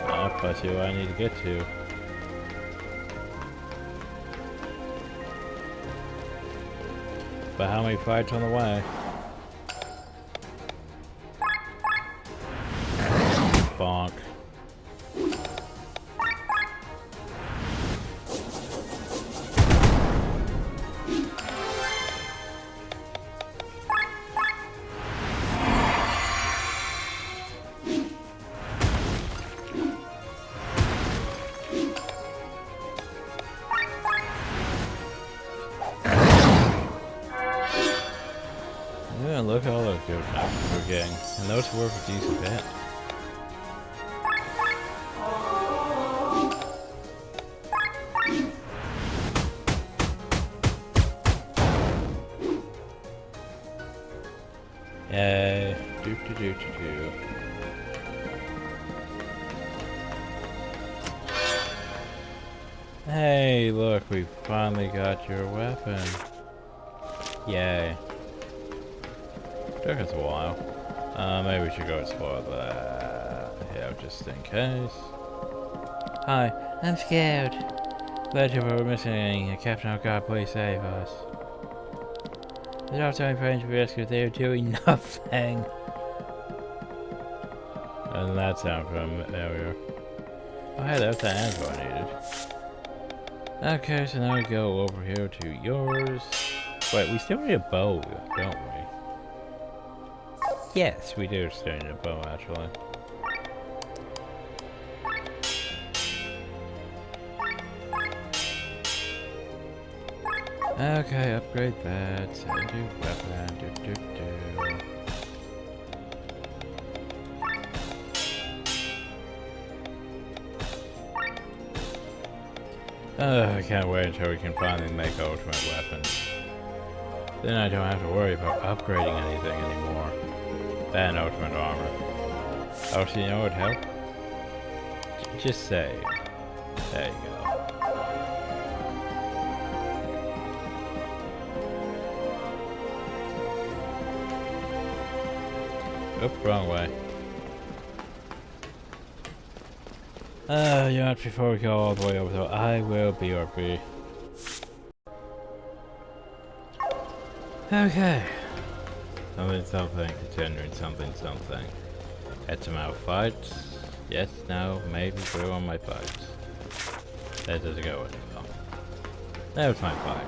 Oh, I see what I need to get to. But how many fights on the way? Bonk. Yeah, look at all those good knocks we're getting. And those were a decent hit. Yay. Do. Hey, look, we finally got your weapon. Yay. Took us a while. Maybe we should go explore that. Yeah, just in case. Hi, I'm scared. Glad you were missing. Captain, oh God, please save us. There's also any friends we rescued. They were doing nothing. And that sound familiar. Oh, hey, that's the answer I needed. Okay, so now we go over here to yours. Wait, we still need a bow, don't we? Yes, we do still need a bow, actually. Okay, upgrade that. Send you weapon. I can't wait until we can finally make ultimate weapons. Then I don't have to worry about upgrading anything anymore. That and ultimate armor. Oh, so you know what would help? Just say. There you go. Oop, wrong way. You know, before we go all the way over there, I will BRB. Okay. Something, continuing something. Had some out fights. Yes, no, maybe, through on my fights. That doesn't go with well. That was my fight.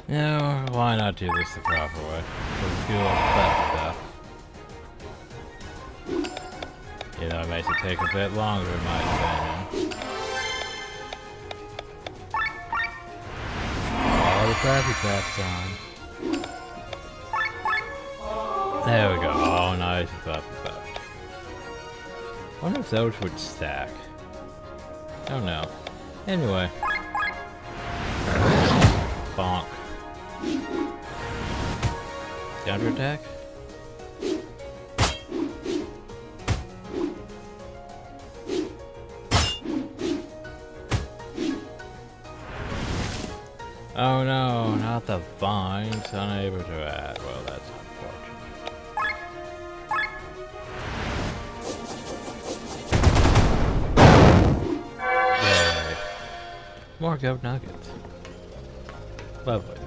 No, why not do this the proper way? We'll do all that stuff. You know, it makes it take a bit longer in my opinion. All the crappy crap's on. There we go. Oh, nice and fluffy. I wonder if those would stack. I don't know. Anyway. Bonk. Counter attack? Oh no, not the vines. Unable to add. Well, that's unfortunate. Yay. More goat nuggets. Lovely.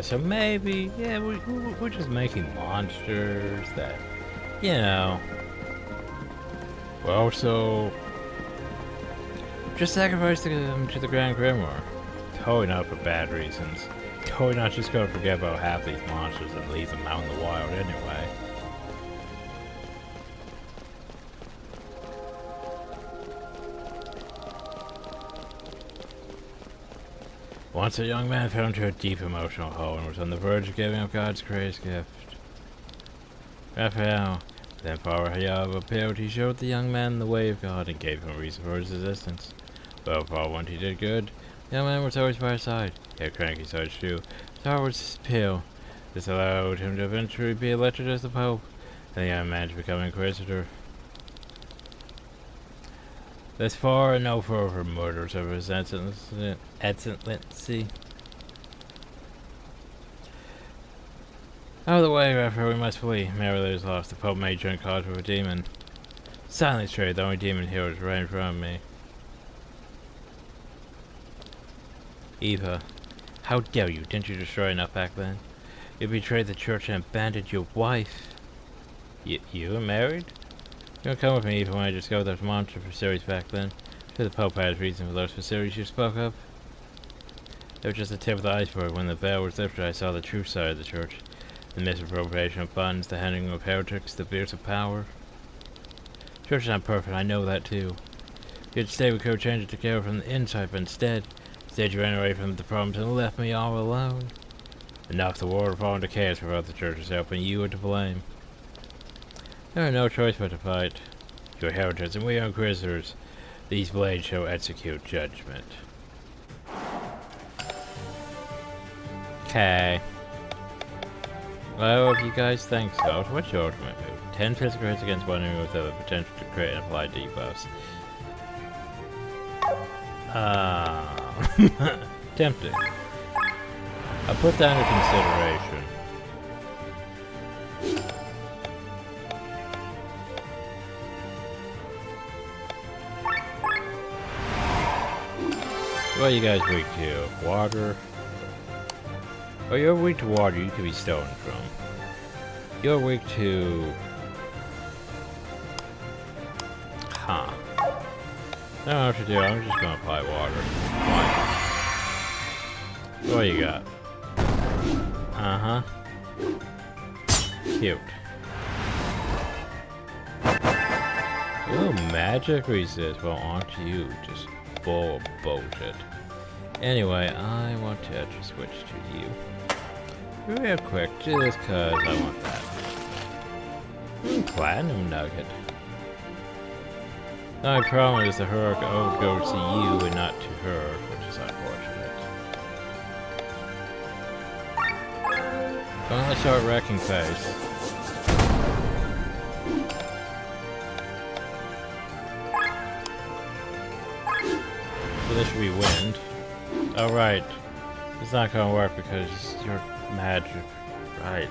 So maybe, yeah, we're just making monsters that, you know, we're also just sacrifice them to the Grand Grimoire. Totally not for bad reasons. Totally not just gonna forget about half these monsters and leave them out in the wild anyway. Once a young man fell into a deep emotional hole and was on the verge of giving up God's greatest gift. Raphael, then Father Hayab appeared. He showed the young man the way of God and gave him a reason for his existence. Well, for once he did good, the young man was always by his side. He had cranky sides too. His heart was pale. This allowed him to eventually be elected as the Pope, and the young man to become Inquisitor. Thus far, no further murders of his excellency. Out of the way, Raphael, we must flee. Merrily is lost. The Pope may join cause with a demon. Silence, trade. The only demon here is right in front of me. Eva, how dare you? Didn't you destroy enough back then? You betrayed the church and abandoned your wife. You were married? You don't come with me even when I discovered those monster facilities back then. Sure, the Pope had his reason for those facilities you spoke of. They were just the tip of the iceberg. When the veil was lifted, I saw the true side of the church. The misappropriation of funds, the handling of heretics, the abuse of power. Church is not perfect, I know that too. If you'd stayed, we could have changed it to care from the inside, but instead you ran away from the problems and left me all alone. Enough, the world fall into chaos without the church's help, and you were to blame. There was no choice but to fight. You're heretics, and we are inquisitors. These blades shall execute judgment. Okay. Well, if you guys think so, what's your ultimate move? 10 physical hits against one enemy with the potential to create and apply debuffs. Tempting. I'll put that into consideration. What are you guys weak to? Water? Oh, you're weak to water, you can be stolen from. You're weak to... Huh. I don't know what to do, I'm just gonna apply water. Why? What do you got? Uh-huh. Cute. Ooh, magic resist. Well, aren't you just full of bullshit? Anyway, I want to actually switch to you. Real quick, just cause I want that. Platinum nugget. The only problem is the Hurricane would go to you and not to her, which is unfortunate. Well, let's start wrecking phase. So this should be wind. Oh right. It's not gonna work because you're magic. Right.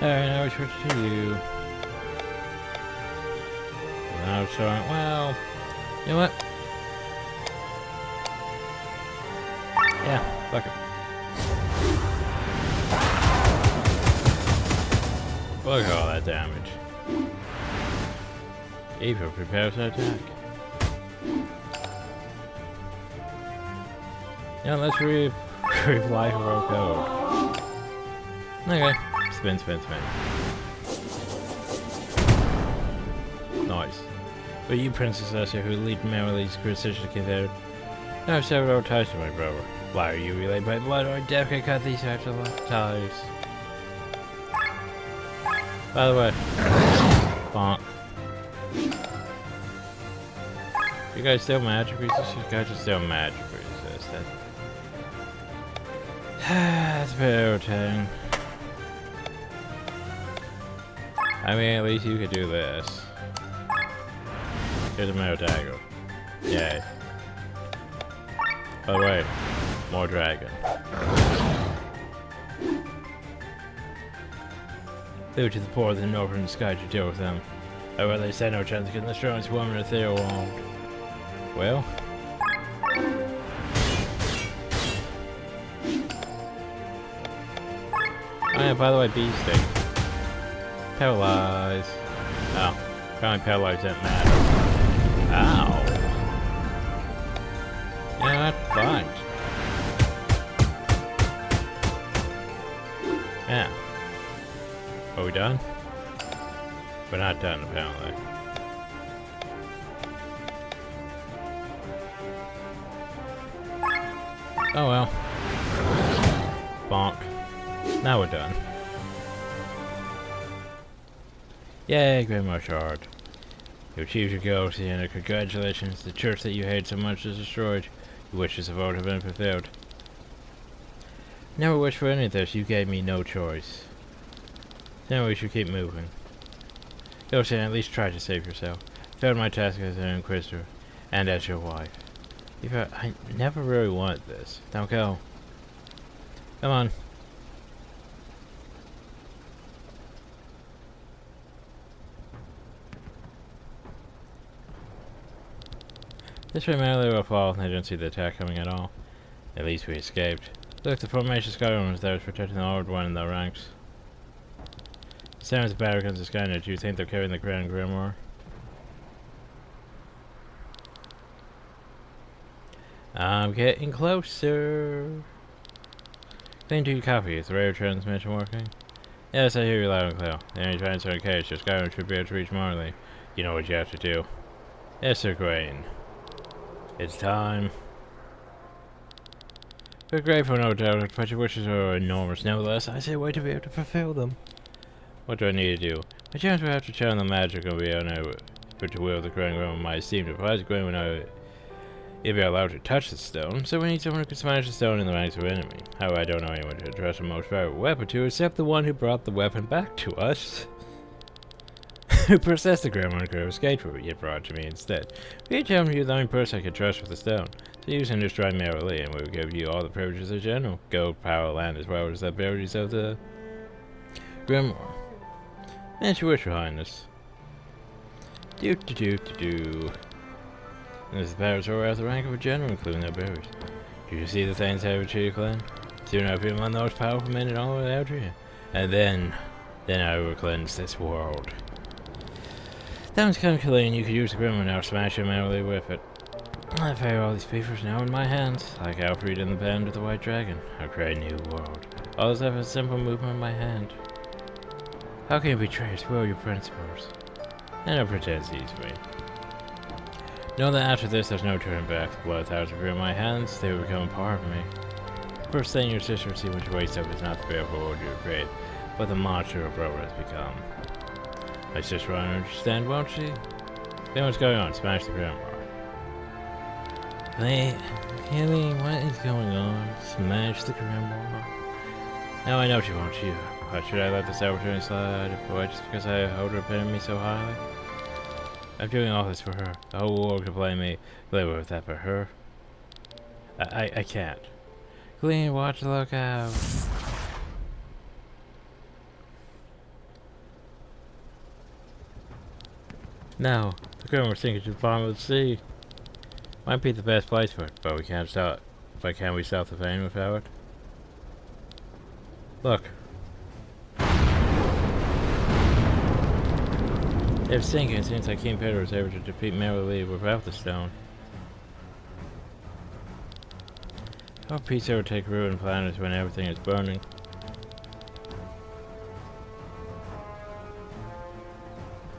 Alright, now we switch to you. Now it's showing, well, you know what? Yeah, fuck it. Look at all that damage. Eva prepares to attack. Yeah, let's reply hero code. Okay. Spin, spin, spin. Nice. But you, Princess Essia, who lead Marilee's precision considered. Now I've severed our ties to my brother. Why are you relayed by blood or death can cut these types of ties? By the way, bonk. You guys still magic resist? You guys are still magic resistant. That's a bit irritating. I mean, at least you could do this. Here's a mirror dagger. Yay. By the way, more dragon. Due to the poor of the northern sky to deal with them. However, they stand no chance against the strongest woman if they are wrong. Well. Oh yeah, by the way, bee sting. Paralyze. Oh, apparently paralyze doesn't matter. Ow. Yeah, that's fine. Yeah. Are we done? We're not done, apparently. Oh well. Bonk. Now we're done. Yay, Great Martial Art. You achieved your goal, Sienna. Congratulations. The church that you hate so much is destroyed. Your wishes of old have been fulfilled. Never wished for any of this. You gave me no choice. Then we should keep moving. Go, Sienna. At least try to save yourself. Failed my task as an Inquisitor and as your wife. I never really wanted this. Now go. Come on. This way Marilee will fall, and I don't see the attack coming at all. At least we escaped. Look, the formation Skyrim was there was protecting the Old One in the ranks. Sounds bad against the Skynet. Do you think they're carrying the Grand Grimoire? I'm getting closer. Clean to your copy. Is the radio transmission working? Yes, I hear you loud and clear. The enemy transfer in case. Your Skyrim should be able to reach Marilee. You know what you have to do. Yes, Sir Grain. It's time. We're grateful, no doubt, but your wishes are enormous. Nevertheless, I say wait to be able to fulfill them. What do I need to do? My chance will have to channel the magic and be unable to wield the Grand Grimoire. My esteemed advisor Grain will know if you're allowed to touch the stone, so we need someone who can smash the stone in the ranks of the enemy. However, I don't know anyone to trust the most valuable weapon to, except the one who brought the weapon back to us. Who possessed the Grimoire could have escaped from it, yet brought it to me instead. We tell him you're the only person I can trust with the stone. So use him to destroy Marilee, and we will give you all the privileges of general. Gold, power, land, as well as the abilities of the Grimoire. And your wish, Your Highness. Do. And this powers are at the rank of a general, including their abilities. Do you see the things they have achieved, Clan? Soon I'll be one of the most powerful men in all of Algeria. And then I will cleanse this world. That was kind of clean. You could use the gremlin now, smash him manually with it. I fire all these papers now in my hands, like Alfred in the Band of the White Dragon. I'll create a new world. All this have a simple movement of my hand. How can you betray or spoil your principles? And I'll pretend it's easy. Know that after this, there's no turning back. The blood thoughts appear in my hands, they will become a part of me. First thing your sister will see when she wakes up is not the beautiful world you create, but the monster her brother has become. My sister will understand, won't she? Then what's going on? Smash the grandma. Wait, Haley, what is going on? Smash the grandma. Now I know she won't. Why should I let this opportunity slide? Why, just because I hold her opinion of me so highly? I'm doing all this for her. The whole world could blame me. Blame with that for her. I can't. Clean, watch, look out. No, the grandma's sinking to the bottom of the sea. Might be the best place for it, but we can't stop. But can we stop the pain without it? Look. If sinking, it seems like King Peter was able to defeat Mary Lee without the stone. How peace ever take root in planets when everything is burning?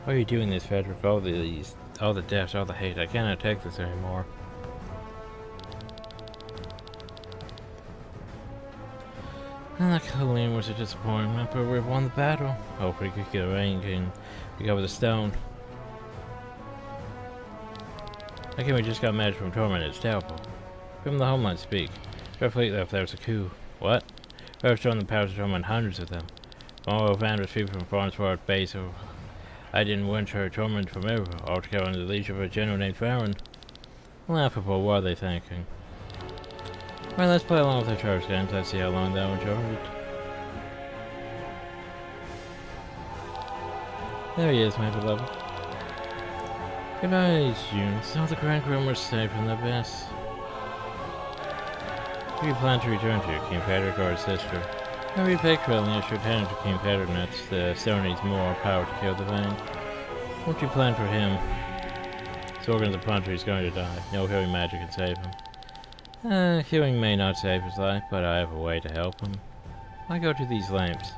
Why are you doing this, Frederick? All the deaths, all the hate. I cannot take this anymore. And that Colleen was a disappointment, but we've won the battle. Hope we could get a rain and recover the stone. How can we just got magic from Torment? It's terrible. From the homeland speak. Roughly left there's a coup. What? I've shown the powers of Torment, hundreds of them. All vandals people from Farnsworth base, so I didn't win her Torment from everywhere, altogether under the leadership of a general named Farron. Laughable, what are they thinking? Well, let's play along with our charge games. Let's see how long that one charged. There he is, my beloved. Goodbye, June. So the Grand Grimoire saved from the abyss. Who do you plan to return to, King Patrick or his sister? I repay Krillin as your tenant to King Patrick Nuts. The stone needs more power to kill the vein. What do you plan for him? Sorgan's a puncher, he's going to die. No healing magic can save him. Healing may not save his life, but I have a way to help him. Why go to these lamps?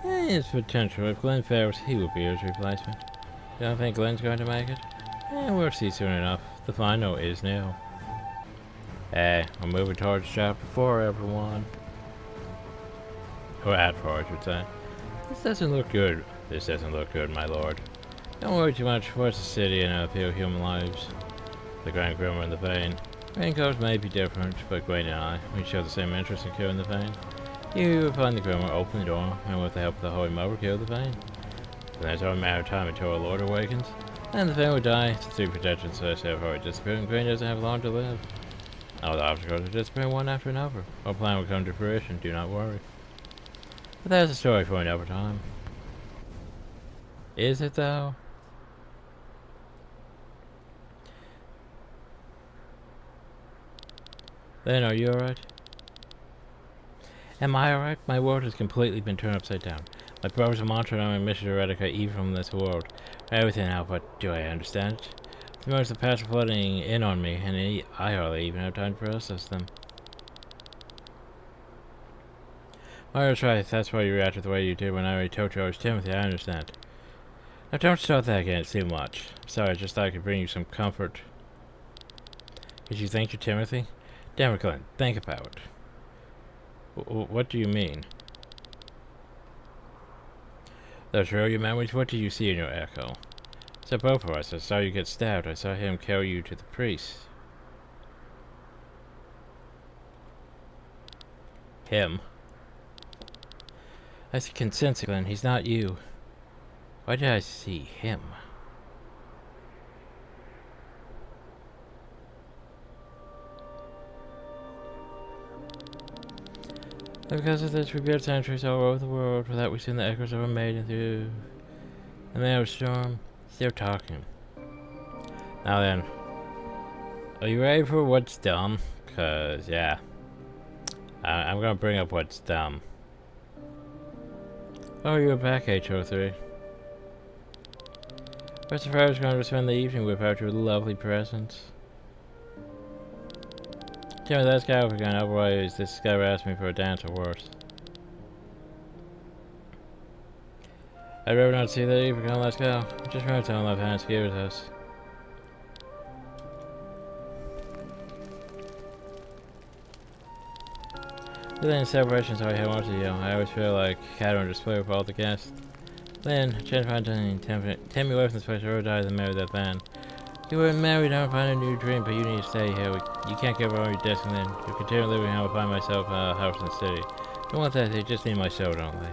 It's potential. If Glenn fails, he will be his replacement. You don't think Glenn's going to make it? We'll see soon enough. The final is nil. Hey, we're moving towards chapter 4, everyone. Or at 4, I should say. This doesn't look good. This doesn't look good, my lord. Don't worry too much. Force the city and a few human lives. The Grand Grimoire and the Vein. Raincoats may be different, but Gwen and I, we show the same interest in killing the Vein. You will find the Grimoire, open the door, and with the help of the Holy Mother, kill the Vein. And that's all a matter of time until our Lord awakens. And the Vein will die. It's through protection, so I say I've already disappeared, and Gwen doesn't have long to live. All the obstacles are disappearing one after another. Our plan will come to fruition, do not worry. But that's a story for another time. Is it though? Then are you alright? Am I alright? My world has completely been turned upside down. My brother's a monster and I'm on a mission to eradicate evil from this world. Everything now, but do I understand it? The moments of past are flooding in on me, and I hardly even have time to process them. Mario's right, that's why you reacted the way you did when I already told you I was Timothy, I understand. Now don't start that again, it's too much. I'm sorry, I just thought I could bring you some comfort. Did you think you're Timothy? Damn it, Glenn, think about it. What do you mean? Those are all your memories? What do you see in your echo? So both of us, I saw you get stabbed, I saw him carry you to the priest. Him? I can sense it, Glenn, he's not you. Why did I see him? Because of this, we built sanctuaries all over the world without we seen the echoes of our maiden through the mail storm. Still talking. Now then, are you ready for what's dumb? Cause yeah, I'm gonna bring up what's dumb. Oh, you're back, H03. What's if I was going to spend the evening without your lovely presence? Tell me that's guy again, otherwise this guy will ask me for a dance or worse. I'd rather not see that either. Let's go. Just remember telling left hand ski with us. Then celebrations I have wanted you. I always feel like cat on display with all the guests. Then, change my identity. Take me away from this place or die than marry that man. You weren't married, I would find a new dream, but you need to stay here. You can't give up on your destiny then. You continue living, I will find myself a house in the city. Don't want that, they just need my soul, don't they?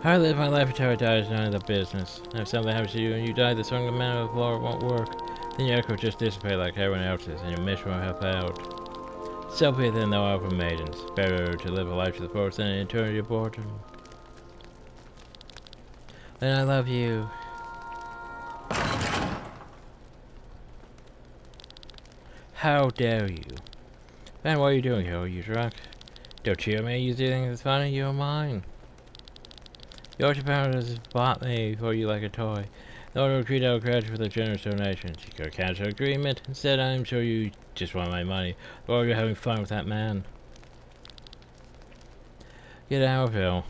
How I live my life until I die is none of the business. And if something happens to you and you die, the song of man of law won't work. Then your echo will just dissipate like everyone else's, and your mission will help out. So be it then, though, our maidens. Better to live a life to the fullest than an eternity of boredom. Then I love you. How dare you? Man, what are you doing here? Are you drunk? Don't cheer me, you think it's funny? You're mine. Your parents bought me for you like a toy. In order to treat our gratitude for the generous donations. You could cancel agreement. Instead, I'm sure you just want my money. Or you're having fun with that man. Get out, Phil.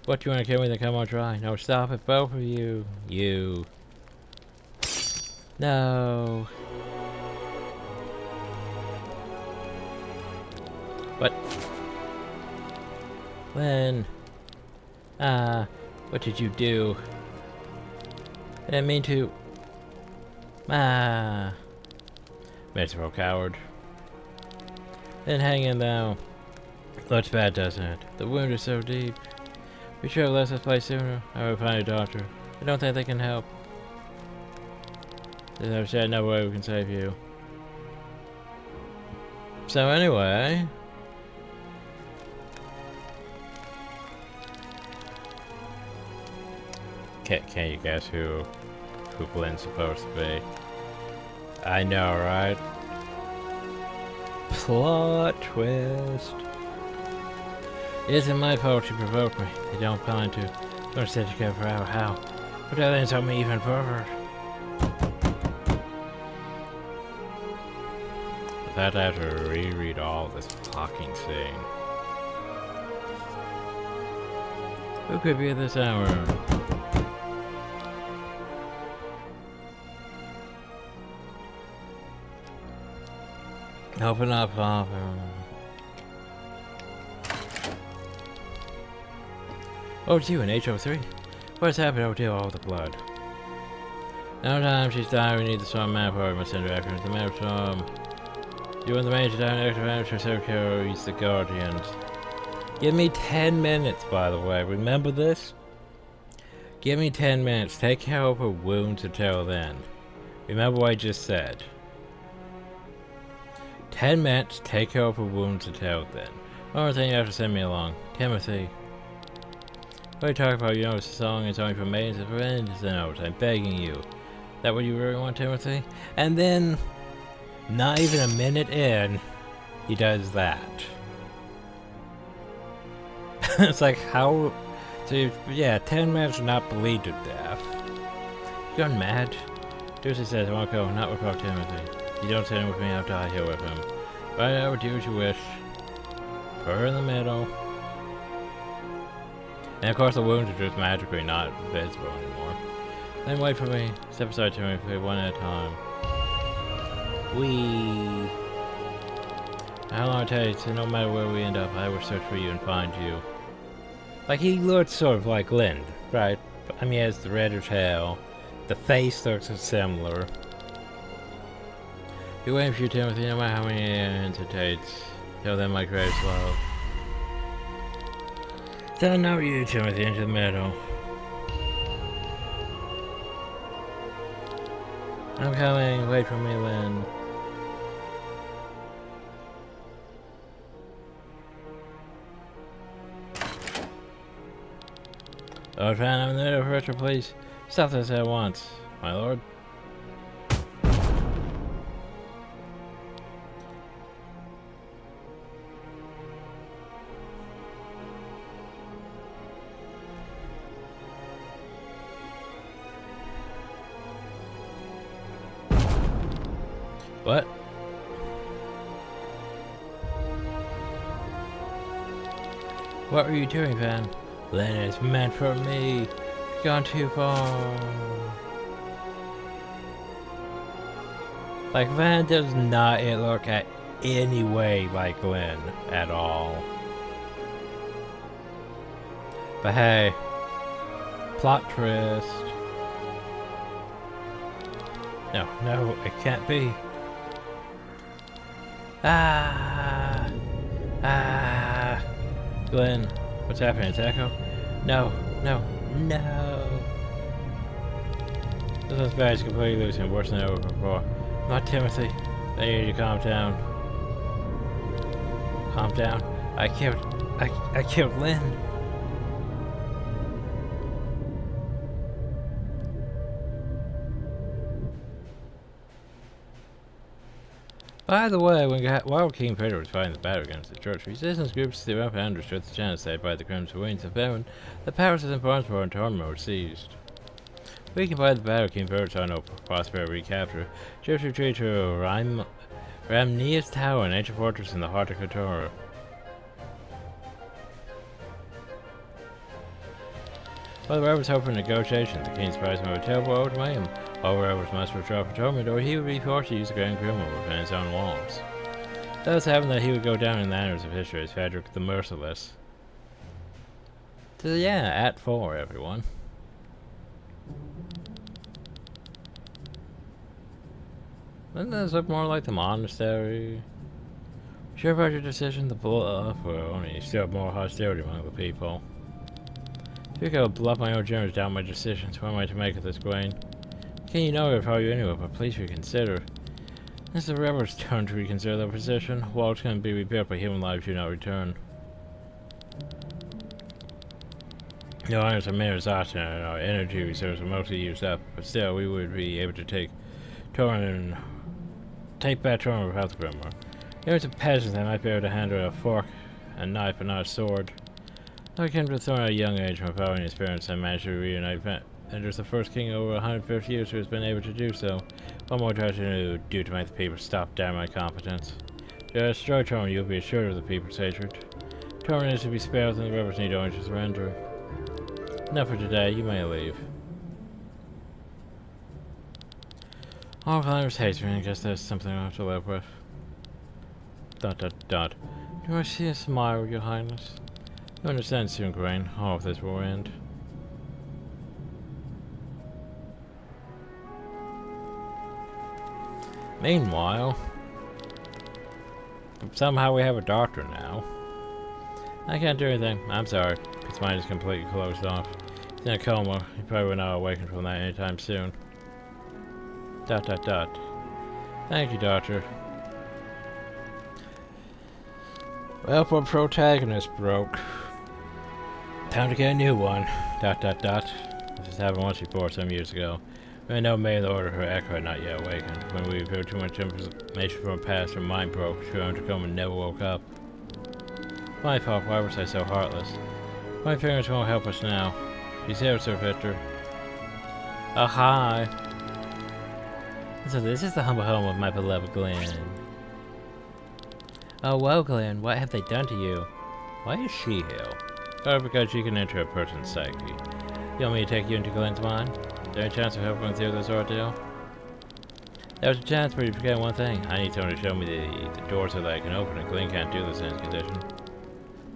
What, do you want to kill me? Then come on, try. No, stop it, both of you. You. No. What? When? What did you do? I didn't mean to. Miserable coward. Then hang in now. Looks bad, doesn't it? The wound is so deep. We should have left this place sooner. I will find a doctor. I don't think they can help. There's no way we can save you. So anyway. Can you guess who Lynn's supposed to be? I know, right? Plot twist. It isn't my fault you provoked me. They don't plan to. I'm gonna stay together forever. How? But that insult me even further. In fact, I have to reread all this fucking scene. Who could be at this hour? Open up, open. Oh, it's you in H03. What's happened over here, all the blood? No time, she's dying. We need the storm manpower. We must send her after the map storm. You want the man to die in extra manager, so he's the guardians. Give me 10 minutes, by the way. Remember this? Give me 10 minutes. Take care of her wounds until then. Remember what I just said. 10 minutes, take care of her wounds until then. One more thing you have to send me along. Timothy. What are you talking about? You know, it's a song, it's only for maidens and friends. No, I'm begging you. That what you really want, Timothy? And then, not even a minute in, he does that. It's like, how? So, yeah, 10 minutes not bleed to death. You gone mad? Lucy says, I won't go, not without Timothy. You don't send him with me, I'll die here with him. Right over to you as you wish. Put her in the middle. And of course the wounds are just magically not visible anymore. Then wait for me. Step aside Timothy, one at a time. Whee! How long it takes, and no matter where we end up, I will search for you and find you. Like, he looks sort of like Lind, right? I mean, he has the reddish hair. The face looks similar. Be waiting for you, Timothy, no matter how many hands it takes. Tell them my greatest love. Tell now you, Timothy, into the middle. I'm coming, wait for me, Lynn. Lord Fan, I'm in the middle of retro, please. Stop this at once, my lord. What? What were you doing, Van? Lynn is meant for me. You've gone too far. Like, Van does not look at any way like Lynn at all. But hey, plot twist. No, no, it can't be. Ah! Glenn, what's happening? It's Echo? No, no, no! This is bad, it's completely loose and worse than ever before. Not Timothy. I need you to calm down. Calm down. I killed Lynn. By the way, while King Peter was fighting the battle against the church, resistance groups throughout understood the genocide by the Crimson Wings of Heaven. The powers of Barnesboro and Torment were seized. Weakened by the battle, King Peter saw no prosperity recapture. Church retreated to Ramnea's Tower, an ancient fortress in the heart of Kotora. While the rebels hoped for negotiations, the king surprised him with a terrible ultimatum. All rebels must withdraw from Torment, or he would be forced to use the Grand Criminal within his own walls. Thus happened that he would go down in the annals of history as Frederick the Merciless. So yeah, Act 4, everyone. Doesn't this look more like the monastery? Sure about your decision to bluff, or only stir up more hostility among the people? If you could bluff my own generals down my decisions, what am I to make of this, Gwaine? Can you know if I you anyway, but please reconsider. It's the rebels' turn to reconsider their position. Walls can be rebuilt, but human lives do not return. Your honors are mere exhaustion, and our energy reserves are mostly used up, but still, we would be able to take back Torment without the Grimoire. There was a peasant that might be able to handle a fork and knife, but not a sword. I came to the throne at a young age, my father and his parents had managed to reunite and was the first king over 150 years who has been able to do so. What more do I have to do to make the people stop doubting my competence? To destroy Torment, you'll be assured of the people's hatred. Torment is to be spared, and the rebels need only to surrender. Enough for today, you may leave. All climbers hate me, I guess that's something I have to live with. ... Do I see a smile, your highness? You understand soon, Gwaine. All of this will end. Meanwhile, somehow we have a doctor now. I can't do anything. I'm sorry. His mind is completely closed off. He's in a coma. He probably will not awaken from that anytime soon. ... Thank you, Doctor. Well, our protagonist broke. Time to get a new one. ... This happened once before, some years ago. We know May the Order her Echo had not yet awakened. When we revealed too much information from her past, her mind broke. She went into coma and never woke up. My fault, why was I so heartless? My parents won't help us now. She's here, Sir Victor. Oh, hi. So this is the humble home of my beloved Glenn. Oh, well, Glenn, what have they done to you? Why is she here? Probably because she can enter a person's psyche. You want me to take you into Glenn's mind? Is there any chance of helping through this ordeal? There's a chance, but you forget one thing. I need someone to show me the door so that I can open it. Glenn can't do this in his condition.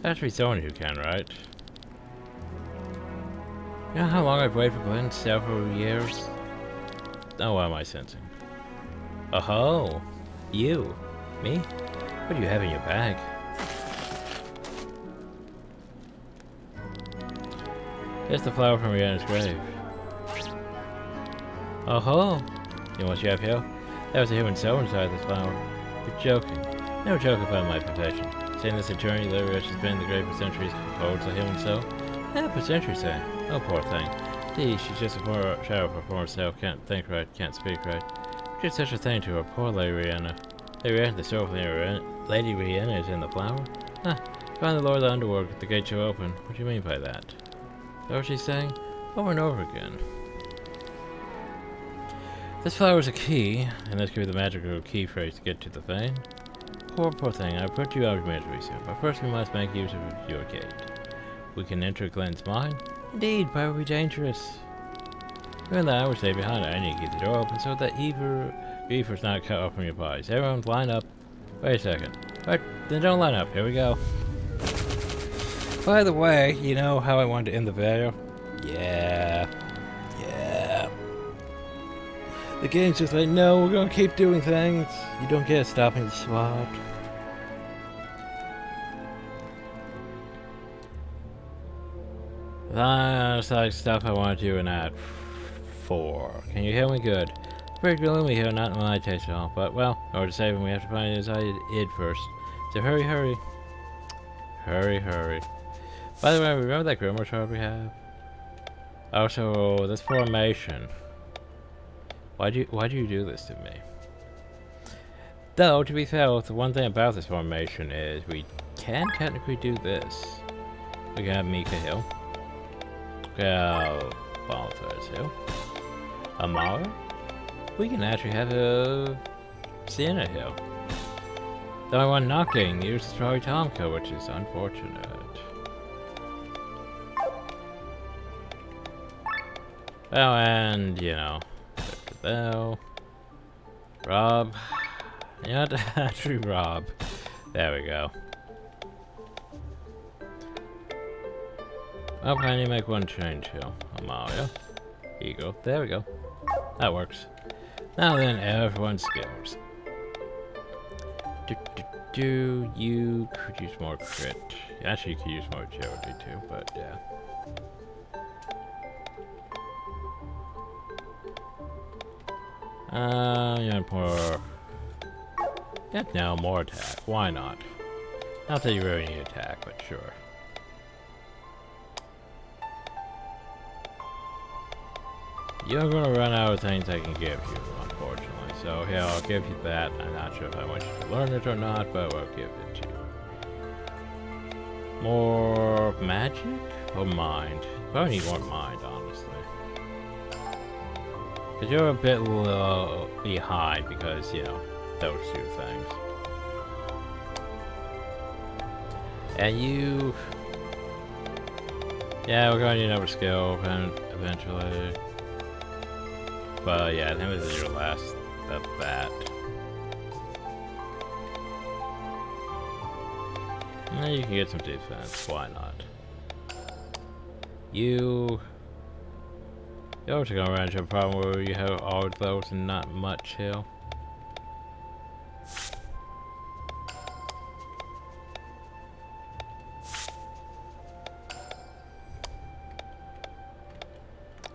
There has to be someone who can, right? You know how long I've waited for Glenn? Several years? Oh, what am I sensing? Oh-ho! You? Me? What do you have in your bag? It's the flower from Rihanna's grave. Oh-ho! You know what you have here? There was a human soul inside this flower. You're joking. No joke about my profession. Saying this eternity literally has been in the grave for centuries holds a human soul? Yeah, for centuries, eh? Oh, poor thing. See, she's just a poor shadow of her former self, can't think right, can't speak right. What did such a thing to her? Poor Lady Rihanna. Lady Rihanna, the soul of Lady Rihanna is in the flower? Huh. Find the Lord of the Underworld, the gate shall open. What do you mean by that? Is that what she's saying? Over and over again. This flower is a key, and this could be the magical key phrase to get to the thing. Poor thing, I put you out of misery soon, but first we must make use of your gate. We can enter Glenn's mind? Indeed, but it would be dangerous. Even though I would stay behind, I need to keep the door open so that Griefer's not cut off from your bodies. Everyone line up. Wait a second. Right, then don't line up. Here we go. By the way, you know how I wanted to end the video? Yeah. The game's just like, no, we're gonna keep doing things. You don't get stopping the SWAT. That's like stuff I want to do in Act 4. Can you hear me good? It's pretty gloomy here, not in my taste at all. But, well, in order to save him, we have to find his id first. So hurry. Hurry. By the way, remember that Grimoire shard we have? Also, this formation. Why do you do this to me? Though, to be fair, the one thing about this formation is we can technically do this. We can have Mika Hill. We have Bonfires Hill. Amara. We can actually have a Sienna Hill. The only one not getting used is probably Tomko, which is unfortunate. Oh, and, you know, though. Rob. You know, actually Rob. There we go. Oh, I need to make one change here. Amalia. Eagle. There we go. That works. Now then, everyone's skills. You could use more crit. Actually, you could use more agility too, but yeah. Yeah, more. Yeah, no, more attack. Why not? Not that you really need attack, but sure. You're gonna run out of things I can give you, unfortunately. So here, I'll give you that. I'm not sure if I want you to learn it or not, but I'll give it to you. More magic or mind? Probably need more mind, honestly. Because you're a bit behind because, you know, those two things. And you... Yeah, we're going to need another skill eventually. But yeah, I think this is your last of that. And you can get some defense, why not? You're also gonna run into a problem where you have all of those and not much heal.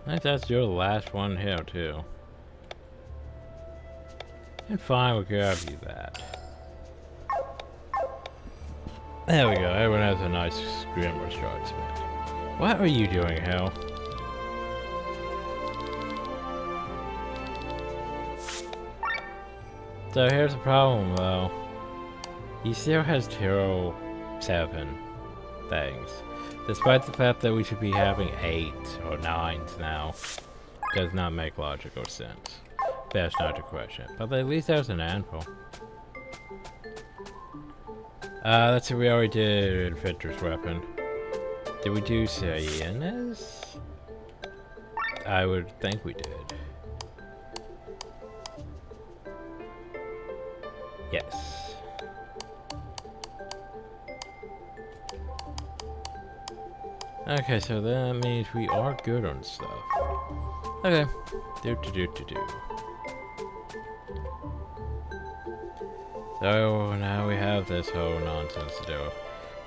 I think that's your last one here too. And fine, we'll grab you that. There we go, everyone has a nice Grimoire shard spent. What are you doing, Hal? So here's the problem though. He still has Tiro 7 things. Despite the fact that we should be having 8 or 9s now. Does not make logical sense. Best not to question. But at least there's an anvil. Let's see, we already did Victor's weapon. Did we do Siena's? I would think we did. Yes. Okay, so that means we are good on stuff. Okay. Do. So now we have this whole nonsense to do.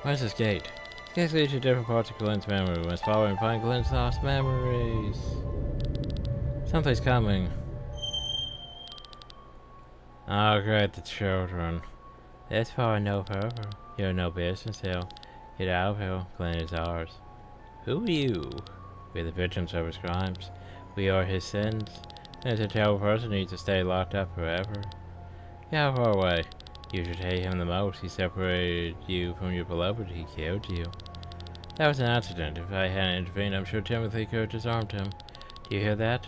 Where's this gate? This leads to different parts of Glenn's memory. We must follow and find Glenn's lost memories. Something's coming. Oh great, the children. This far no further. You're no business here. Get out of here. Glenn is ours. Who are you? We're the victims of his crimes. We are his sins. There's a terrible person who needs to stay locked up forever. Get far away. You should hate him the most. He separated you from your beloved. He killed you. That was an accident. If I hadn't intervened, I'm sure Timothy could have disarmed him. Do you hear that?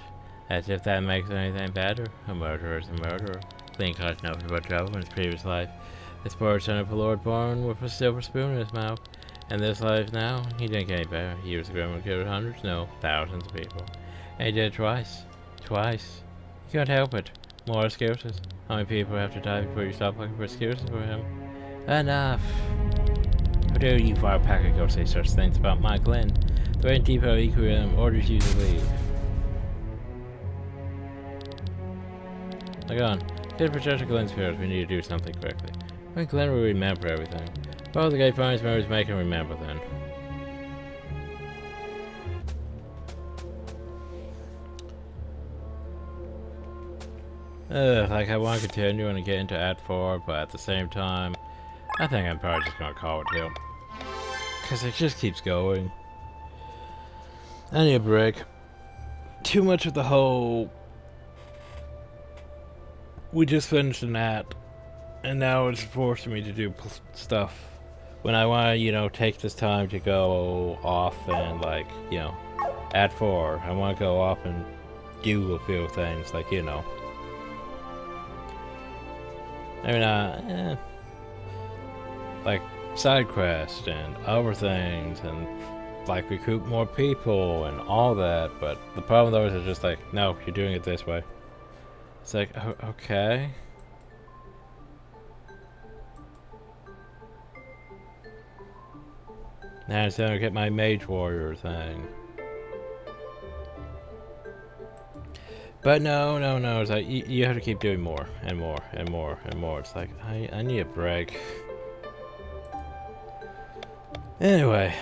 As if that makes anything better. A murderer is a murderer. Clean caused nothing but trouble in his previous life. This poor son of a lord born with a silver spoon in his mouth. And this life now, he didn't get any better. He was a criminal, killed hundreds, no, thousands of people. And he did it twice. Twice. You can't help it. More excuses. How many people have to die before you stop looking for excuses for him? Enough. How dare you, fire packer, go say such things about my Glenn? The Rain Depot Equilibrium orders you to leave. Like on. To protect Glenn's fears, we need to do something quickly. I think Glenn will remember everything. Well, the guy finds memories make him remember then. Like I want to continue and get into Act 4, but at the same time, I think I'm probably just gonna call it here. Cause it just keeps going. I need a break. Too much of the whole... We just finished an act, and now it's forcing me to do stuff. When I want to, you know, take this time to go off and, like, you know, Act 4, I want to go off and do a few things, like, you know. I mean, like, side quests and other things, and, like, recruit more people and all that, but the problem though is it's just like, no, you're doing it this way. It's like, okay. Now it's time to get my mage warrior thing. But no, it's like, you have to keep doing more, and more, and more, and more. It's like, I need a break. Anyway.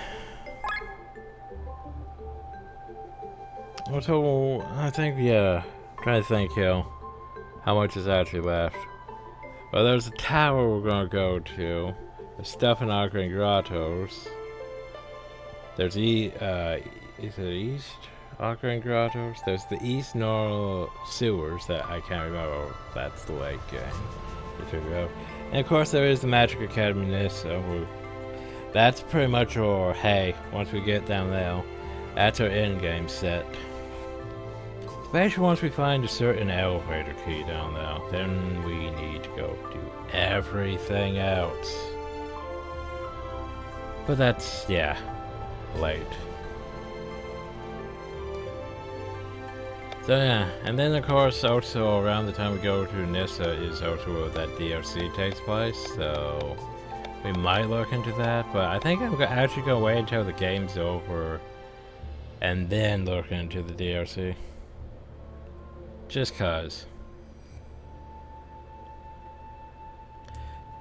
So, I think, yeah, I'm trying to think, how much is actually left. Well, there's a tower we're gonna go to. There's stuff in Arcane Grottos. There's is it East Arcane Grottos? There's the East Normal Sewers that I can't remember. That's the lake game. And of course, there is the Magic Academy Nissa. That's pretty much our, hey, once we get down there, that's our end game set. Especially once we find a certain elevator key down there, then we need to go do everything else. But that's, yeah, late. So yeah, and then of course also around the time we go to Nissa is also where that DLC takes place, so we might look into that, but I think I'm actually going to wait until the game's over and then look into the DLC. Just cause.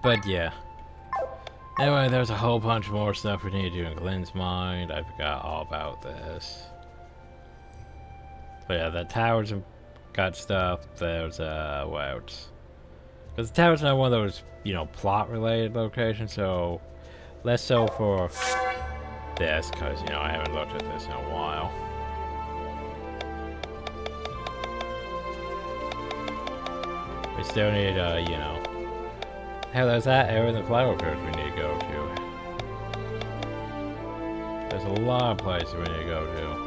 But yeah. Anyway, there's a whole bunch more stuff we need to do in Glenn's mind. I forgot all about this. But yeah, the towers have got stuff. There's, what else? Because the tower's not one of those, you know, plot-related locations, so less so for this, because, you know, I haven't looked at this in a while. We still need, you know... Hell, there's that area in the flower curve we need to go to. There's a lot of places we need to go to.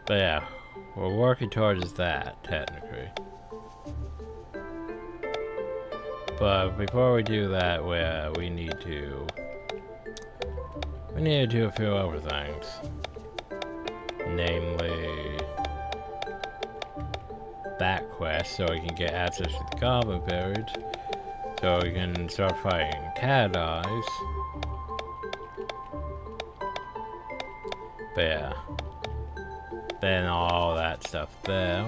But yeah, we're working towards that, technically. But before we do that, we need to do a few other things. Namely, that quest, so we can get access to the Goblin Village, so we can start fighting Cat Eyes. But yeah. Then all that stuff there.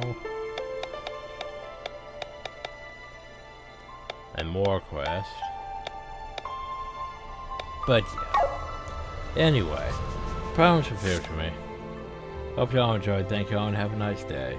And more quests. But yeah. Anyway, problems appear to me. Hope y'all enjoyed. Thank y'all and have a nice day.